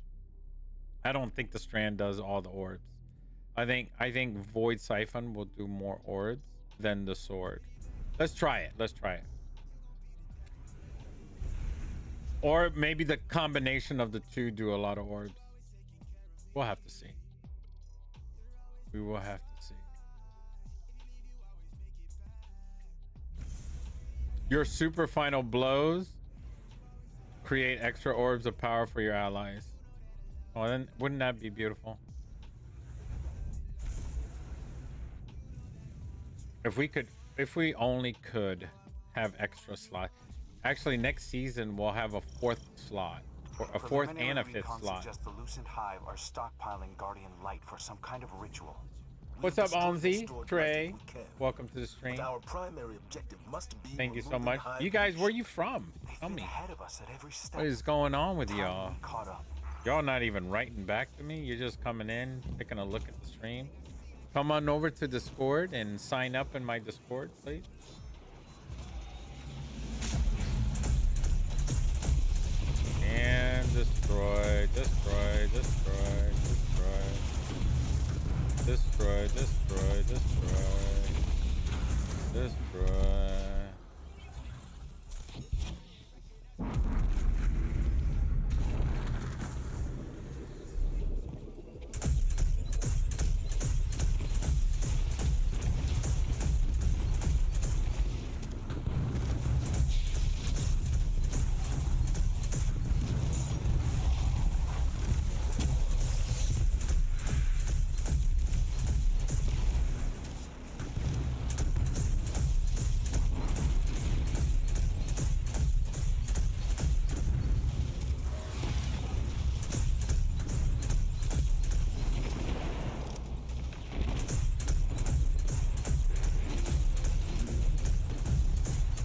I don't think the strand does all the orbs. I think void siphon will do more orbs than the sword. Let's try it. Or maybe the combination of the two do a lot of orbs. We'll have to see. We will have to see. Your super final blows create extra orbs of power for your allies. Oh, then wouldn't that be beautiful? If we only could have extra slots. Actually, next season we'll have a fourth slot, or a fourth and a fifth slot. The Lucent Hive are stockpiling Guardian Light for some kind of ritual. What's up, Onzi? Trey, welcome to the stream. Our primary objective must be Thank you so much. You guys, where you from? Tell me. Ahead of us at every step. What is going on with y'all? Caught up. Y'all not even writing back to me. You're just coming in, taking a look at the stream. Come on over to Discord and sign up in my Discord, please. And destroy.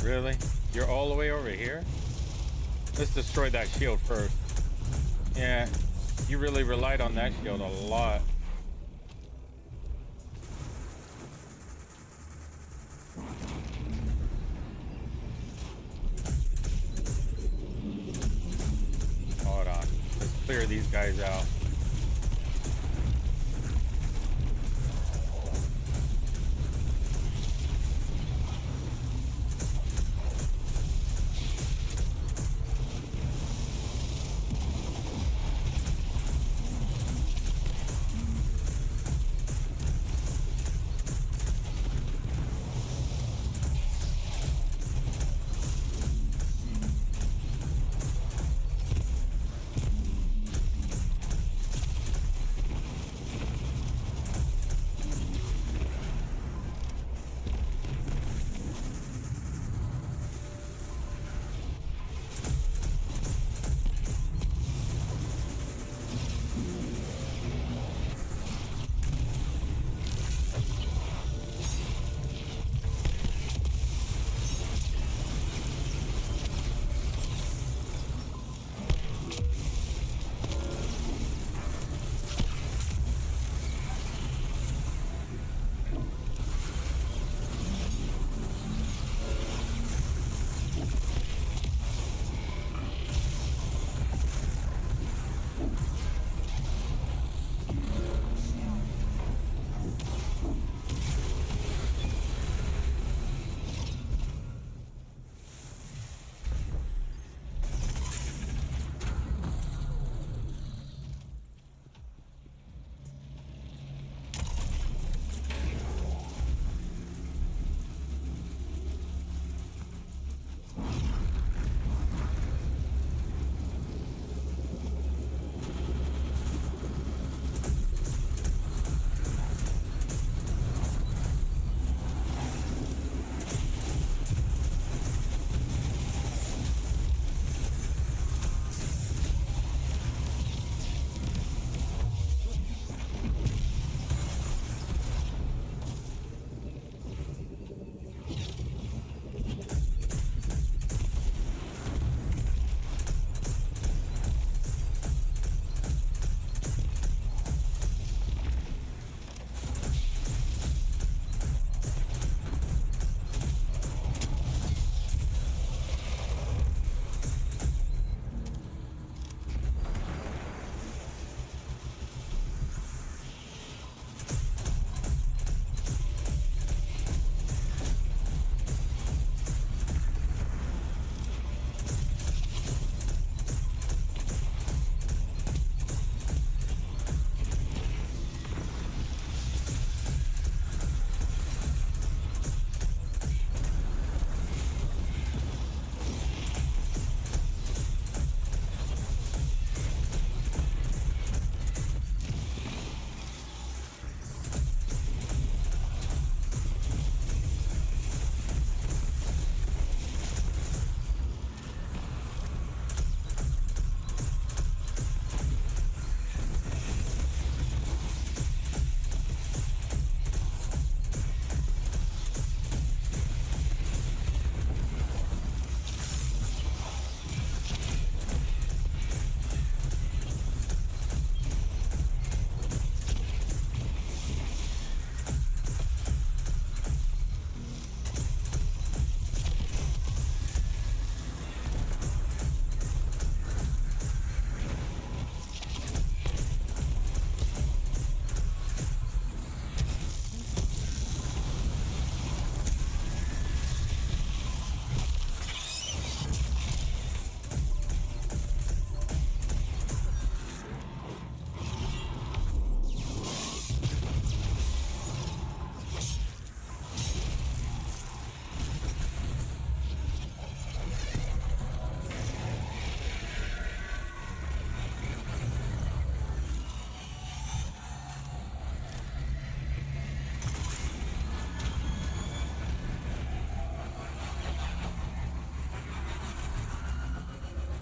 Really? You're all the way over here? Let's destroy that shield first. Yeah, you really relied on that shield a lot. Hold on. Let's clear these guys out.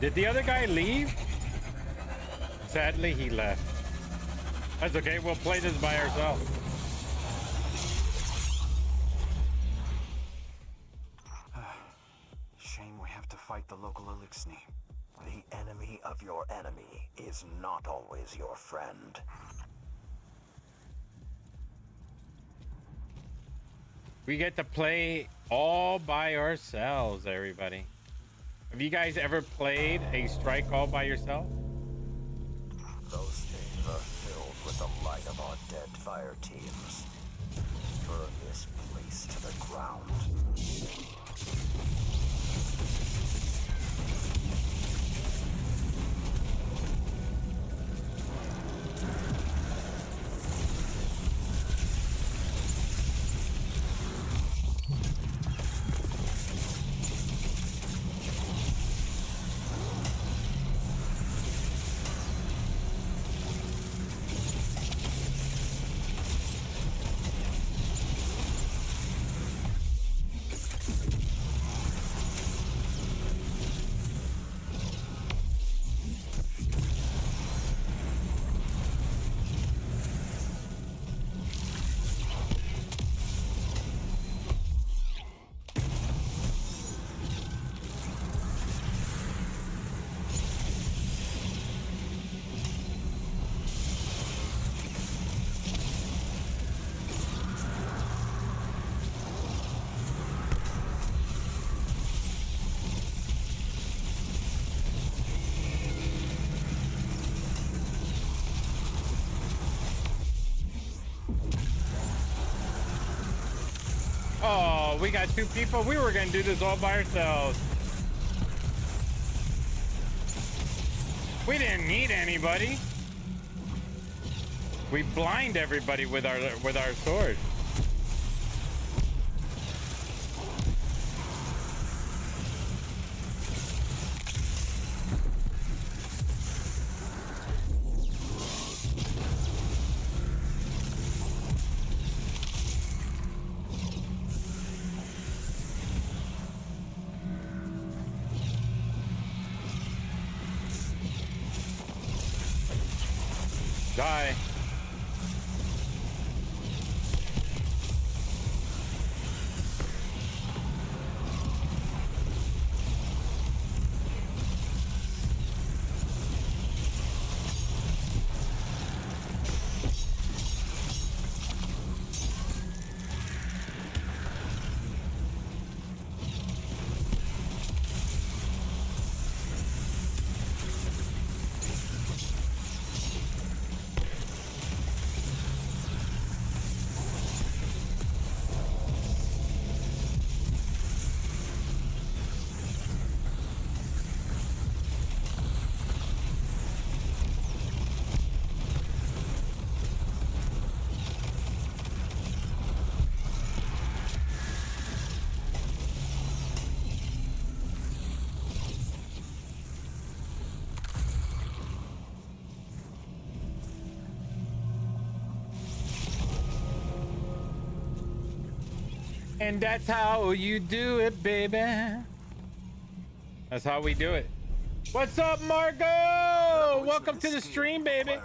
Did the other guy leave? Sadly, he left. That's okay. We'll play this by ourselves. Shame we have to fight the local Elixni. The enemy of your enemy is not always your friend. We get to play all by ourselves, everybody. Have you guys ever played a strike all by yourself? Those things are filled with the light of our dead fire teams. Burn this place to the ground. Oh, we got two people. We were gonna do this all by ourselves. We didn't need anybody. We blind everybody with our sword. Die. And that's how you do it, baby. That's how we do it. What's up, Marco? Welcome to the stream, baby.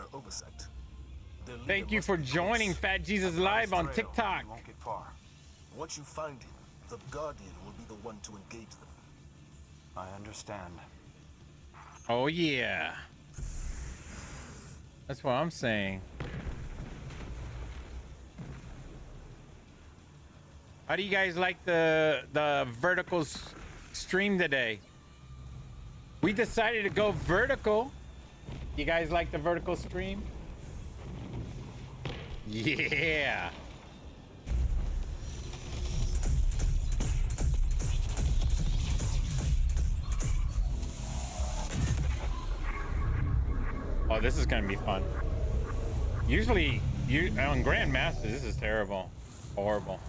Thank you for joining FatJesusLive on TikTok. Won't get far. Once you find him, the Guardian will be the one to engage them. I understand. Oh, yeah. That's what I'm saying. How do you guys like the vertical stream today? We decided to go vertical. You guys like the vertical stream? Yeah. Oh, this is gonna be fun. Usually, on Grandmaster, this is terrible, horrible.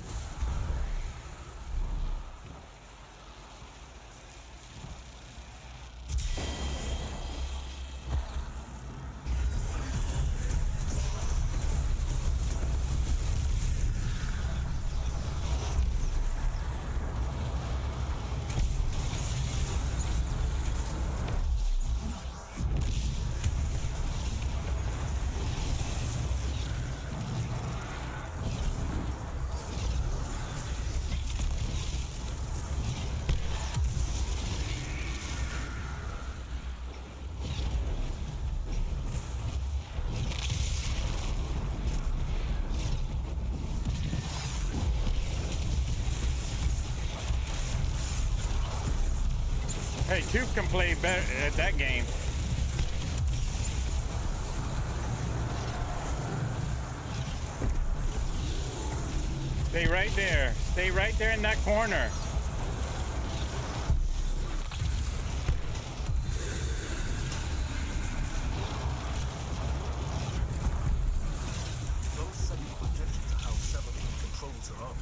Hey, Tooth can play better at that game. Stay right there. Stay right there in that corner. Those sudden projections are how Sabathine controls her army.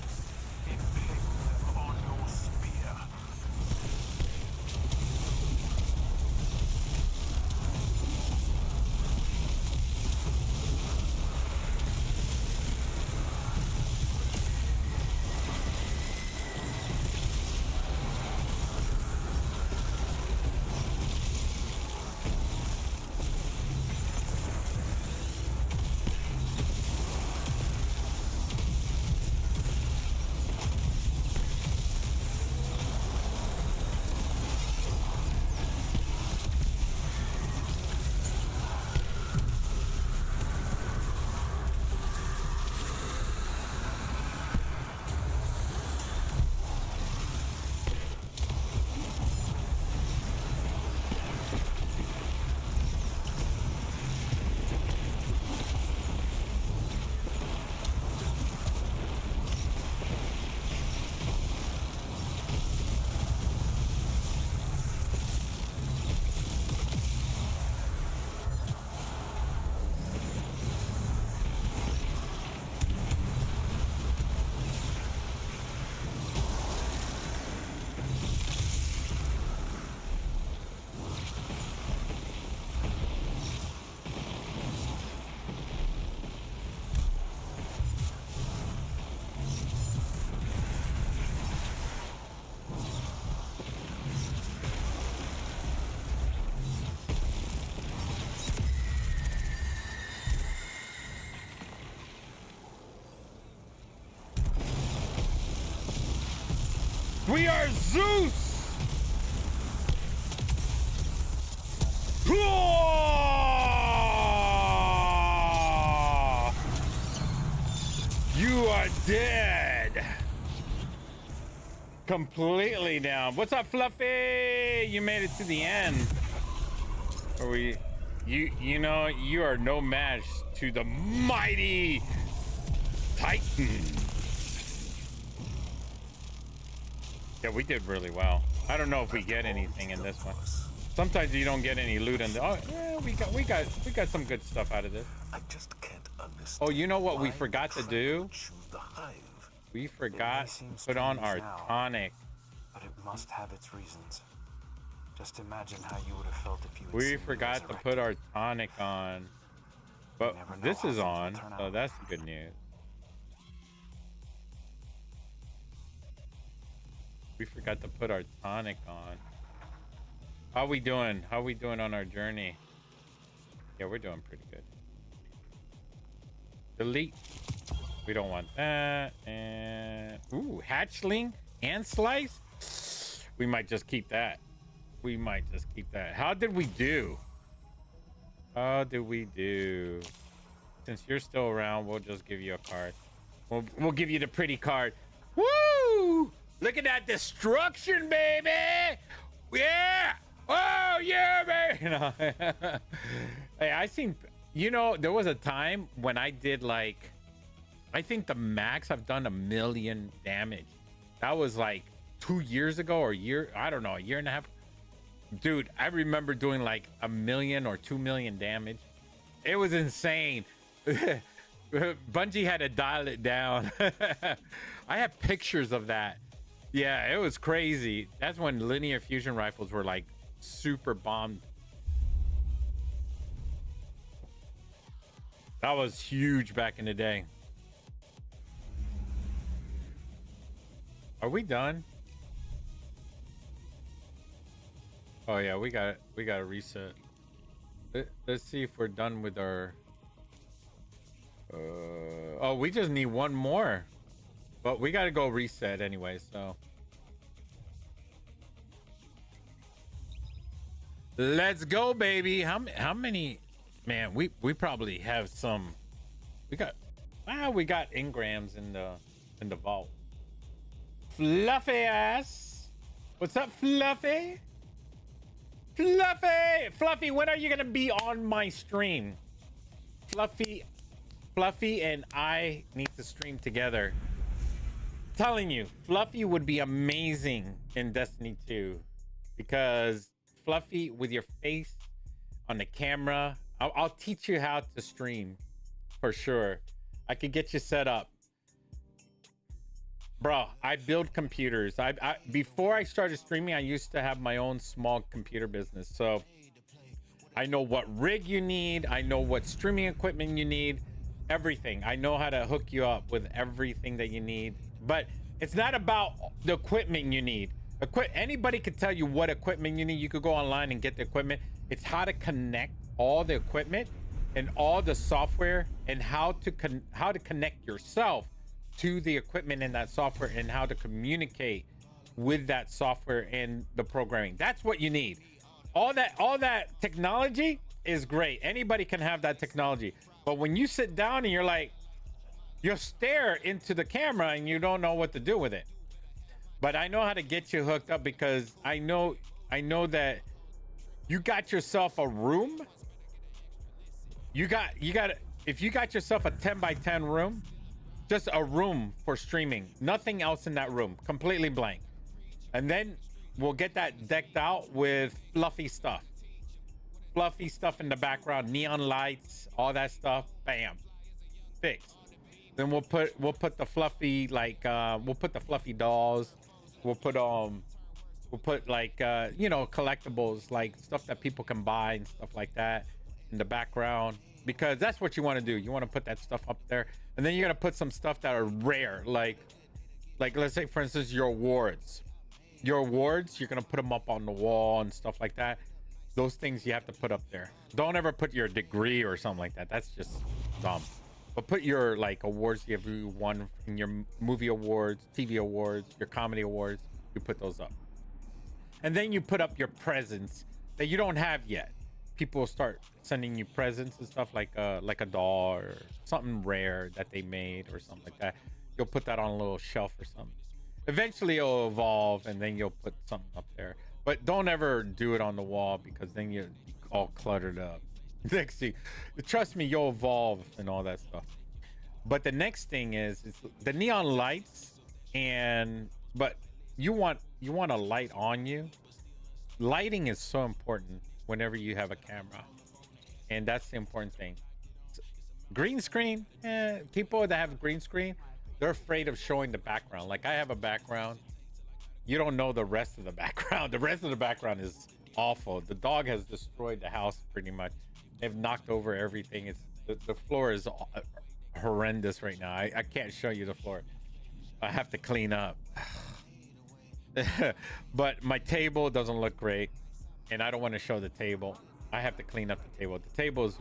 Impale them on your spear. We are Zeus! You are dead. Completely down. What's up, Fluffy? You made it to the end. Are we? You know, you are no match to the mighty Titan. Yeah, we did really well. I don't know if we get anything in this one. Sometimes you don't get any loot in the. Oh, yeah, we got some good stuff out of this. I just can't understand. Oh, you know what we why forgot the to Tracker do? would choose the Hive. We forgot seem to put on our strange now. tonic. But it must have its reasons. Just imagine how you would have felt if you had We seen me forgot to put resurrected. our tonic on. But never know this how is things will on, turn so out. that's good news. We forgot to put our tonic on. How we doing? How we doing on our journey? Yeah, we're doing pretty good. Delete. We don't want that. And ooh, hatchling and slice. We might just keep that. We might just keep that. How did we do? How did we do? Since you're still around, we'll just give you a card. We'll give you the pretty card. Woo! Look at that destruction, baby! Yeah! Oh yeah, baby! You know? Hey, I seen. You know, there was a time when I did like, I think the max I've done 1 million damage. That was like 2 years ago or a year. I don't know, a year and a half. Dude, I remember doing like 1 million or 2 million damage. It was insane. Bungie had to dial it down. I have pictures of that. Yeah, it was crazy. That's when linear fusion rifles were like super bombed. That was huge back in the day. Are we done? Oh yeah, we got to reset. Let's see if we're done with our. Oh, we just need one more, but we got to go reset anyway. So let's go, baby. How many? Man, we probably have some. We got engrams in the vault. Fluffy ass. What's up, Fluffy? Fluffy, when are you gonna be on my stream? Fluffy and I need to stream together. Telling you, Fluffy would be amazing in Destiny 2 because Fluffy with your face on the camera, I'll teach you how to stream for sure. I could get you set up. Bro, I build computers. Before I started streaming, I used to have my own small computer business. So I know what rig you need. I know what streaming equipment you need. Everything. I know how to hook you up with everything that you need. But it's not about the equipment you need. Anybody could tell you what equipment you need. You could go online and get the equipment. It's how to connect all the equipment and all the software and how to connect yourself to the equipment in that software and how to communicate with that software and the programming. That's what you need. All that technology is great. Anybody can have that technology. But when you sit down and you'll stare into the camera and you don't know what to do with it. But I know how to get you hooked up because I know that you got yourself a room. If you got yourself a 10 by 10 room, just a room for streaming, nothing else in that room, completely blank. And then we'll get that decked out with fluffy stuff in the background, neon lights, all that stuff. Bam, fixed. Then we'll put the fluffy we'll put the fluffy dolls. We'll put like collectibles, like stuff that people can buy and stuff like that in the background, because that's what you want to do. You want to put that stuff up there, and then you're gonna put some stuff that are rare, like let's say for instance your awards. You're gonna put them up on the wall and stuff like that. Those things you have to put up there. Don't ever put your degree or something like that. That's just dumb. But put your awards you won in your movie awards, TV awards, your comedy awards. You put those up, and then you put up your presents that you don't have yet. People will start sending you presents and stuff like a doll or something rare that they made or something like that. You'll put that on a little shelf or something. Eventually it'll evolve, and then you'll put something up there. But don't ever do it on the wall because then you're all cluttered up. Next thing, trust me, you'll evolve and all that stuff. But the next thing is the neon lights, but you want a light on you. Lighting is so important whenever you have a camera, and that's the important thing. Green screen, people that have green screen, they're afraid of showing the background. Like I have a background, you don't know the rest of the background. The rest of the background is awful. The dog has destroyed the house pretty much. They've knocked over everything. The floor is horrendous right now. I can't show you the floor. I have to clean up. But my table doesn't look great, and I don't want to show the table. I have to clean up the table. The table is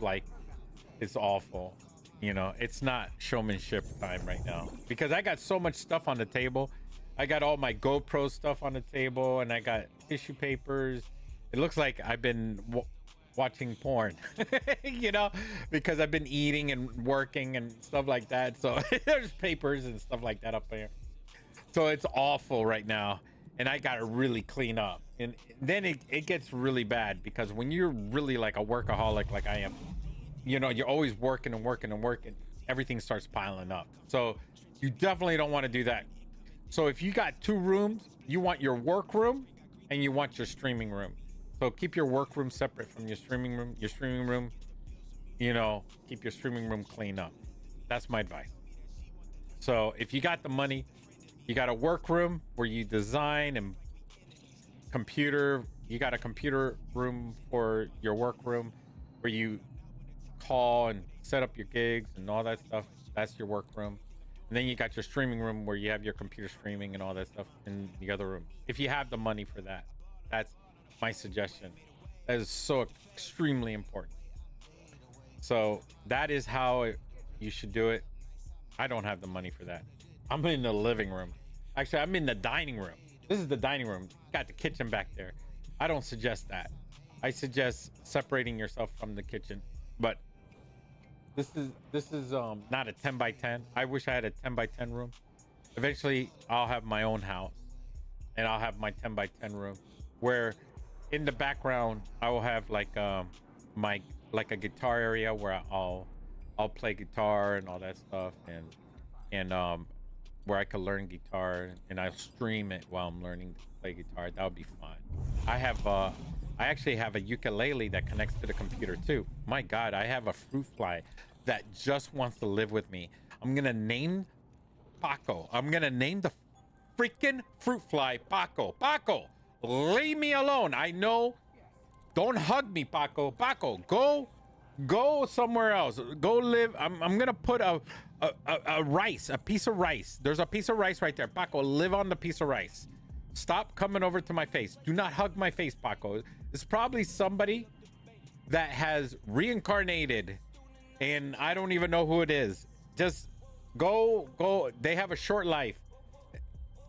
it's awful. It's not showmanship time right now because I got so much stuff on the table. I got all my GoPro stuff on the table, and I got tissue papers. It looks like I've been watching porn, because I've been eating and working and stuff like that. So there's papers and stuff like that up there. So it's awful right now, and I got to really clean up. And then it gets really bad because when you're really like a workaholic like I am, you're always working and working and working. Everything starts piling up. So you definitely don't want to do that. So if you got 2 rooms, you want your work room and you want your streaming room. So keep your work room separate from your streaming room. Your streaming room, keep your streaming room clean up. That's my advice. So if you got the money, you got a work room where you design and you got a computer room for your work room where you call and set up your gigs and all that stuff. That's your work room. And then you got your streaming room where you have your computer streaming and all that stuff in the other room. If you have the money for that, that's my suggestion. That is so extremely important. So that is how you should do it. I don't have the money for that. I'm in the living room. Actually, I'm in the dining room. This is the dining room. Got the kitchen back there. I don't suggest that. I suggest separating yourself from the kitchen. But this is not a 10 by 10. I wish I had a 10 by 10 room. Eventually, I'll have my own house, and I'll have my 10 by 10 room where in the background, I will have like my like a guitar area where I'll play guitar and all that stuff, and where I could learn guitar, and I'll stream it while I'm learning to play guitar. That would be fun. I actually have a ukulele that connects to the computer too. My God, I have a fruit fly that just wants to live with me. I'm gonna name Paco. I'm gonna name the freaking fruit fly Paco. Paco, leave me alone. I know. Don't hug me, Paco. Paco, go somewhere else. Go live. I'm gonna put a piece of rice. There's a piece of rice right there. Paco, live on the piece of rice. Stop coming over to my face. Do not hug my face, Paco. It's probably somebody that has reincarnated, and I don't even know who it is. Just go. They have a short life.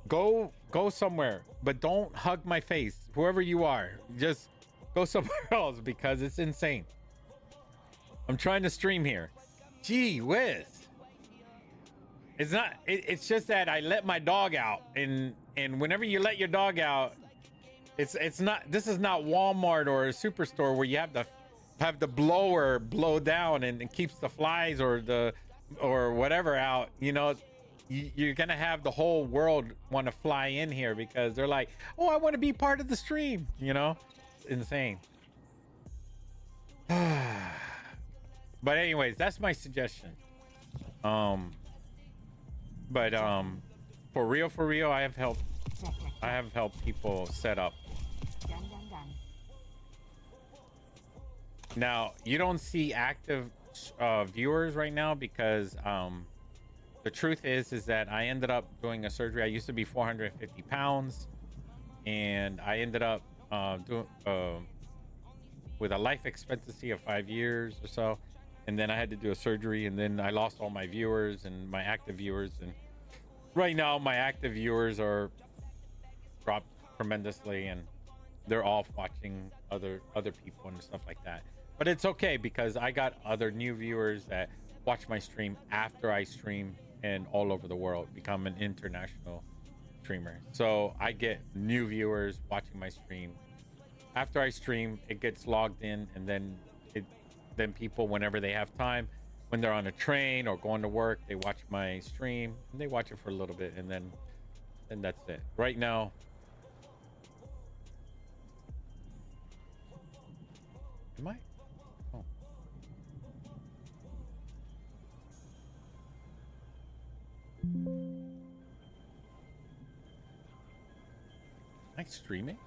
Go somewhere, but don't hug my face. Whoever you are, just go somewhere else because it's insane. I'm trying to stream here. Gee whiz. It's not, it's just that I let my dog out, and whenever you let your dog out, it's not, this is not Walmart or a superstore where you have the blower blow down and it keeps the flies or whatever out. You know, you're gonna have the whole world want to fly in here because they're like, oh, I want to be part of the stream. You know, it's insane. But anyways, that's my suggestion. But for real, I have helped people set up. Now, you don't see active viewers right now because the truth is that I ended up doing a surgery. I used to be 450 pounds, and I ended up with a life expectancy of 5 years or so. And then I had to do a surgery, and then I lost all my viewers and my active viewers. And right now, my active viewers are dropped tremendously, and they're off watching other people and stuff like that. But it's okay because I got other new viewers that watch my stream after I stream and all over the world, become an international streamer. So I get new viewers watching my stream. After I stream, it gets logged in, and then people, whenever they have time, when they're on a train or going to work, they watch my stream, and they watch it for a little bit, and then that's it. Right now, am I? Oh. Am I streaming?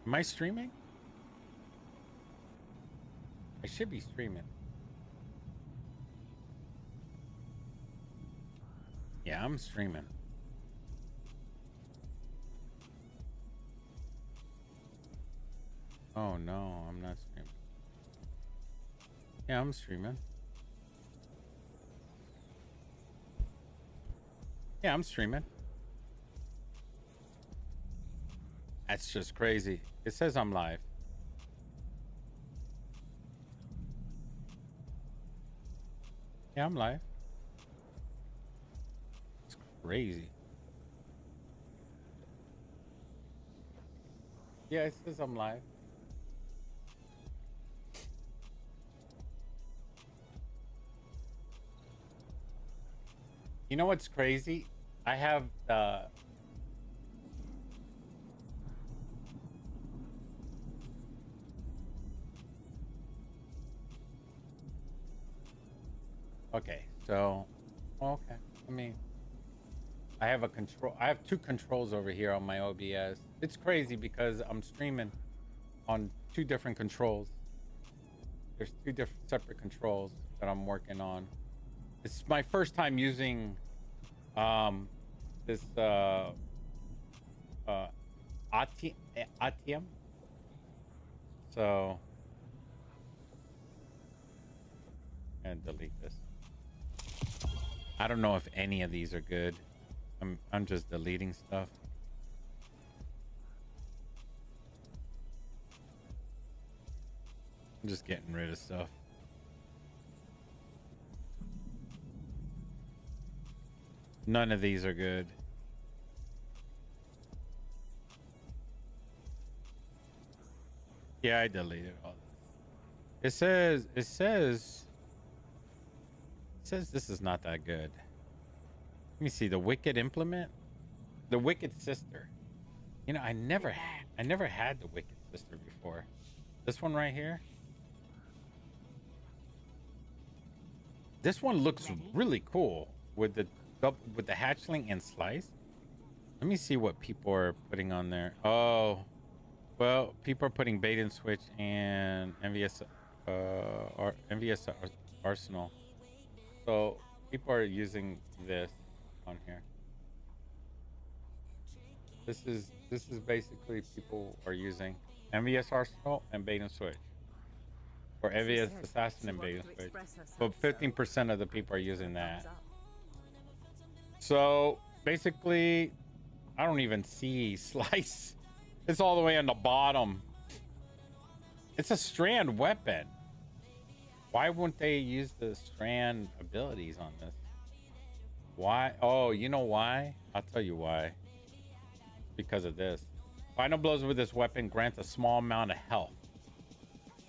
Am I streaming? I should be streaming. Yeah, I'm streaming. Oh no, I'm not streaming. Yeah, I'm streaming. Yeah, I'm streaming. That's just crazy. It says I'm live. Yeah, I'm live. It's crazy. Yeah, it says I'm live. You know what's crazy? I have okay, so okay. I mean, I have two controls over here on my OBS. It's crazy because I'm streaming on two different controls. There's two different separate controls that I'm working on. It's my first time using this ATM. So and delete this. I don't know if any of these are good. I'm just deleting stuff. I'm just getting rid of stuff. None of these are good. Yeah, I deleted all this. It says this is not that good. Let me see. The Wicked Implement, the Wicked Sister. You know, I never had the Wicked Sister before. This one right here. This one looks really cool with the hatchling and slice. Let me see what people are putting on there. Oh, well, people are putting bait and switch and MVS Arsenal. So people are using this on here. This is basically people are using MVS Arsenal and bait and switch, or MVS Assassin and bait and switch. But 15% of the people are using that. So basically, I don't even see slice. It's all the way on the bottom. It's a strand weapon. Why wouldn't they use the strand abilities on this? Why? Oh, you know why? I'll tell you why. Because of this. Final blows with this weapon grants a small amount of health.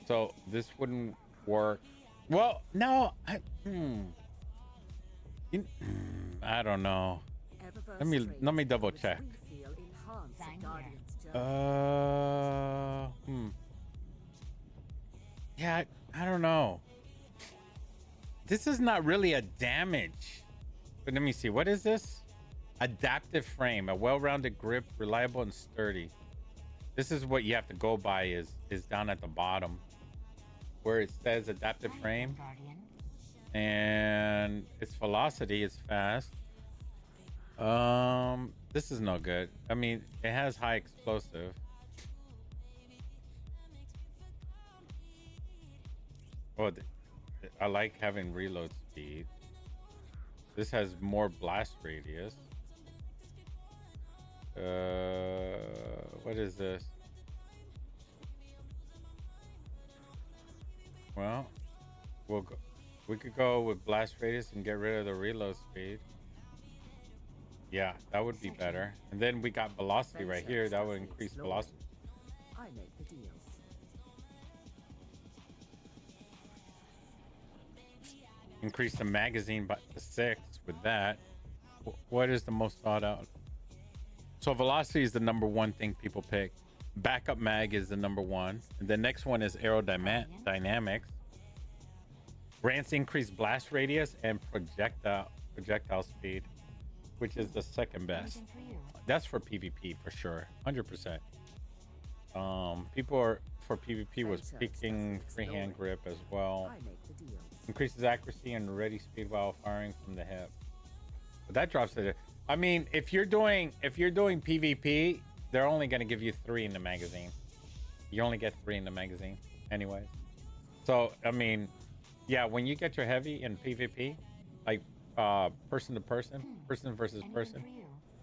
So this wouldn't work. Well, no. I don't know. Let me double check. Yeah, I don't know. This is not really a damage. But let me see. What is this? Adaptive frame, a well-rounded grip, reliable and sturdy. This is what you have to go by is down at the bottom where it says adaptive frame. And its velocity is fast. This is no good. I mean, it has high explosive. Oh, I like having reload speed. This has more blast radius. What is this? Well, we could go with blast radius and get rid of the reload speed. Yeah, that would be better. And then we got velocity right here. That would increase velocity. I make the deals. Increase the magazine by 6 with that. What is the most thought out? So velocity is the number one thing people pick. Backup mag is the number one. And the next one is aerodynamics. Grants increased blast radius and projectile speed, which is the second best. That's for PvP for sure, 100%. People are for PvP was picking freehand grip as well. Increases accuracy and ready speed while firing from the hip. But that drops it. I mean, if you're doing PvP, they're only gonna give you 3 in the magazine. You only get 3 in the magazine, anyway. So I mean, yeah, when you get your heavy in PvP, like person to person, person versus person,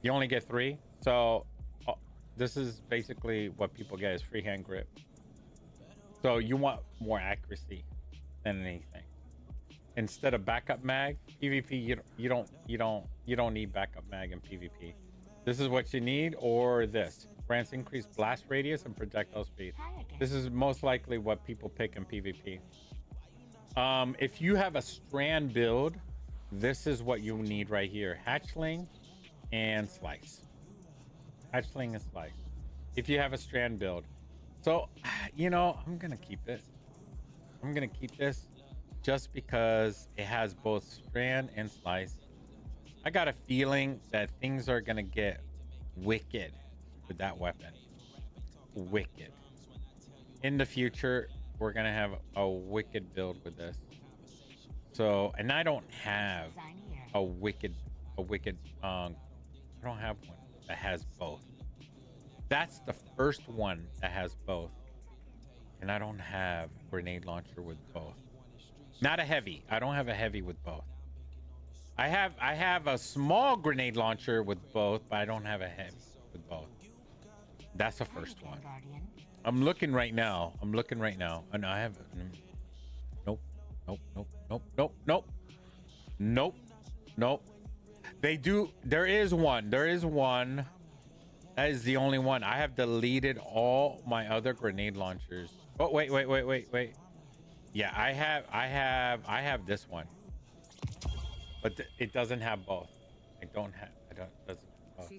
you only get 3. So this is basically what people get is freehand grip. So you want more accuracy than anything. Instead of backup mag, PvP you don't need backup mag in PvP. This is what you need, or this grants increased blast radius and projectile speed. This is most likely what people pick in PvP. If you have a strand build, this is what you need right here: hatchling and slice. Hatchling and slice. If you have a strand build, so you know I'm gonna keep this. I'm gonna keep this. Just because it has both strand and slice. I got a feeling that things are gonna get wicked with that weapon. Wicked. In the future, we're gonna have a wicked build with this. So, and I don't have a wicked, I don't have one that has both. That's the first one that has both. And I don't have grenade launcher with both. Not a heavy. I don't have a heavy with both. I have a small grenade launcher with both, but I don't have a heavy with both. That's the first one. I'm looking right now. And I have nope. They do. There is one. There is one. That is the only one. I have deleted all my other grenade launchers. Oh, wait. Yeah, I have this one. But it doesn't have both. Doesn't have both.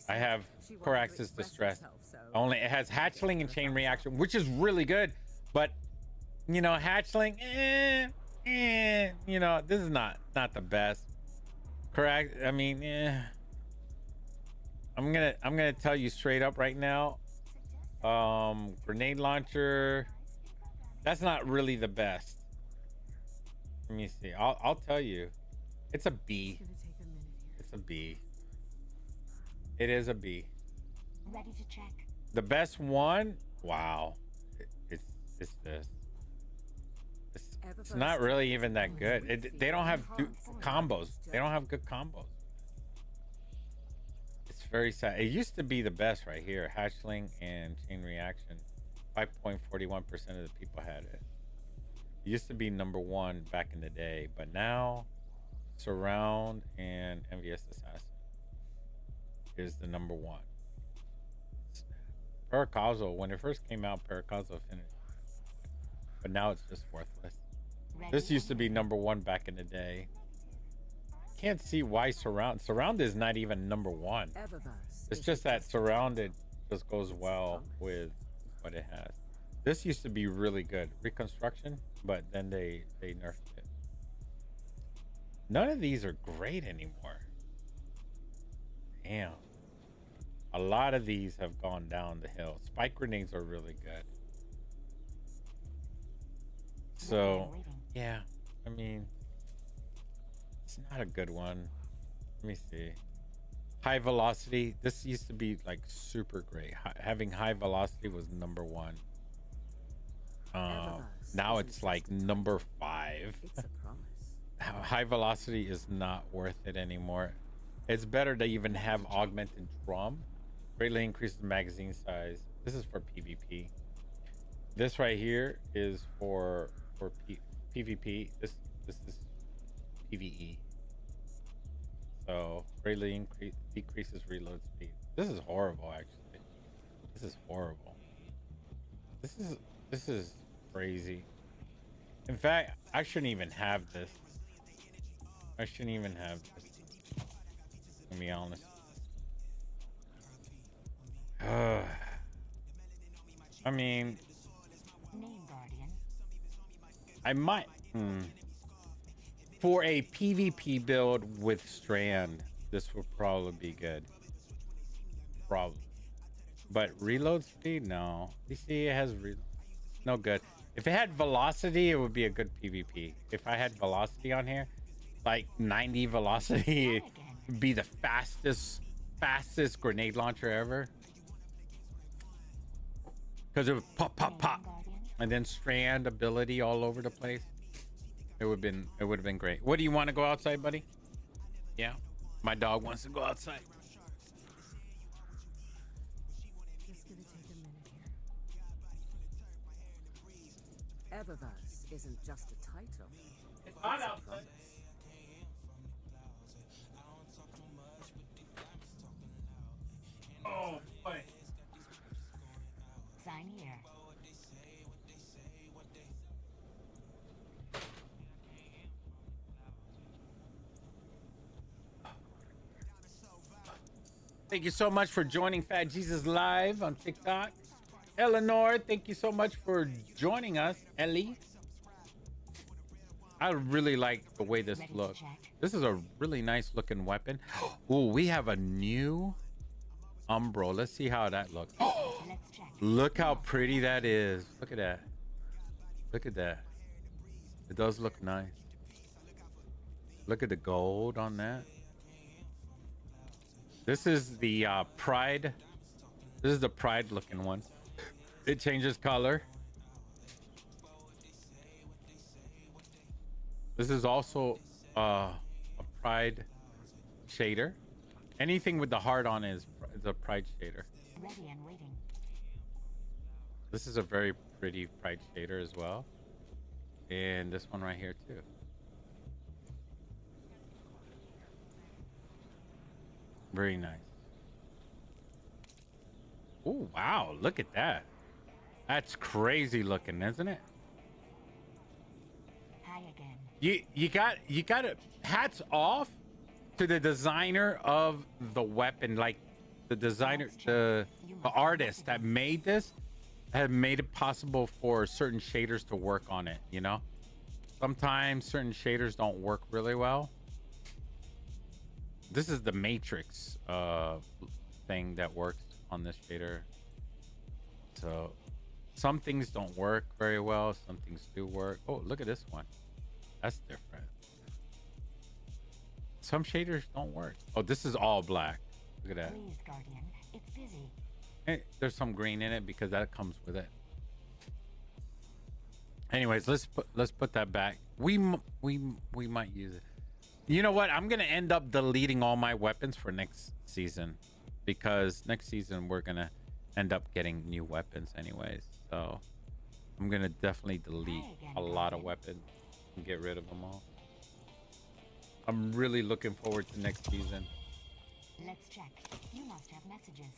I have Corax's Distress. Only it has Hatchling and Chain Reaction, which is really good. But, you know, Hatchling, you know, this is not the best. Correct. I mean, I'm gonna tell you straight up right now. Grenade launcher, that's not really the best. Let me see. I'll tell you. It's a B. It's a B. It is a B. Ready to check. The best one, wow. It's this. It's not really even that good. They don't have combos. They don't have good combos. It's very sad. It used to be the best right here. Hatchling and Chain Reaction. 5.41% of the people had it. It used to be #1 back in the day, but now Surround and Envious Assassin is the #1. Paracazo, when it first came out, Paracazo finished. But now it's just worthless. This used to be #1 back in the day. Can't see why Surround. Surround is not even #1. It's just that Surrounded just goes well with what it has. This used to be really good. Reconstruction, but then they nerfed it. None of these are great anymore. Damn. A lot of these have gone down the hill. Spike grenades are really good. So, yeah. I mean, it's not a good one. Let me see. High velocity. This used to be like super great. Having high velocity was #1. Now it's like #5. High velocity is not worth it anymore. It's better to even have augmented drum. Greatly increases magazine size. This is for PvP. This right here is for PvP. This is PvE. So greatly decreases reload speed. This is horrible, actually. This is horrible. This is crazy. In fact, I shouldn't even have this. I shouldn't even have this. To be honest. I mean, I might for a PvP build with Strand, this would probably be good. Probably. But reload speed, no. You see, it has no good. If it had velocity, it would be a good PvP. If I had velocity on here, like 90 velocity, it'd be the fastest grenade launcher ever. Because it would pop, and then Strand ability all over the place. It would have been great. What do you want to go outside, buddy? Yeah, my dog wants to go outside. Just gonna take a minute here. Eververse isn't just a title. It's hot outside. Oh boy. Sign here. Thank you so much for joining Fat Jesus Live on TikTok. Eleanor, thank you so much for joining us. Ellie. I really like the way this looks. This is a really nice looking weapon. Oh, we have a new Umbro. Let's see how that looks. Look how pretty that is. Look at that. Look at that. It does look nice. Look at the gold on that. This is the Pride. This is the Pride looking one. It changes color. This is also a Pride shader. Anything with the heart on is a Pride shader. Ready and waiting. This is a very pretty Pride shader as well. And this one right here too. Very nice. Oh, wow. Look at that. That's crazy looking, isn't it? Hi again. You got it. Hats off to the designer of the weapon. Like the designer, the artist that made this have made it possible for certain shaders to work on it, you know? Sometimes certain shaders don't work really well. This is the matrix thing that works on this shader. So some things don't work very well, some things do work. Oh, look at this one. That's different. Some shaders don't work. Oh, this is all black. Look at that. Please, Guardian. It's busy. Hey, there's some green in it because that comes with it. Anyways, let's put that back. We might use it. You know what? I'm gonna end up deleting all my weapons for next season because next season we're gonna end up getting new weapons anyways. So I'm gonna definitely delete a lot of weapons and get rid of them all. I'm really looking forward to next season. Let's check. You must have messages.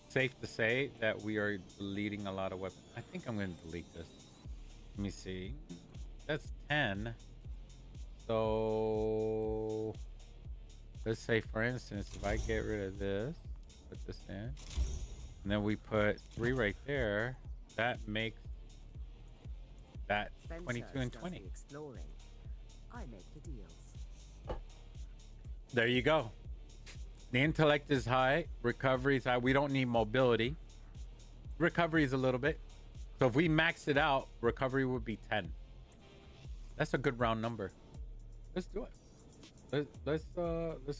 Safe to say that we are deleting a lot of weapons. I think I'm going to delete this. Let me see. That's 10. So let's say, for instance, if I get rid of this, put this in, and then we put 3 right there, that makes that 22 and 20. Exploring. I make the deals. There you go. The intellect is high, recovery is high. We don't need mobility. Recovery is a little bit. So if we max it out, recovery would be 10. That's a good round number. Let's do it. Let's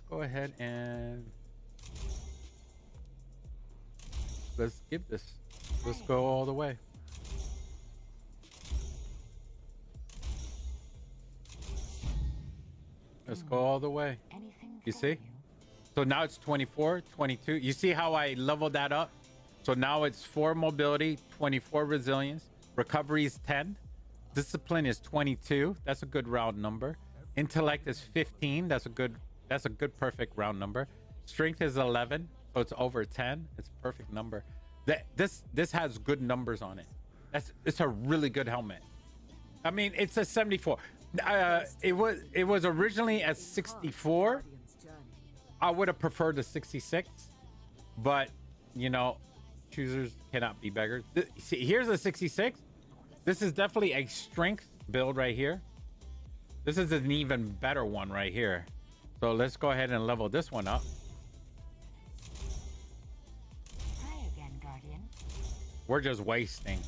go ahead and let's give this. Let's go all the way. Let's go all the way. You see? So now it's 24, 22. You see how I leveled that up? So now it's 4 mobility, 24 resilience. Recovery is 10. Discipline is 22. That's a good round number. Intellect is 15. That's a good perfect round number. Strength is 11. So it's over 10. It's a perfect number. This has good numbers on it. It's a really good helmet. I mean, it's a 74. It was originally a 64. I would have preferred the 66, but you know, choosers cannot be beggars. See, here's a 66. This is definitely a strength build right here. This is an even better one right here. So let's go ahead and level this one up. Hi again, Guardian. We're just wasting.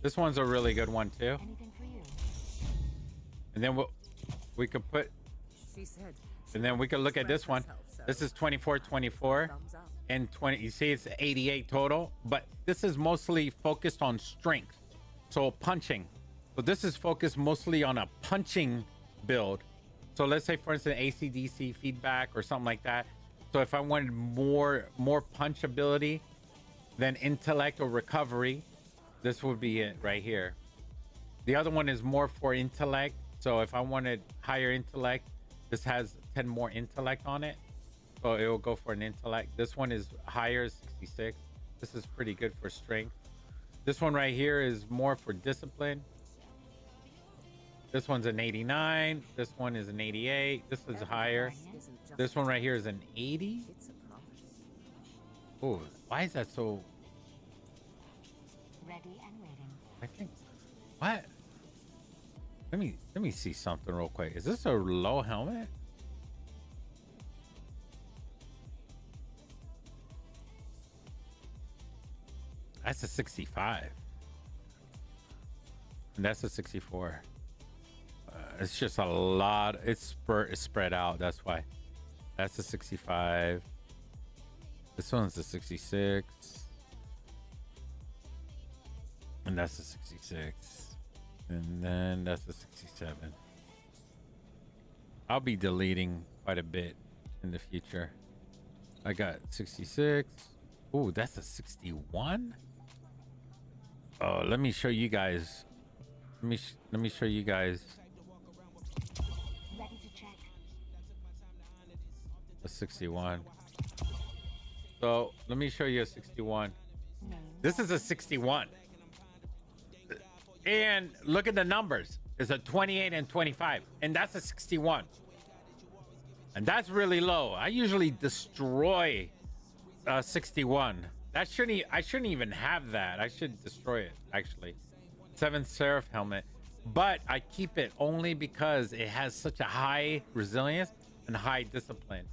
This one's a really good one too. Anything for you? And then we could put, and then we could look at this one. This is 24, 24, and 20. You see, it's 88 total, but this is mostly focused on strength. So punching. So this is focused mostly on a punching build. So let's say, for instance, AC/DC feedback or something like that. So if I wanted more punch ability than intellect or recovery, this would be it right here. The other one is more for intellect. So if I wanted higher intellect, this has 10 more intellect on it. So it will go for an intellect. This one is higher, 66. This is pretty good for strength. This one right here is more for discipline. This one's an 89. This one is an 88. This is higher. This one right here is an 80. Oh, why is that so? Ready and waiting. I think, what? Let me see something real quick. Is this a low helmet? That's a 65. And that's a 64. It's just a lot. It's spread out. That's why. That's a 65. This one's a 66. And that's a 66. And then that's a 67. I'll be deleting quite a bit in the future. I got 66. Ooh, that's a 61. Oh, let me show you guys. Let me show you guys A 61. So let me show you a 61. This is a 61. And look at the numbers. It's a 28 and 25. And that's a 61. And that's really low. I usually destroy 61. I shouldn't even have that. I should destroy it, actually. 7th Seraph helmet. But I keep it only because it has such a high resilience and high discipline.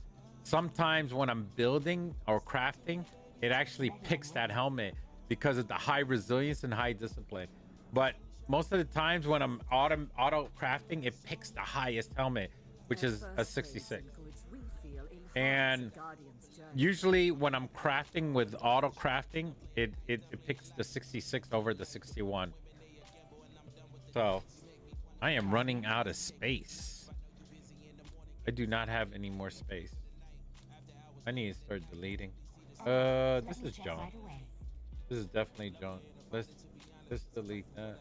Sometimes when I'm building or crafting, it actually picks that helmet because of the high resilience and high discipline. But most of the times when I'm auto crafting, it picks the highest helmet, which is a 66. And usually when I'm crafting with auto crafting, it picks the 66 over the 61. So I am running out of space. I do not have any more space. I need to start deleting. This is junk. This is definitely junk. Let's delete that.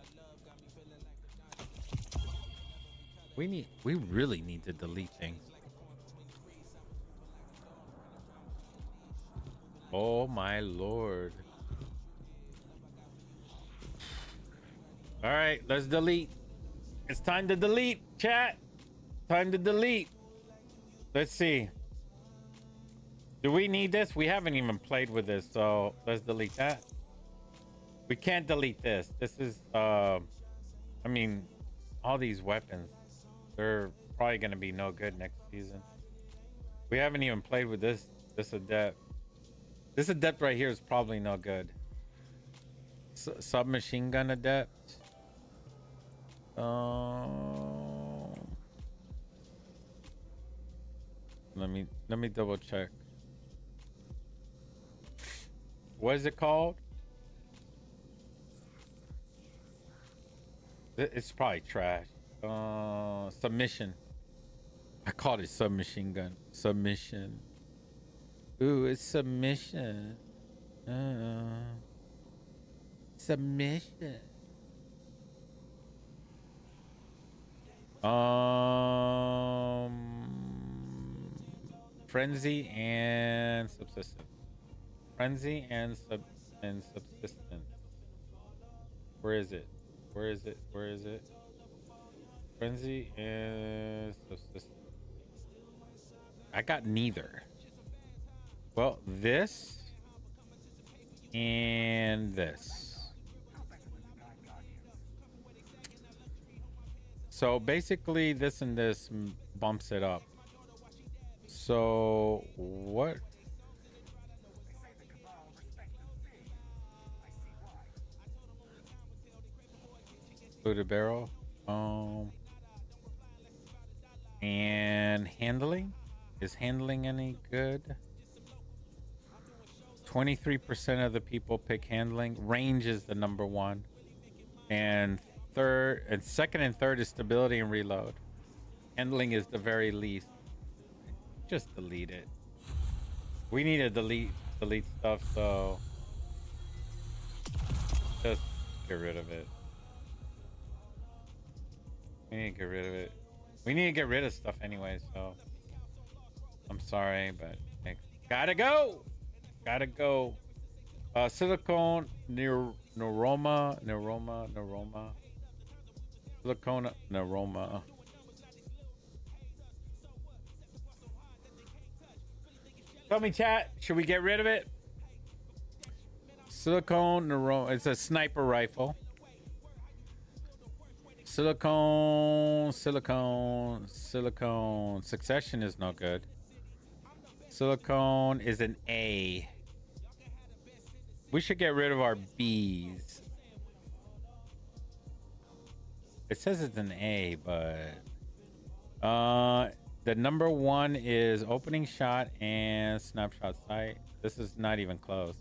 We really need to delete things. Oh my lord. All right, let's delete. It's time to delete, chat. Time to delete. Let's see. Do we need this? We haven't even played with this, so let's delete that. We can't delete this. This is, I mean, all these weapons, they're probably going to be no good next season. We haven't even played with this adept. This adept right here is probably no good. Submachine gun adept. Let me double check. What is it called? It's probably trash. Submission. I called it submachine gun. Submission. Ooh, it's submission. Submission. Frenzy and subsistence. Frenzy and subsistence. Where is it? Where is it? Where is it? Frenzy and subsistence. I got neither. Well, this and this. So basically this and this bumps it up. So what? Loaded barrel. And handling. Is handling any good? 23% of the people pick handling. Range is the number one. And second and third is stability and reload. Handling is the very least. Just delete it. We need to delete stuff, so just get rid of it. We need to get rid of it. We need to get rid of stuff anyway, so I'm sorry, but gotta go. Gotta go. Silicone neuroma. Silicone neuroma. Tell me, chat, should we get rid of it? Silicone neuroma. It's a sniper rifle. Silicone. Succession is no good. Silicone is an A. We should get rid of our B's. It says it's an A, but the number one is opening shot and snapshot sight. This is not even close.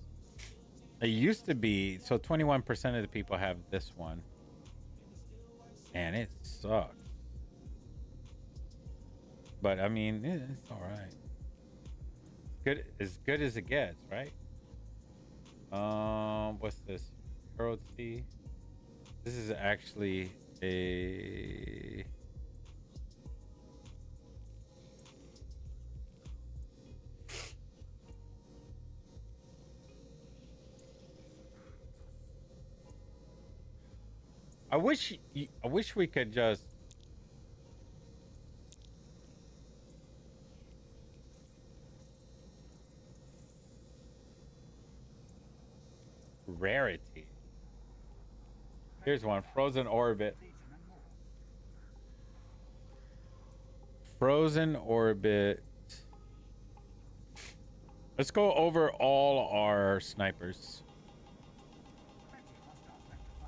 It used to be, so 21% of the people have this one. And it sucks. But I mean, it's all right. Good, as good as it gets, right? What's this? Herald T. This is actually a I wish we could just rarity. Here's one, frozen orbit. Frozen orbit. Let's go over all our snipers.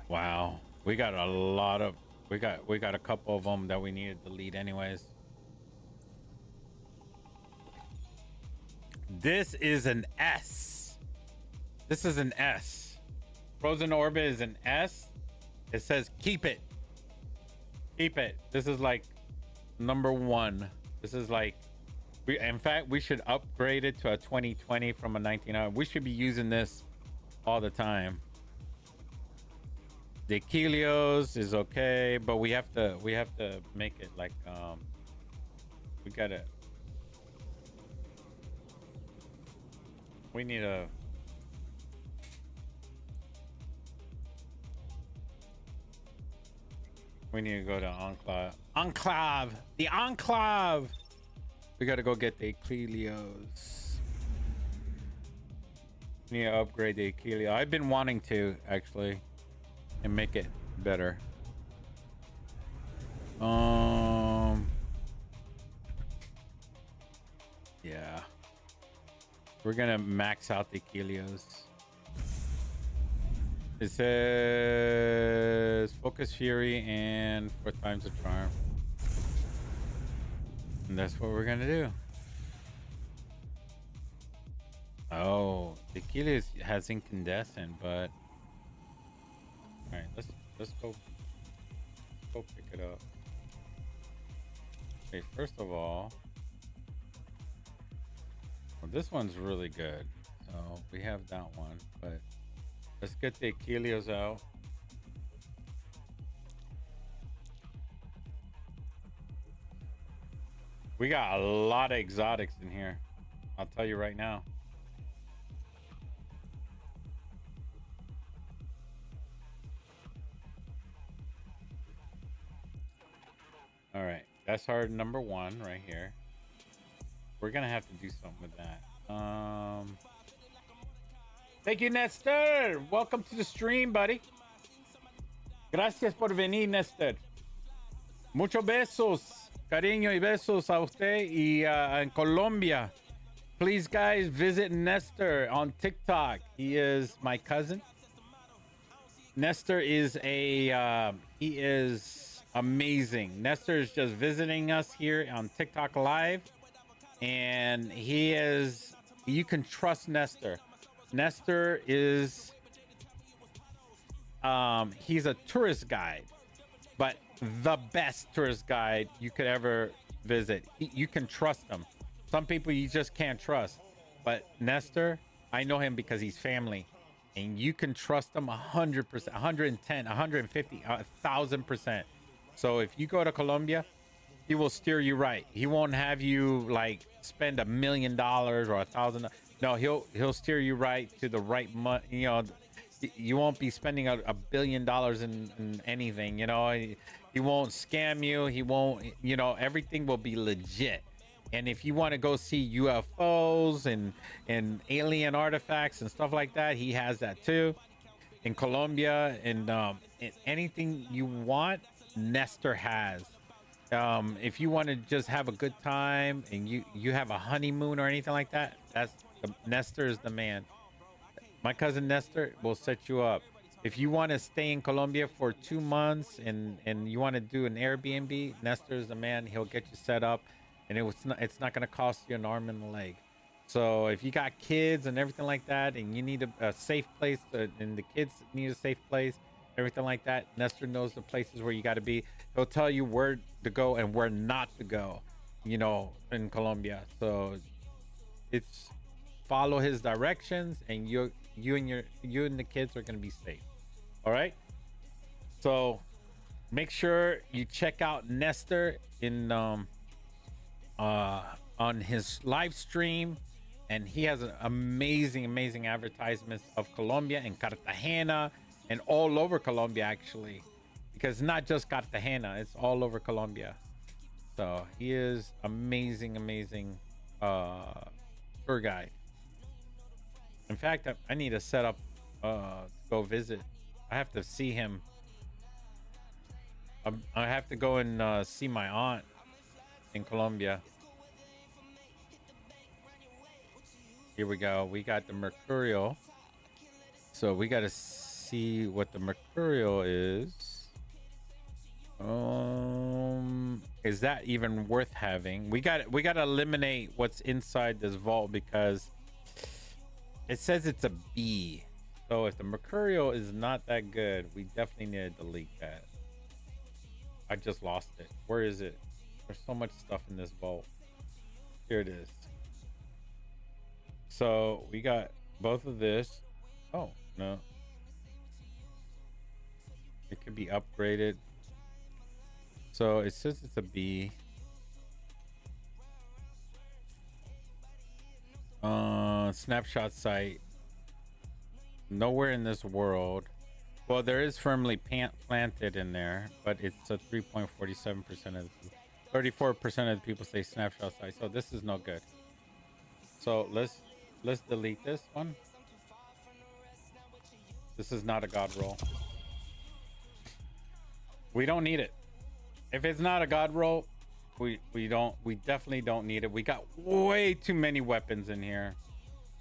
Wow, we got a lot of, we got a couple of them that we needed to delete anyways. This is an S. This is an S. Frozen orbit is an S. It says keep it. Keep it. This is like number one. This is like, in fact, we should upgrade it to a 2020 from a 1900. We should be using this all the time. The Helios is okay, but we have to make it like we need a go to Enclave. The Enclave. We gotta go get the Helios. We need to upgrade the Helio. I've been wanting to actually and make it better. Yeah. We're gonna max out the Helios. It says Focus Fury and 4 times the charm. And that's what we're gonna do. Oh, the Helios has incandescent, but all right, let's go pick it up. Okay, first of all, well, this one's really good, so we have that one, but let's get the Helios out. We got a lot of exotics in here, I'll tell you right now. All right, that's our number one right here. We're gonna have to do something with that. Thank you, Nestor. Welcome to the stream, buddy. Gracias por venir, Nestor. Muchos besos, cariño y besos a usted y en Colombia. Please, guys, visit Nestor on TikTok. He is my cousin. Nestor is he is amazing. Nestor is just visiting us here on TikTok Live, and you can trust Nestor. Nestor is he's a tourist guide, but the best tourist guide you could ever visit. You can trust him. Some people you just can't trust, but Nestor, I know him because he's family, and you can trust him 100%, 110, 150, 1,000%. So if you go to Colombia, he will steer you right. He won't have you like spend $1 million or $1,000. No, he'll steer you right to the right money. You know, you won't be spending $1 billion in anything. You know, he won't scam you. He won't. You know, everything will be legit. And if you want to go see UFOs and alien artifacts and stuff like that, he has that too. In Colombia, and anything you want, Nestor has. If you want to just have a good time and you have a honeymoon or anything like that, Nestor is the man. My cousin Nestor will set you up. If you want to stay in Colombia for 2 months and you want to do an Airbnb, Nestor is the man. He'll get you set up, and it's not going to cost you an arm and a leg. So if you got kids and everything like that, and you need a safe place, and the kids need a safe place, everything like that, Nestor knows the places where you got to be. He'll tell you where to go and where not to go, you know, in Colombia. So it's follow his directions, and you and the kids are going to be safe. All right. So make sure you check out Nestor on his live stream, and he has an amazing advertisements of Colombia and Cartagena and all over Colombia, actually, because not just Cartagena, it's all over Colombia. So he is amazing, amazing tour guide. In fact, I need to set up to go visit. I have to see him. I have to go and see my aunt in Colombia. Here we go. We got the Mercurial. So we got to see what the Mercurial is. Is that even worth having? We got to eliminate what's inside this vault because it says it's a B. So if the Mercurial is not that good, we definitely need to delete that. I just lost it. Where is it? There's so much stuff in this vault. Here it is. So we got both of this. Oh, no. It could be upgraded. So it says it's a B. Snapshot site. Nowhere in this world. Well, there is firmly planted in there, but it's a 3.47% of 34% of the people say snapshot site. So this is no good. So let's delete this one. This is not a god roll. We don't need it. If it's not a god roll, we definitely don't need it. We got way too many weapons in here.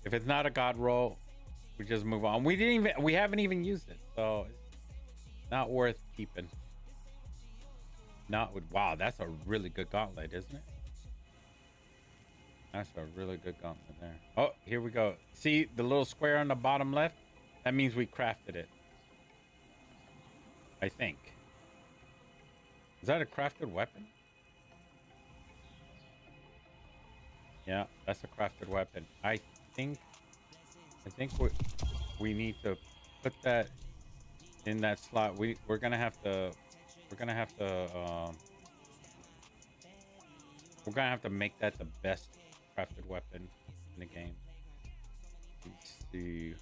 If it's not a god roll, we just move on. We haven't even used it, so it's not worth keeping. Wow, that's a really good gauntlet, isn't it? That's a really good gauntlet there. Oh, here we go. See the little square on the bottom left? That means we crafted it. I think. Is that a crafted weapon? Yeah, that's a crafted weapon. I think we need to put that in that slot. We're gonna have to make that the best crafted weapon in the game. Let's see.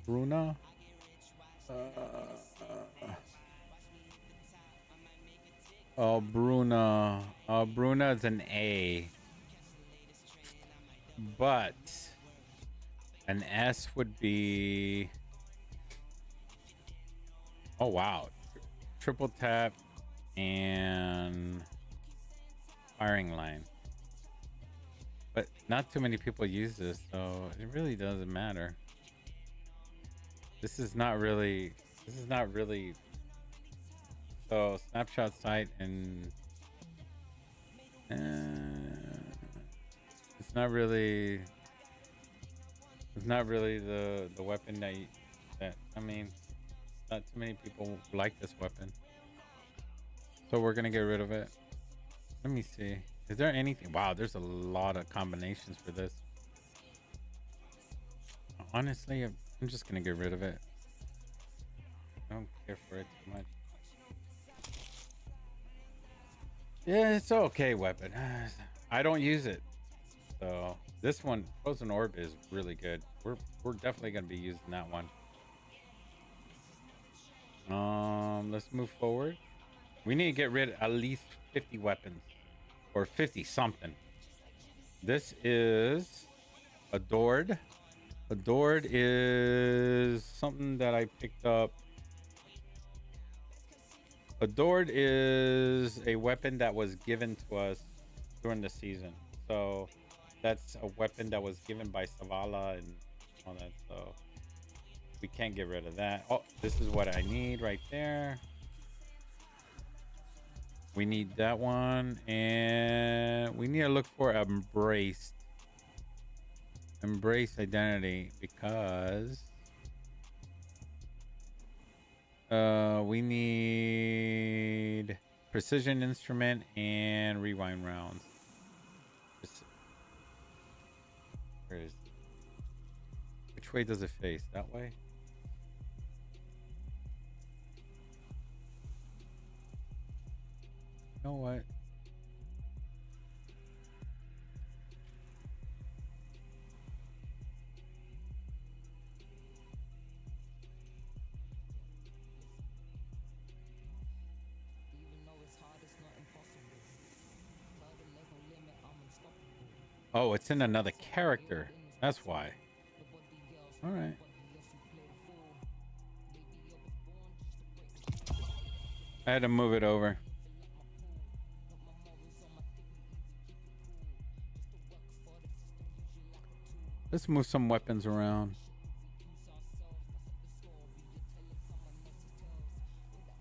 Bruna. Bruna is an A, but an S would be. Oh wow, triple tap and firing line. But not too many people use this, so it really doesn't matter. This is not really. So snapshot sight and it's not really the weapon that I mean, not too many people like this weapon, so we're gonna get rid of it. Let me see. Is there anything? Wow, there's a lot of combinations for this. Honestly, I'm just gonna get rid of it. I don't care for it too much. Yeah, it's an okay weapon. I don't use it. So this one, Frozen Orb, is really good. We're definitely gonna be using that one. Let's move forward. We need to get rid of at least 50 weapons. Or 50 something. This is Adored. Adored is something that I picked up. Adored is a weapon that was given to us during the season. So that's a weapon that was given by Savala and all that. So we can't get rid of that. Oh, this is what I need right there. We need that one, and we need to look for embrace identity, because we need precision instrument and rewind rounds. Where is it? Which way does it face? That way? You know what? Oh, it's in another character. That's why. All right. I had to move it over. Let's move some weapons around.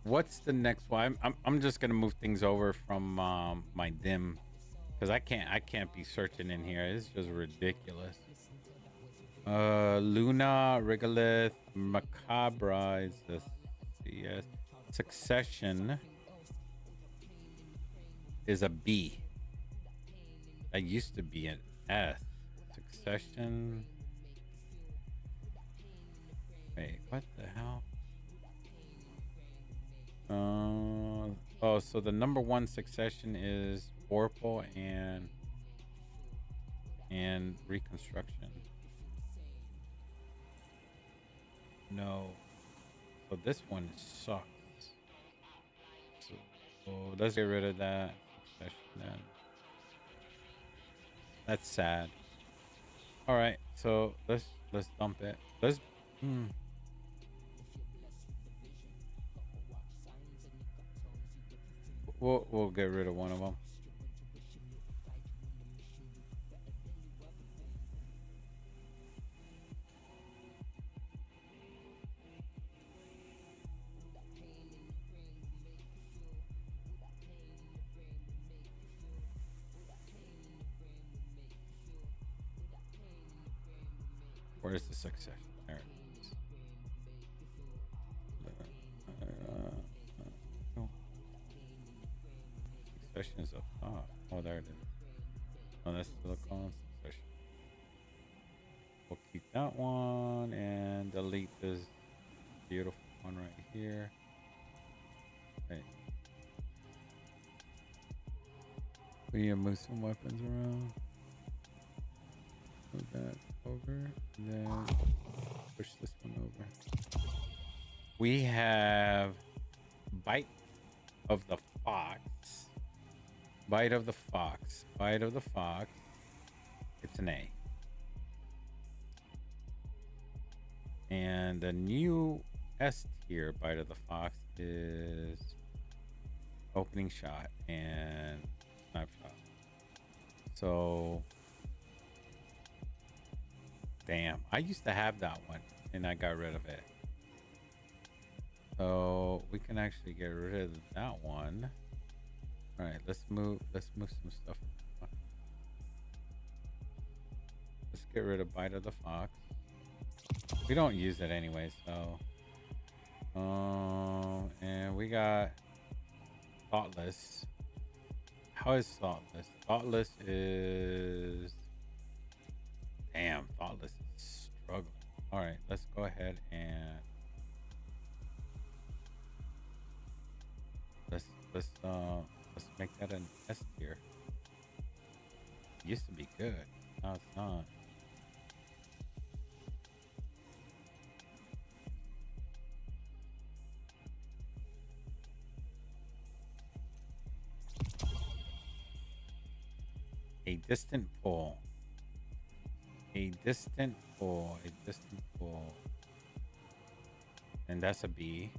What's the next one? I'm just gonna move things over from my dim, because I can't be searching in here. It's just ridiculous. Luna, Regolith, Macabra is the CS. Succession is a B. That used to be an S. Succession. Wait, what the hell? Oh, so the number one succession is Vorpal and Reconstruction. No. So this one sucks. So let's get rid of that succession then. That's sad. All right, so let's dump it. We'll get rid of one of them. Where's the succession? There it is. Succession is up top. Oh, there it is. Oh, that's the column succession. We'll keep that one and delete this beautiful one right here. Okay. We need to move some weapons around. Move that over, and then push this one over. We have Bite of the Fox. Bite of the Fox. Bite of the Fox. It's an A. And the new S tier Bite of the Fox is Opening Shot and Snapshot. So damn, I used to have that one and I got rid of it. So we can actually get rid of that one. All right, let's move some stuff. Let's get rid of Bite of the Fox. We don't use it anyway, so and we got Thoughtless. How is Thoughtless? Thoughtless is damn, Thoughtless is struggling. All right, let's go ahead and let's make that an S tier. It used to be good. No, it's not. A distant pull. A distant pull. A distant pull. And that's a B.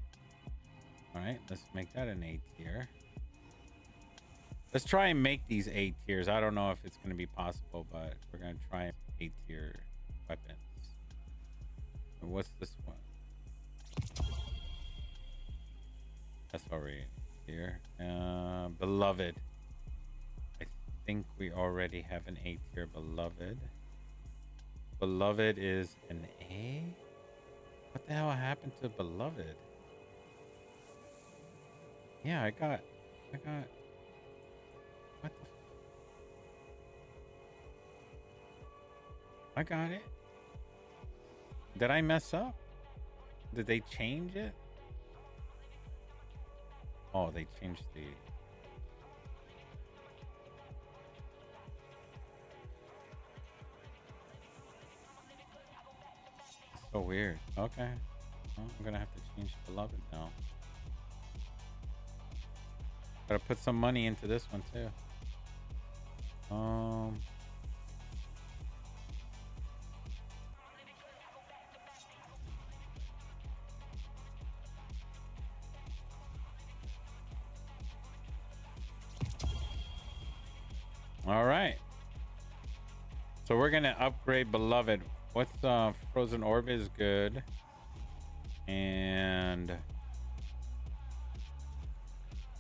All right, let's make that an A tier. Let's try and make these A tiers. I don't know if it's going to be possible, but we're going to try A tier weapons. And what's this one? That's already here. Beloved. I think we already have an A tier Beloved. Beloved is an A? What the hell happened to Beloved? Yeah, I got what the I got it. Did I mess up? Did they change it? Oh, they changed the so weird. Okay. Well, I'm gonna have to change Beloved now. Gotta put some money into this one too. All right. So we're gonna upgrade Beloved. What's Frozen Orbit is good. And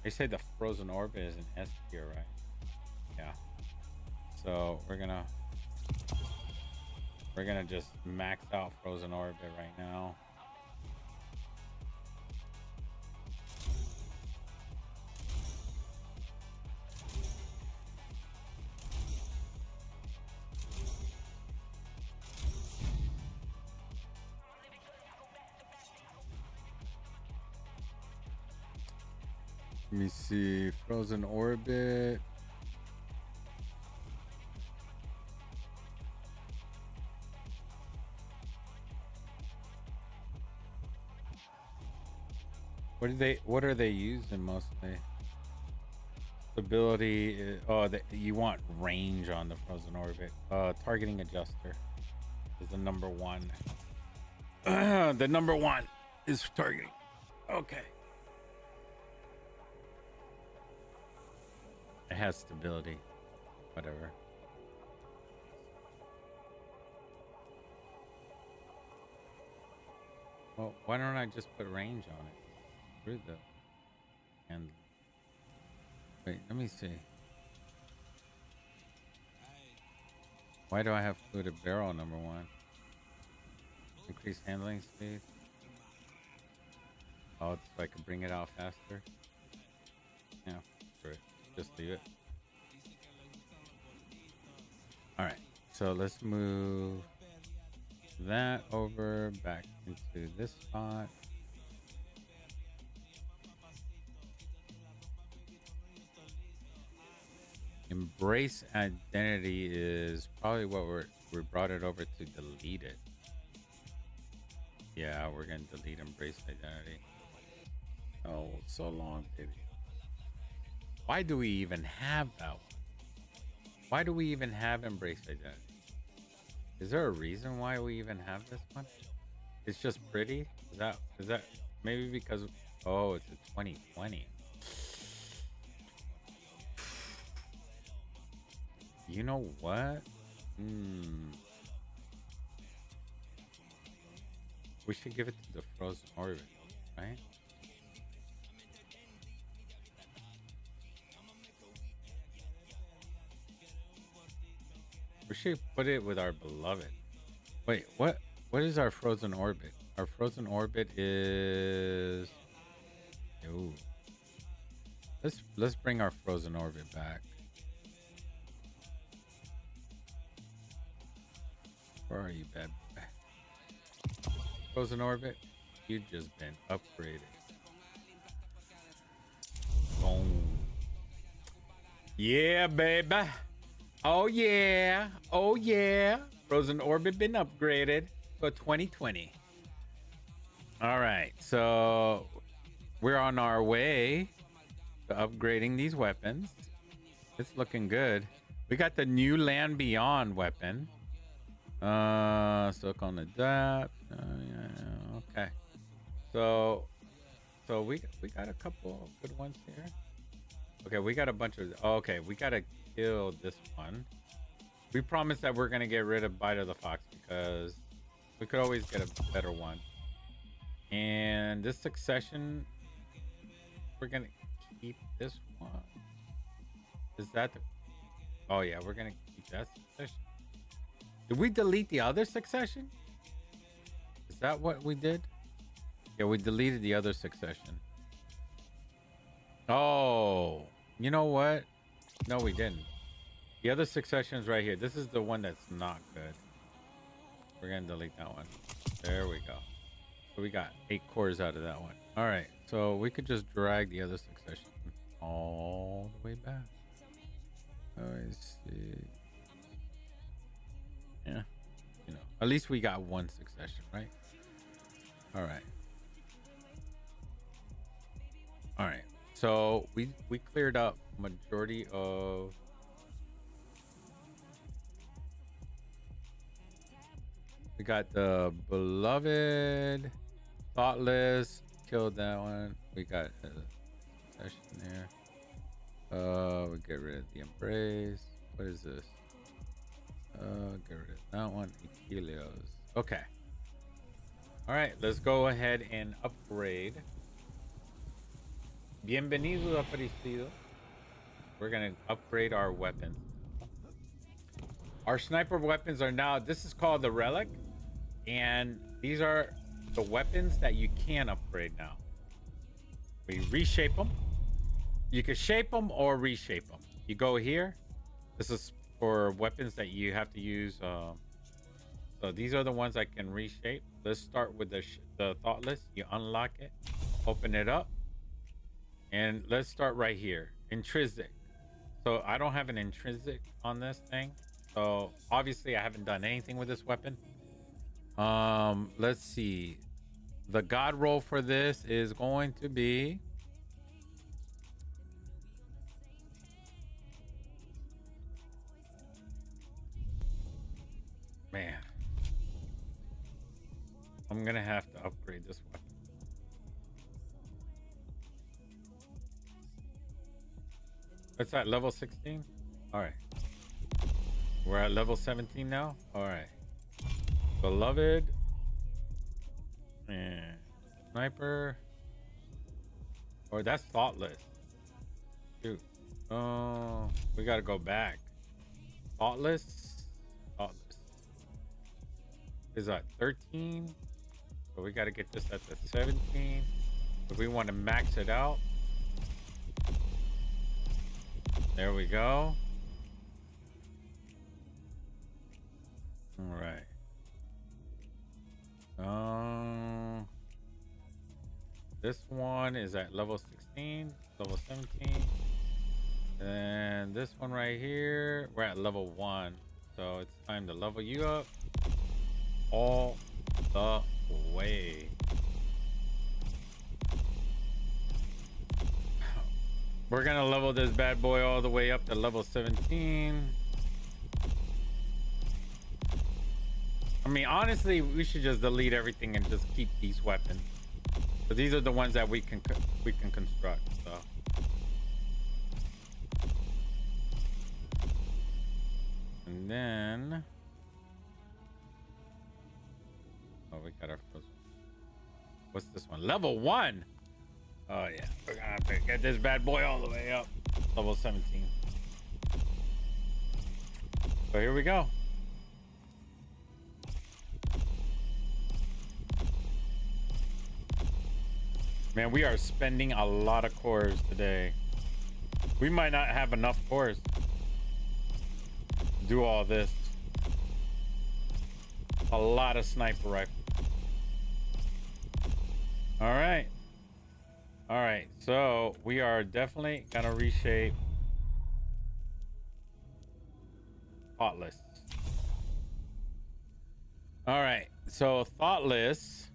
they say the Frozen Orbit is an S tier, right? Yeah. So we're gonna just max out Frozen Orbit right now. Let me see, Frozen Orbit. What are they using mostly? Stability, you want range on the Frozen Orbit. Targeting adjuster is the number one. The number one is targeting. Okay. It has stability, whatever. Well, why don't I just put range on it? Through the and wait, let me see. Why do I have fluted barrel number one? Increase handling speed. Oh, so I can bring it out faster. Yeah, great. Just leave it. All right, so let's move that over back into this spot. Embrace identity is probably what we brought it over to delete it. Yeah, we're gonna delete embrace identity. Oh, so long, baby. Why do we even have that one? Why do we even have embrace identity? Is there a reason why we even have this one? It's just pretty. Is that maybe because oh, it's a 2020. You know what? We should give it to the Frozen Orbit, right? We should put it with our Beloved. Wait, what is our Frozen Orbit? Our Frozen Orbit is... Ooh. Let's bring our Frozen Orbit back. Where are you, bad boy? Frozen Orbit, you've just been upgraded. Boom. Yeah, baby. Oh yeah. Oh yeah. Frozen Orbit been upgraded for 2020. All right, so we're on our way to upgrading these weapons. It's looking good. We got the new Land Beyond weapon. Stuck on the depth. Yeah, okay. So we got a couple good ones here. Okay, we got a bunch of. Okay, we gotta kill this one. We promised that we're gonna get rid of Bite of the Fox because we could always get a better one. And this succession, we're gonna keep this one. Is that the? Oh yeah, we're gonna keep that succession. Did we delete the other succession? Is that what we did? Yeah, we deleted the other succession. Oh, you know what? No, we didn't. The other succession is right here. This is the one that's not good. We're gonna delete that one. There we go. So we got 8 cores out of that one. All right, so we could just drag the other succession all the way back. I see. Yeah, you know, at least we got one succession, right? All right. All right. So we cleared up majority of we got the Beloved, Thoughtless, killed that one. We got a succession there. We get rid of the Embrace. What is this? Get rid of that one. Helios. Okay. All right, let's go ahead and upgrade. Bienvenido, aparecido. We're gonna upgrade our weapons. Our sniper weapons are now, this is called the Relic, and these are the weapons that you can upgrade now. We reshape them. You can shape them or reshape them. You go here. This is for weapons that you have to use. So these are the ones I can reshape. Let's start with the Thoughtless. You unlock it, open it up, and let's start right here. Intrinsic. So I don't have an intrinsic on this thing. So obviously I haven't done anything with this weapon. Let's see. The god roll for this is going to be man. I'm gonna have to upgrade this weapon. It's at level 16. All right. We're at level 17 now. All right. Beloved. And sniper. Or that's Thoughtless. Shoot. Oh, we gotta go back. Thoughtless. Thoughtless. Is that 13? So we gotta get this at the 17. If we want to max it out. There we go. All right. This one is at level 16, level 17. And this one right here, we're at level 1. So it's time to level you up all the way. We're gonna level this bad boy all the way up to level 17. I mean, honestly, we should just delete everything and just keep these weapons. But these are the ones that we can construct. So. And then, oh, we got our first. What's this one? Level 1. Oh yeah, we're gonna have to get this bad boy all the way up. Level 17. So here we go. Man, we are spending a lot of cores today. We might not have enough cores to do all this. A lot of sniper rifles. All right. All right, so we are definitely gonna reshape Thoughtless. All right, so Thoughtless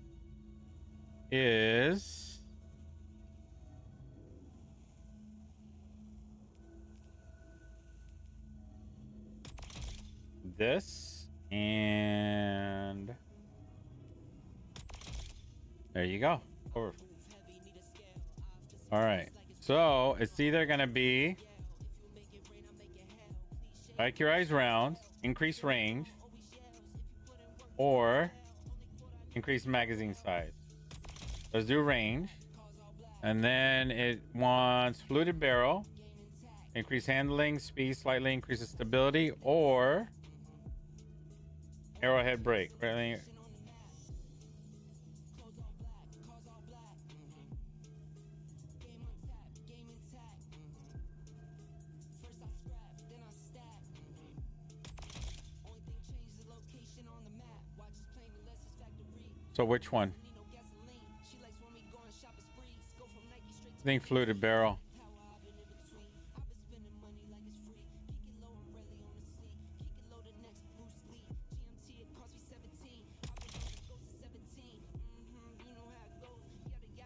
is this, and there you go. Over. All right, so it's either gonna be accurate rounds, increase range, or increase magazine size. Let's do range, and then it wants fluted barrel, increase handling speed, slightly increases stability, or arrowhead break. Really. So which one? I think fluted barrel.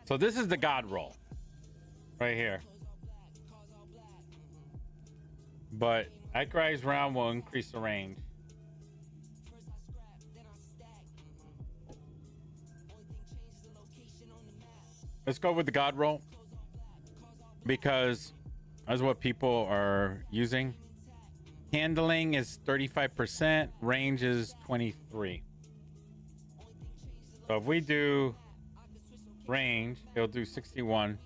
So this is the god roll right here. But accurate round will increase the range. Let's go with the god roll because that's what people are using. Handling is 35%. Range is 23. So if we do range, it'll do 61.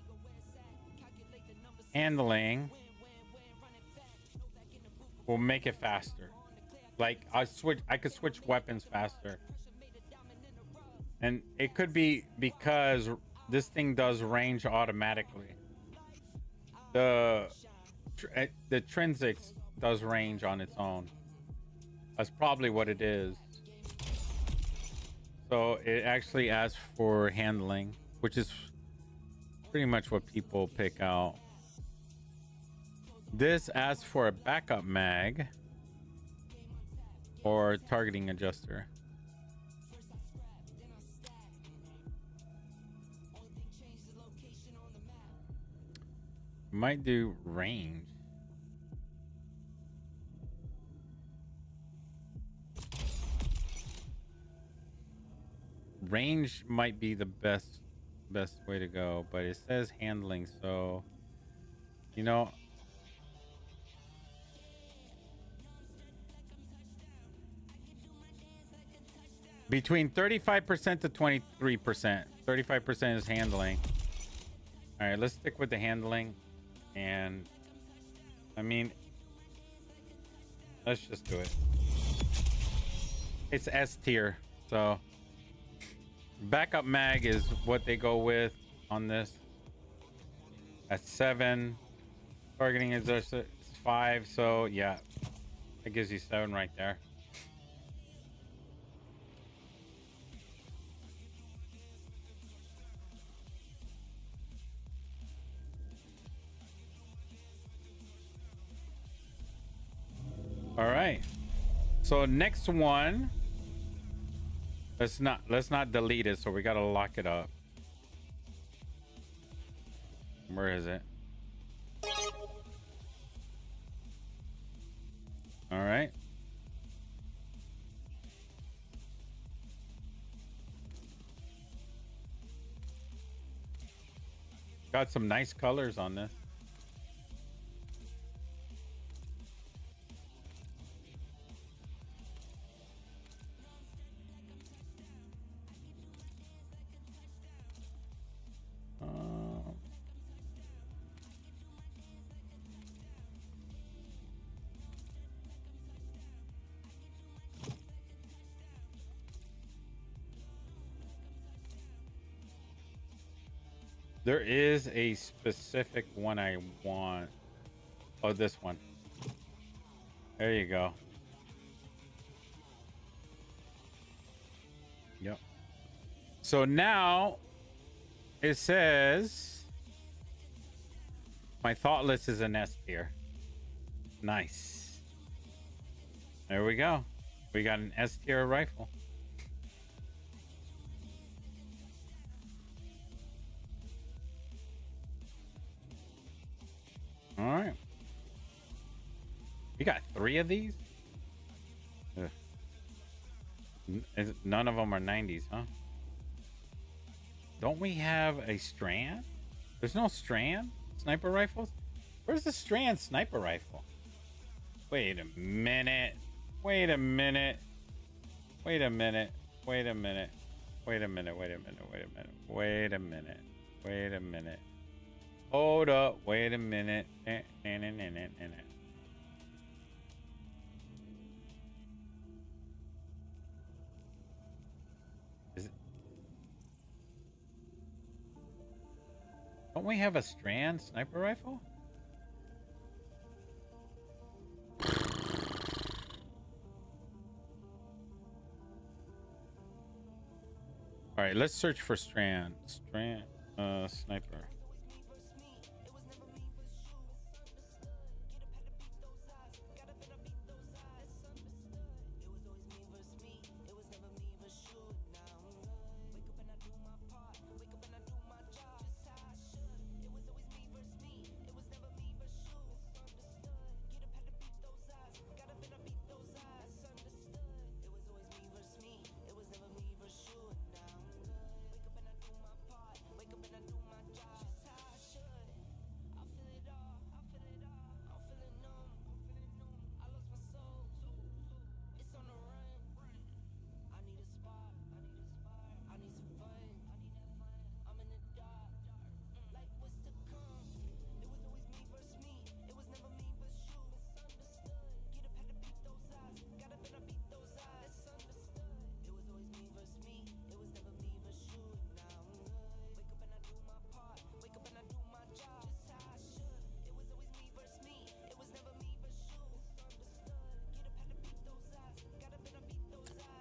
Handling will make it faster. Like I could switch weapons faster. And it could be because this thing does range automatically. The Trinsics does range on its own. That's probably what it is. So it actually asks for handling, which is pretty much what people pick out. This asks for a backup mag or targeting adjuster. Might do range. Range might be the best way to go, but it says handling, so you know, between 35% to 23%. 35% is handling. All right, let's stick with the handling. And I mean, let's just do it. It's S tier, so backup mag is what they go with on this. At 7, targeting is 5, so yeah, that gives you 7 right there. All right, so next one, let's not delete it, so we gotta lock it up. Where is it? All right, got some nice colors on this. There is a specific one I want. Oh, this one. There you go. Yep. So now it says my Thoughtless is an S tier. Nice. There we go. We got an S tier rifle. All right. You got 3 of these? Ugh. None of them are 90s, huh? Don't we have a Strand? There's no Strand sniper rifles? Where's the Strand sniper rifle? Wait a minute. Wait a minute. Wait a minute. Wait a minute. Wait a minute. Wait a minute. Wait a minute. Wait a minute. Wait a minute. Hold up. Wait a minute. Is it... Don't we have a Strand sniper rifle? All right, let's search for Strand. Sniper.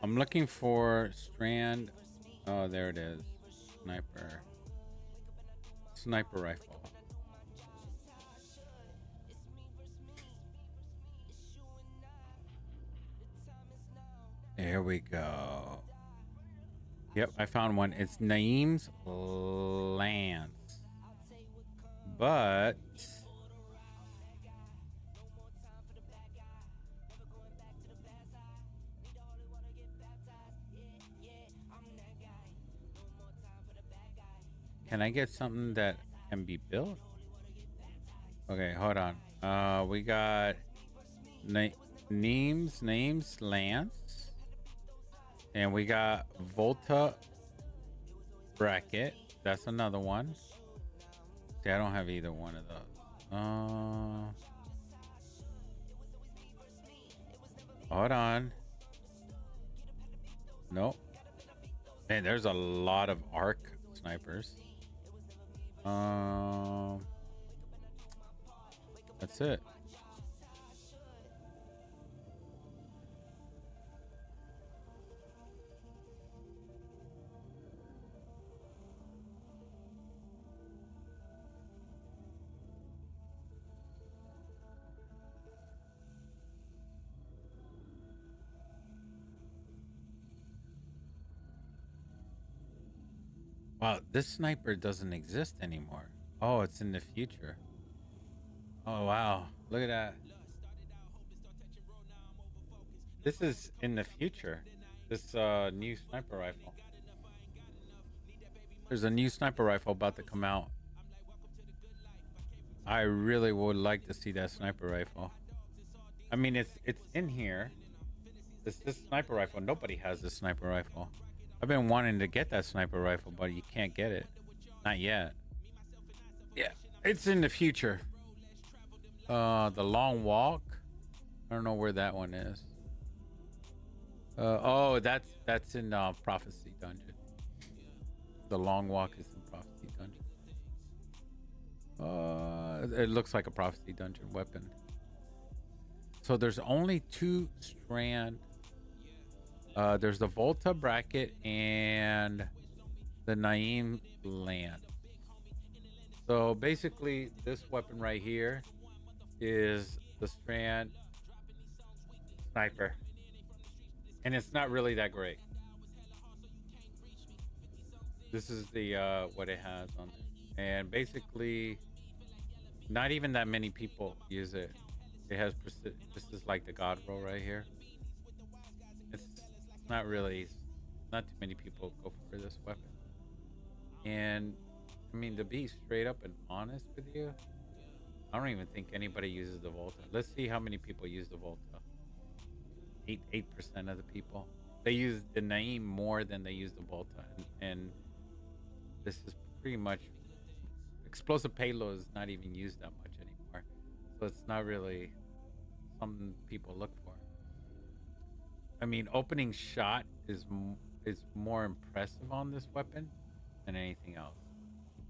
I'm looking for strand. Oh, there it is. Sniper rifle. There we go. Yep, I found one. It's Naeem's Lance. But can I get something that can be built? Okay, hold on. We got Name's Lance. And we got Volta Bracket. That's another one. See, I don't have either one of those. Hold on. Nope. Man, there's a lot of arc snipers. That's it. Wow, this sniper doesn't exist anymore. Oh, it's in the future. Oh, wow. Look at that. This is in the future. This new sniper rifle. There's a new sniper rifle about to come out. I really would like to see that sniper rifle. I mean, it's in here. This sniper rifle. Nobody has this sniper rifle. I've been wanting to get that sniper rifle, but you can't get it. Not yet. Yeah, it's in the future. The Long Walk. I don't know where that one is. Oh, that's in Prophecy Dungeon. The Long Walk is in Prophecy Dungeon. It looks like a Prophecy Dungeon weapon. So there's only 2 strand. There's the Volta Bracket and the Naeem Lance. So basically, this weapon right here is the strand sniper, and it's not really that great. This is the what it has on there, and basically, not even that many people use it. It has this is like the God roll right here. It's not really, not too many people go for this weapon. And I mean, to be straight up and honest with you, I don't even think anybody uses the Volta. Let's see how many people use the Volta. 8% of the people. They use the Naeem more than they use the Volta, and this is pretty much explosive payload is not even used that much anymore, so it's not really something people look for. I mean, opening shot is more impressive on this weapon than anything else.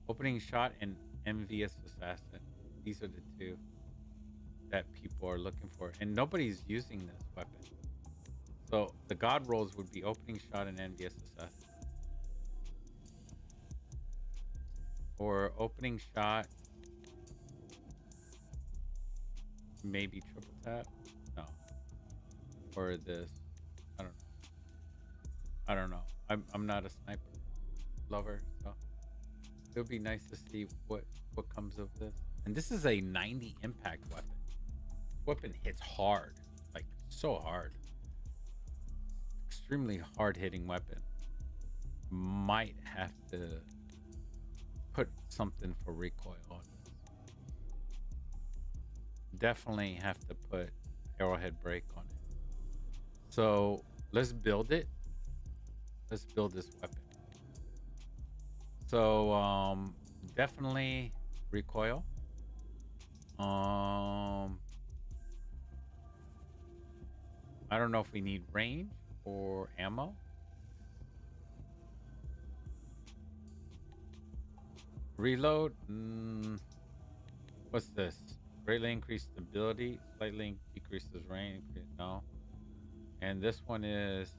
Opening shot and envious assassin, these are the 2 that people are looking for, and nobody's using this weapon. So the God rolls would be opening shot and envious assassin, or opening shot, maybe triple tap, no, or this. I don't know. I'm not a sniper lover, so it would be nice to see what comes of this. And this is a 90 impact weapon. Weapon hits hard, like so hard. Extremely hard hitting weapon. Might have to put something for recoil on this. Definitely have to put arrowhead brake on it. So let's build it. Let's build this weapon. So definitely recoil. I don't know if we need range or ammo. Reload. What's this? Greatly increased stability, slightly decreases range. No. And this one is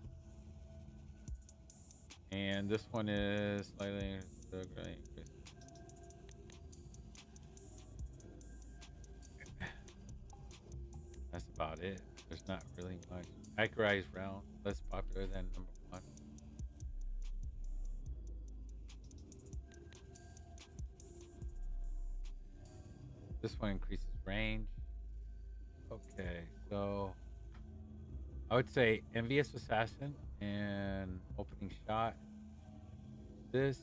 And this one is slightly. That's about it. There's not really much. Accurized round, less popular than number 1. This one increases range. Okay, so I would say Envious Assassin and Opening Shot. This.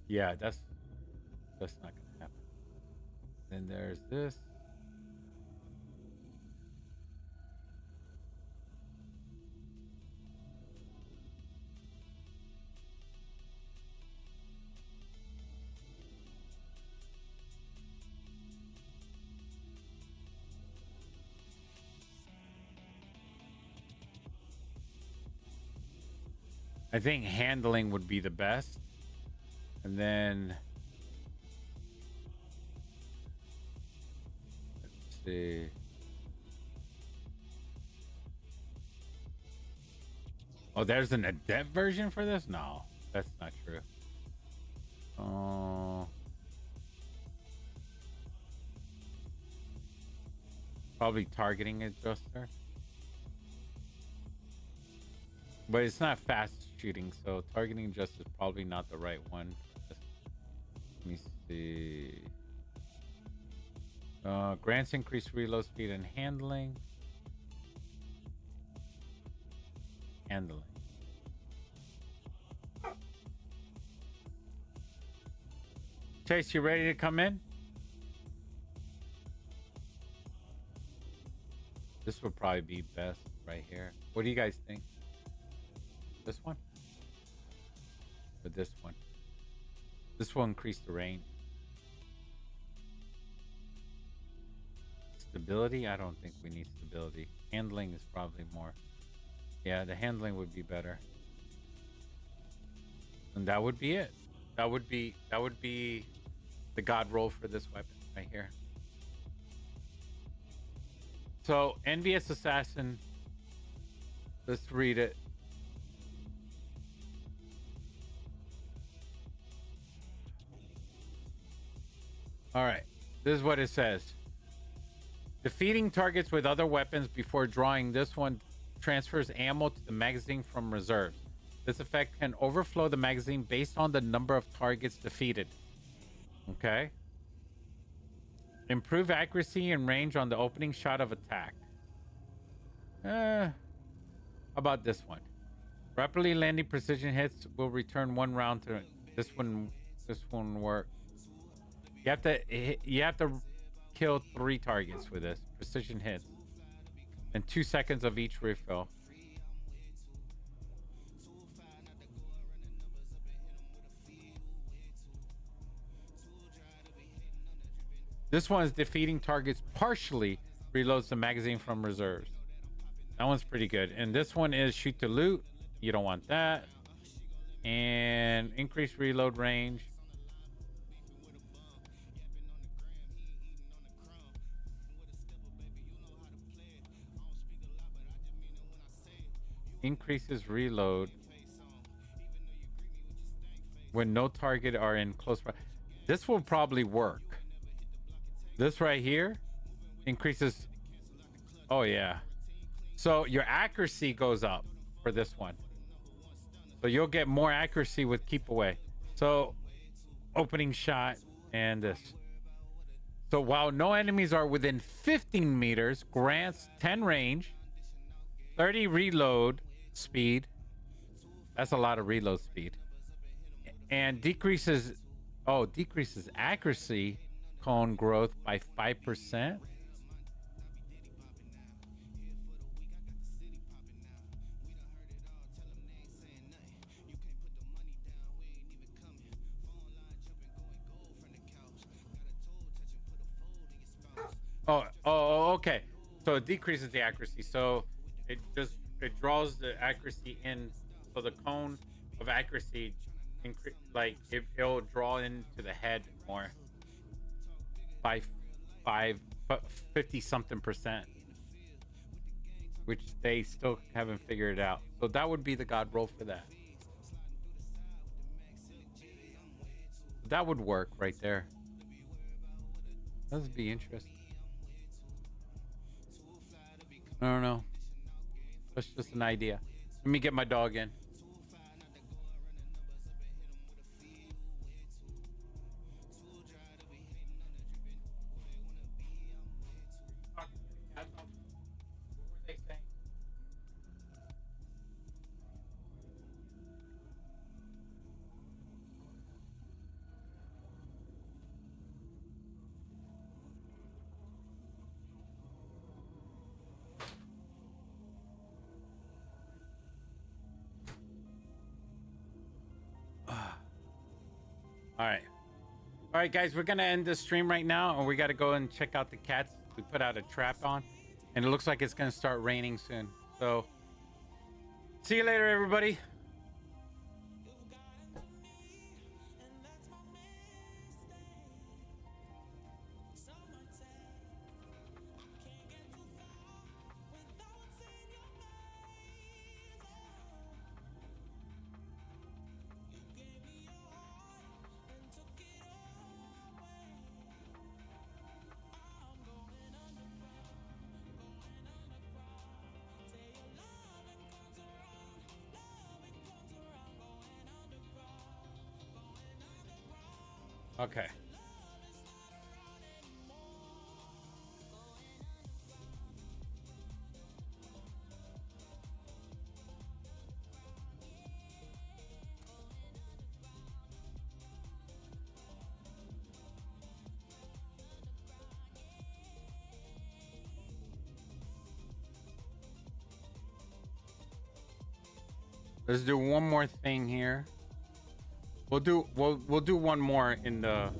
Yeah, that's not gonna happen. Then there's this. I think handling would be the best. And then let's see. Oh, there's an adept version for this? No, that's not true. Oh. Probably targeting adjuster. But it's not fast shooting, so targeting adjuster is probably not the right one. Let me see. Grants increased reload speed and handling. Handling. Chase, you ready to come in? This would probably be best right here. What do you guys think? This one? Or this one? This will increase the range. Stability? I don't think we need stability. Handling is probably more. Yeah, the handling would be better. And that would be it. That would be the god roll for this weapon right here. So, Envious Assassin. Let's read it. All right. This is what it says. Defeating targets with other weapons before drawing this one transfers ammo to the magazine from reserves. This effect can overflow the magazine based on the number of targets defeated. Okay. Improve accuracy and range on the opening shot of attack. How about this one? Rapidly landing precision hits will return 1 round to this one. This one work. You have to kill 3 targets with this precision hits, and 2 seconds of each refill. This one is defeating targets partially reloads the magazine from reserves. That one's pretty good. And this one is shoot to loot. You don't want that. And increase reload range. Increases reload when no target are in close proximity. This will probably work. This right here increases. Oh yeah. So your accuracy goes up for this one. So you'll get more accuracy with keep away. So opening shot and this. So while no enemies are within 15 meters, grants 10 range, 30 reload speed. That's a lot of reload speed. And decreases accuracy cone growth by 5%. Okay. So it decreases the accuracy. So it draws the accuracy in. So the cone of accuracy, it'll draw into the head more. 50 something percent, which they still haven't figured out. So that would be the god roll for that. That would work right there. That would be interesting. I don't know. That's just an idea. Let me get my dog in. All right, guys, we're gonna end the stream right now, and we gotta go and check out the cats. We put out a trap on, and it looks like it's gonna start raining soon. So, see you later, everybody. Okay. Let's do one more thing here. We'll do one more in the.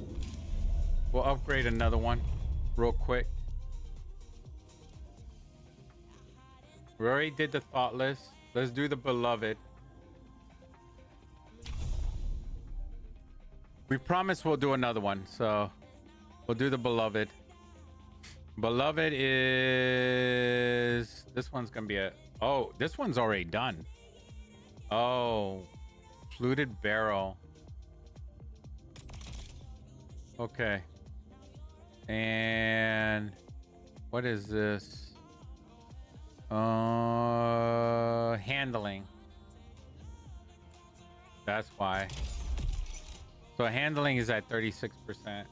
We'll upgrade another one, real quick. We already did the Thoughtless. Let's do the Beloved. We promise we'll do another one, so we'll do the Beloved. Beloved is this one's gonna be a. Oh, this one's already done. Oh, fluted barrel. Okay. And what is this? Handling. That's why. So handling is at 36%.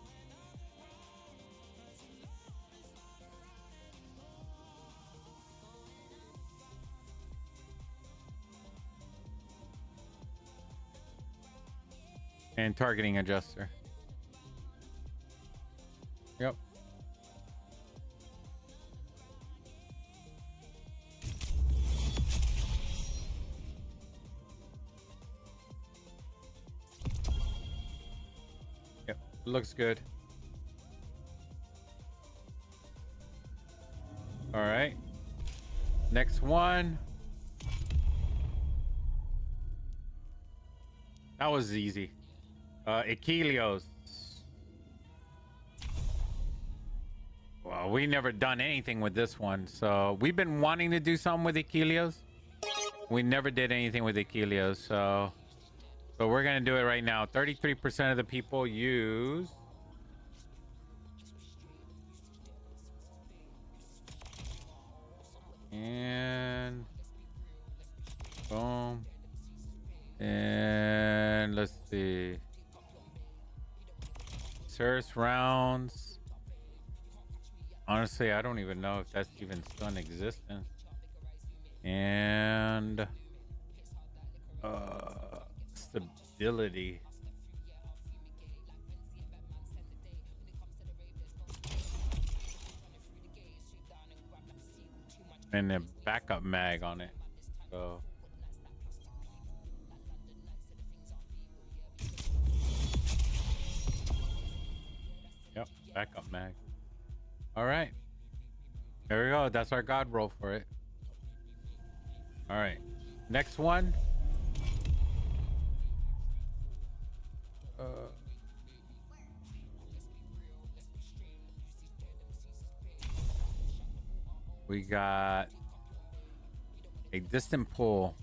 And targeting adjuster. Yep. Yep, looks good. All right. Next one. That was easy. Achilleos. Well, we never done anything with this one, so we've been wanting to do something with Achilleos. We never did anything with Achilleos, so we're gonna do it right now. 33% of the people use. And boom. And let's see. Cirrus rounds. Honestly, I don't even know if that's even still in existence. And stability. And a backup mag on it. So yep, backup mag. All right. There we go. That's our God roll for it. All right. Next one. We got a distant pull.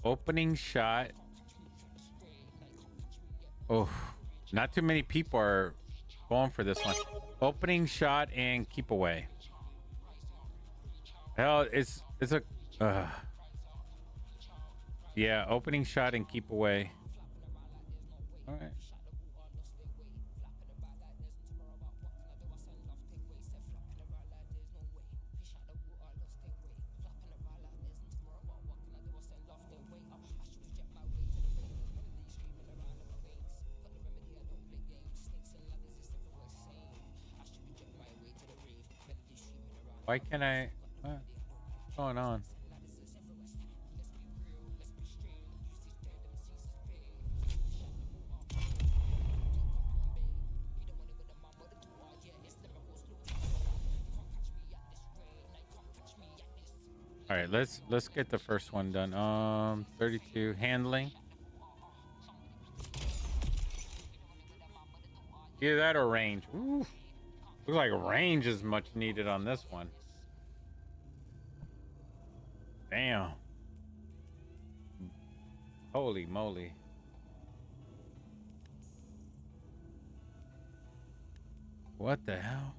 Opening shot. Oh, not too many people are going for this one. Opening shot and keep away. Hell, it's a yeah, opening shot and keep away. All right. Why can't I? What's going on? All right, let's get the first one done. 32 handling. Either that or range. Ooh. Looks like range is much needed on this one. Damn. Holy moly. What the hell?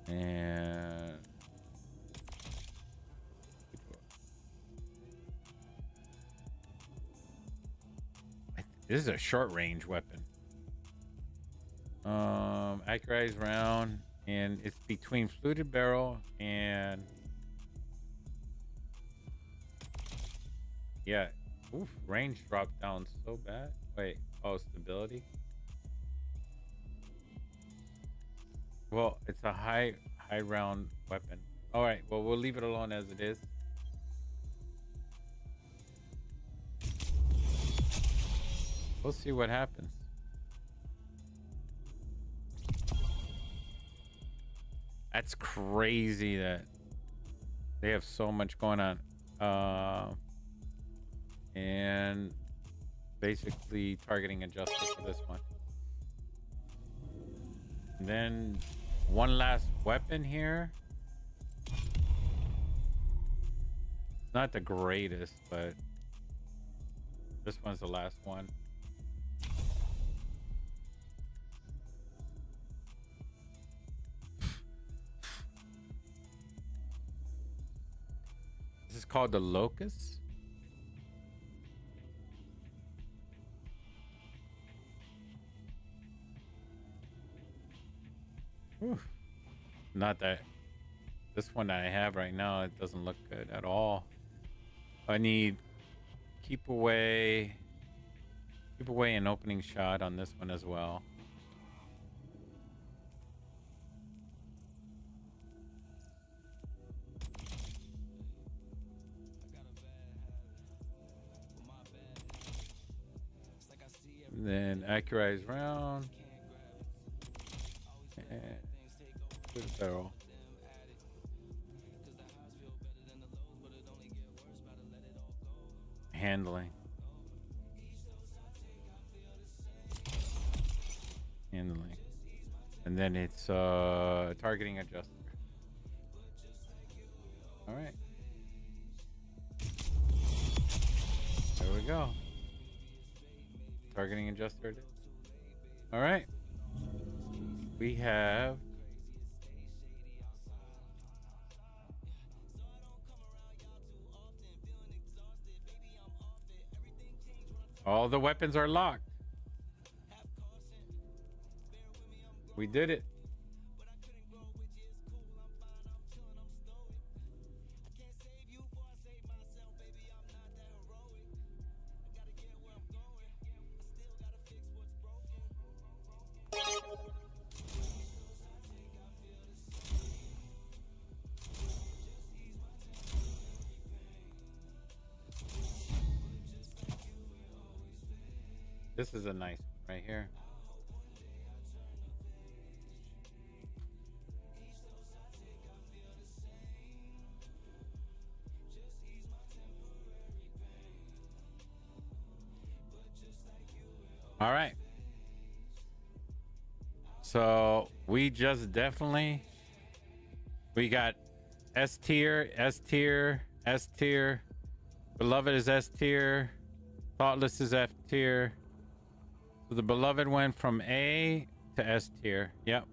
And this is a short range weapon. Accurized round, and it's between fluted barrel and yeah. Oof, range dropped down so bad. Wait, oh, stability. Well, it's a high round weapon. All right, well, we'll leave it alone as it is. We'll see what happens. That's crazy that they have so much going on. And basically targeting adjuster for this one. And then one last weapon here. Not the greatest, but this one's the last one. This is called the Locust. Whew. Not that this one that I have right now, it doesn't look good at all. I need keep away an opening shot on this one as well. And then accurized round and good barrel. Handling. And then it's targeting adjuster. All right. There we go. Targeting adjuster. All right. We have all the weapons are locked. We did it. This is a nice one right here. All right. So we just definitely, we got S tier, S tier, S tier. Beloved is S tier. Thoughtless is F tier. So the Beloved went from A to S tier. Yep.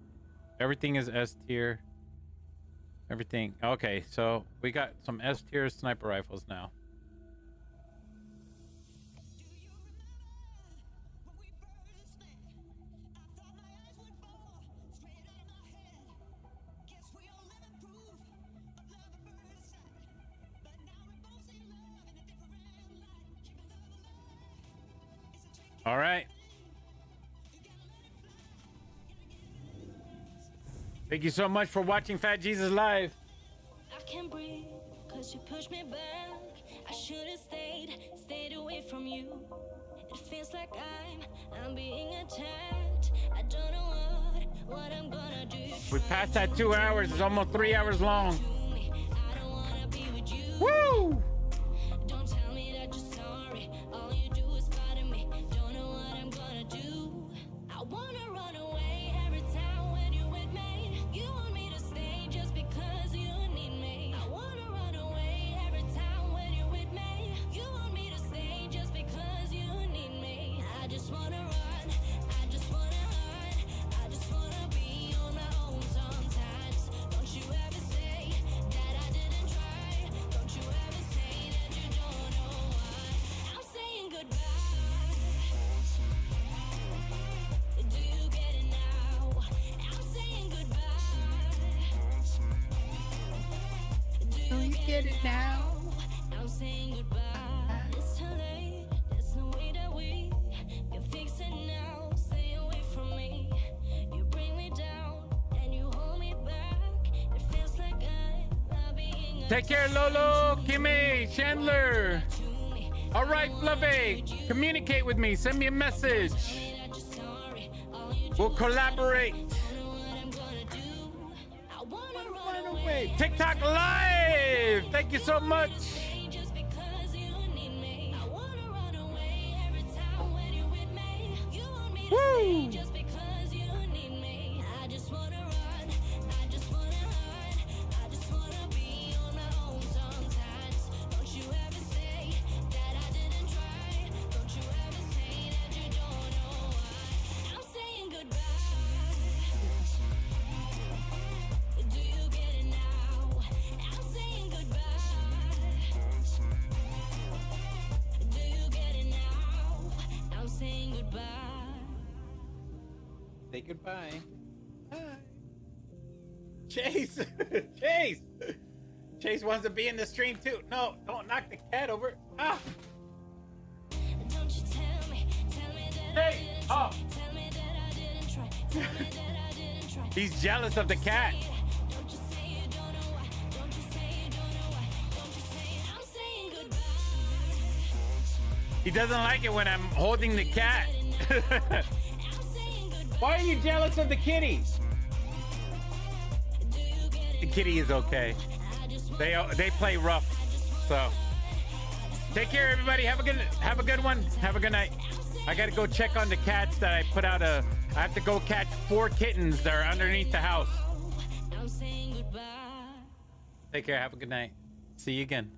Everything is S tier. Everything. Okay, so we got some S tier sniper rifles now. All right. Thank you so much for watching Fat Jesus Live. I can't breathe cause you pushed me back. I should have stayed away from you. It feels like I'm being attacked. I don't know what I'm gonna do. We passed that 2 hours. It's almost 3 hours long. I don't wanna be with you. Woo! Don't tell me that you're sorry. All you do is bother me. Don't know what I'm gonna do. I wanna run away every time when you're with me. You want me to stay just because you need me. I wanna run away every time when you're with me. You want me to stay just because you need me. I just wanna run. I just wanna hide. I just wanna be on my own sometimes. Don't you ever say that I didn't try. Don't you ever say that you don't know why. I'm saying goodbye. Do you get it now? I'm saying goodbye. Do you get it now? I'm saying goodbye. It's too late. There's no way that we can fix it now. Stay away from me. You bring me down and you hold me back. It feels like I'm being Take care, Lolo, Kimmy, Chandler. All right, Fluffy, communicate with me. Send me a message. We'll collaborate. TikTok Live. Thank you so much. Just because you need me. I wanna run away every time when you're with me. You want me to stay just because you need me. I just wanna run. I just wanna hide. I just wanna be on my own sometimes. Don't you ever say that I didn't try. Don't you ever say that you don't know why. I'm saying goodbye. Do you get it now? I'm saying goodbye. Do you get it now? I'm saying goodbye. Say goodbye. Bye. Chase. Chase. Chase wants to be in the stream too. No, don't knock the cat over. Ah. Don't you tell me that I Hey. didn't Oh. tell me that I didn't try. Tell me that I didn't try. He's jealous of the cat. Don't you say you don't know why. Don't you say you don't know why. Don't you say it. I'm saying goodbye. He doesn't like it when I'm holding the cat. I'm saying goodbye. Why are you jealous of the kitty? Do you get The it? kitty is okay. I just They play rough. So take care, everybody. Have a good one. Have a good night. I gotta go check on the cats that I put out I have to go catch 4 kittens that are underneath the house. I'm saying goodbye. Take care. Have a good night. See you again.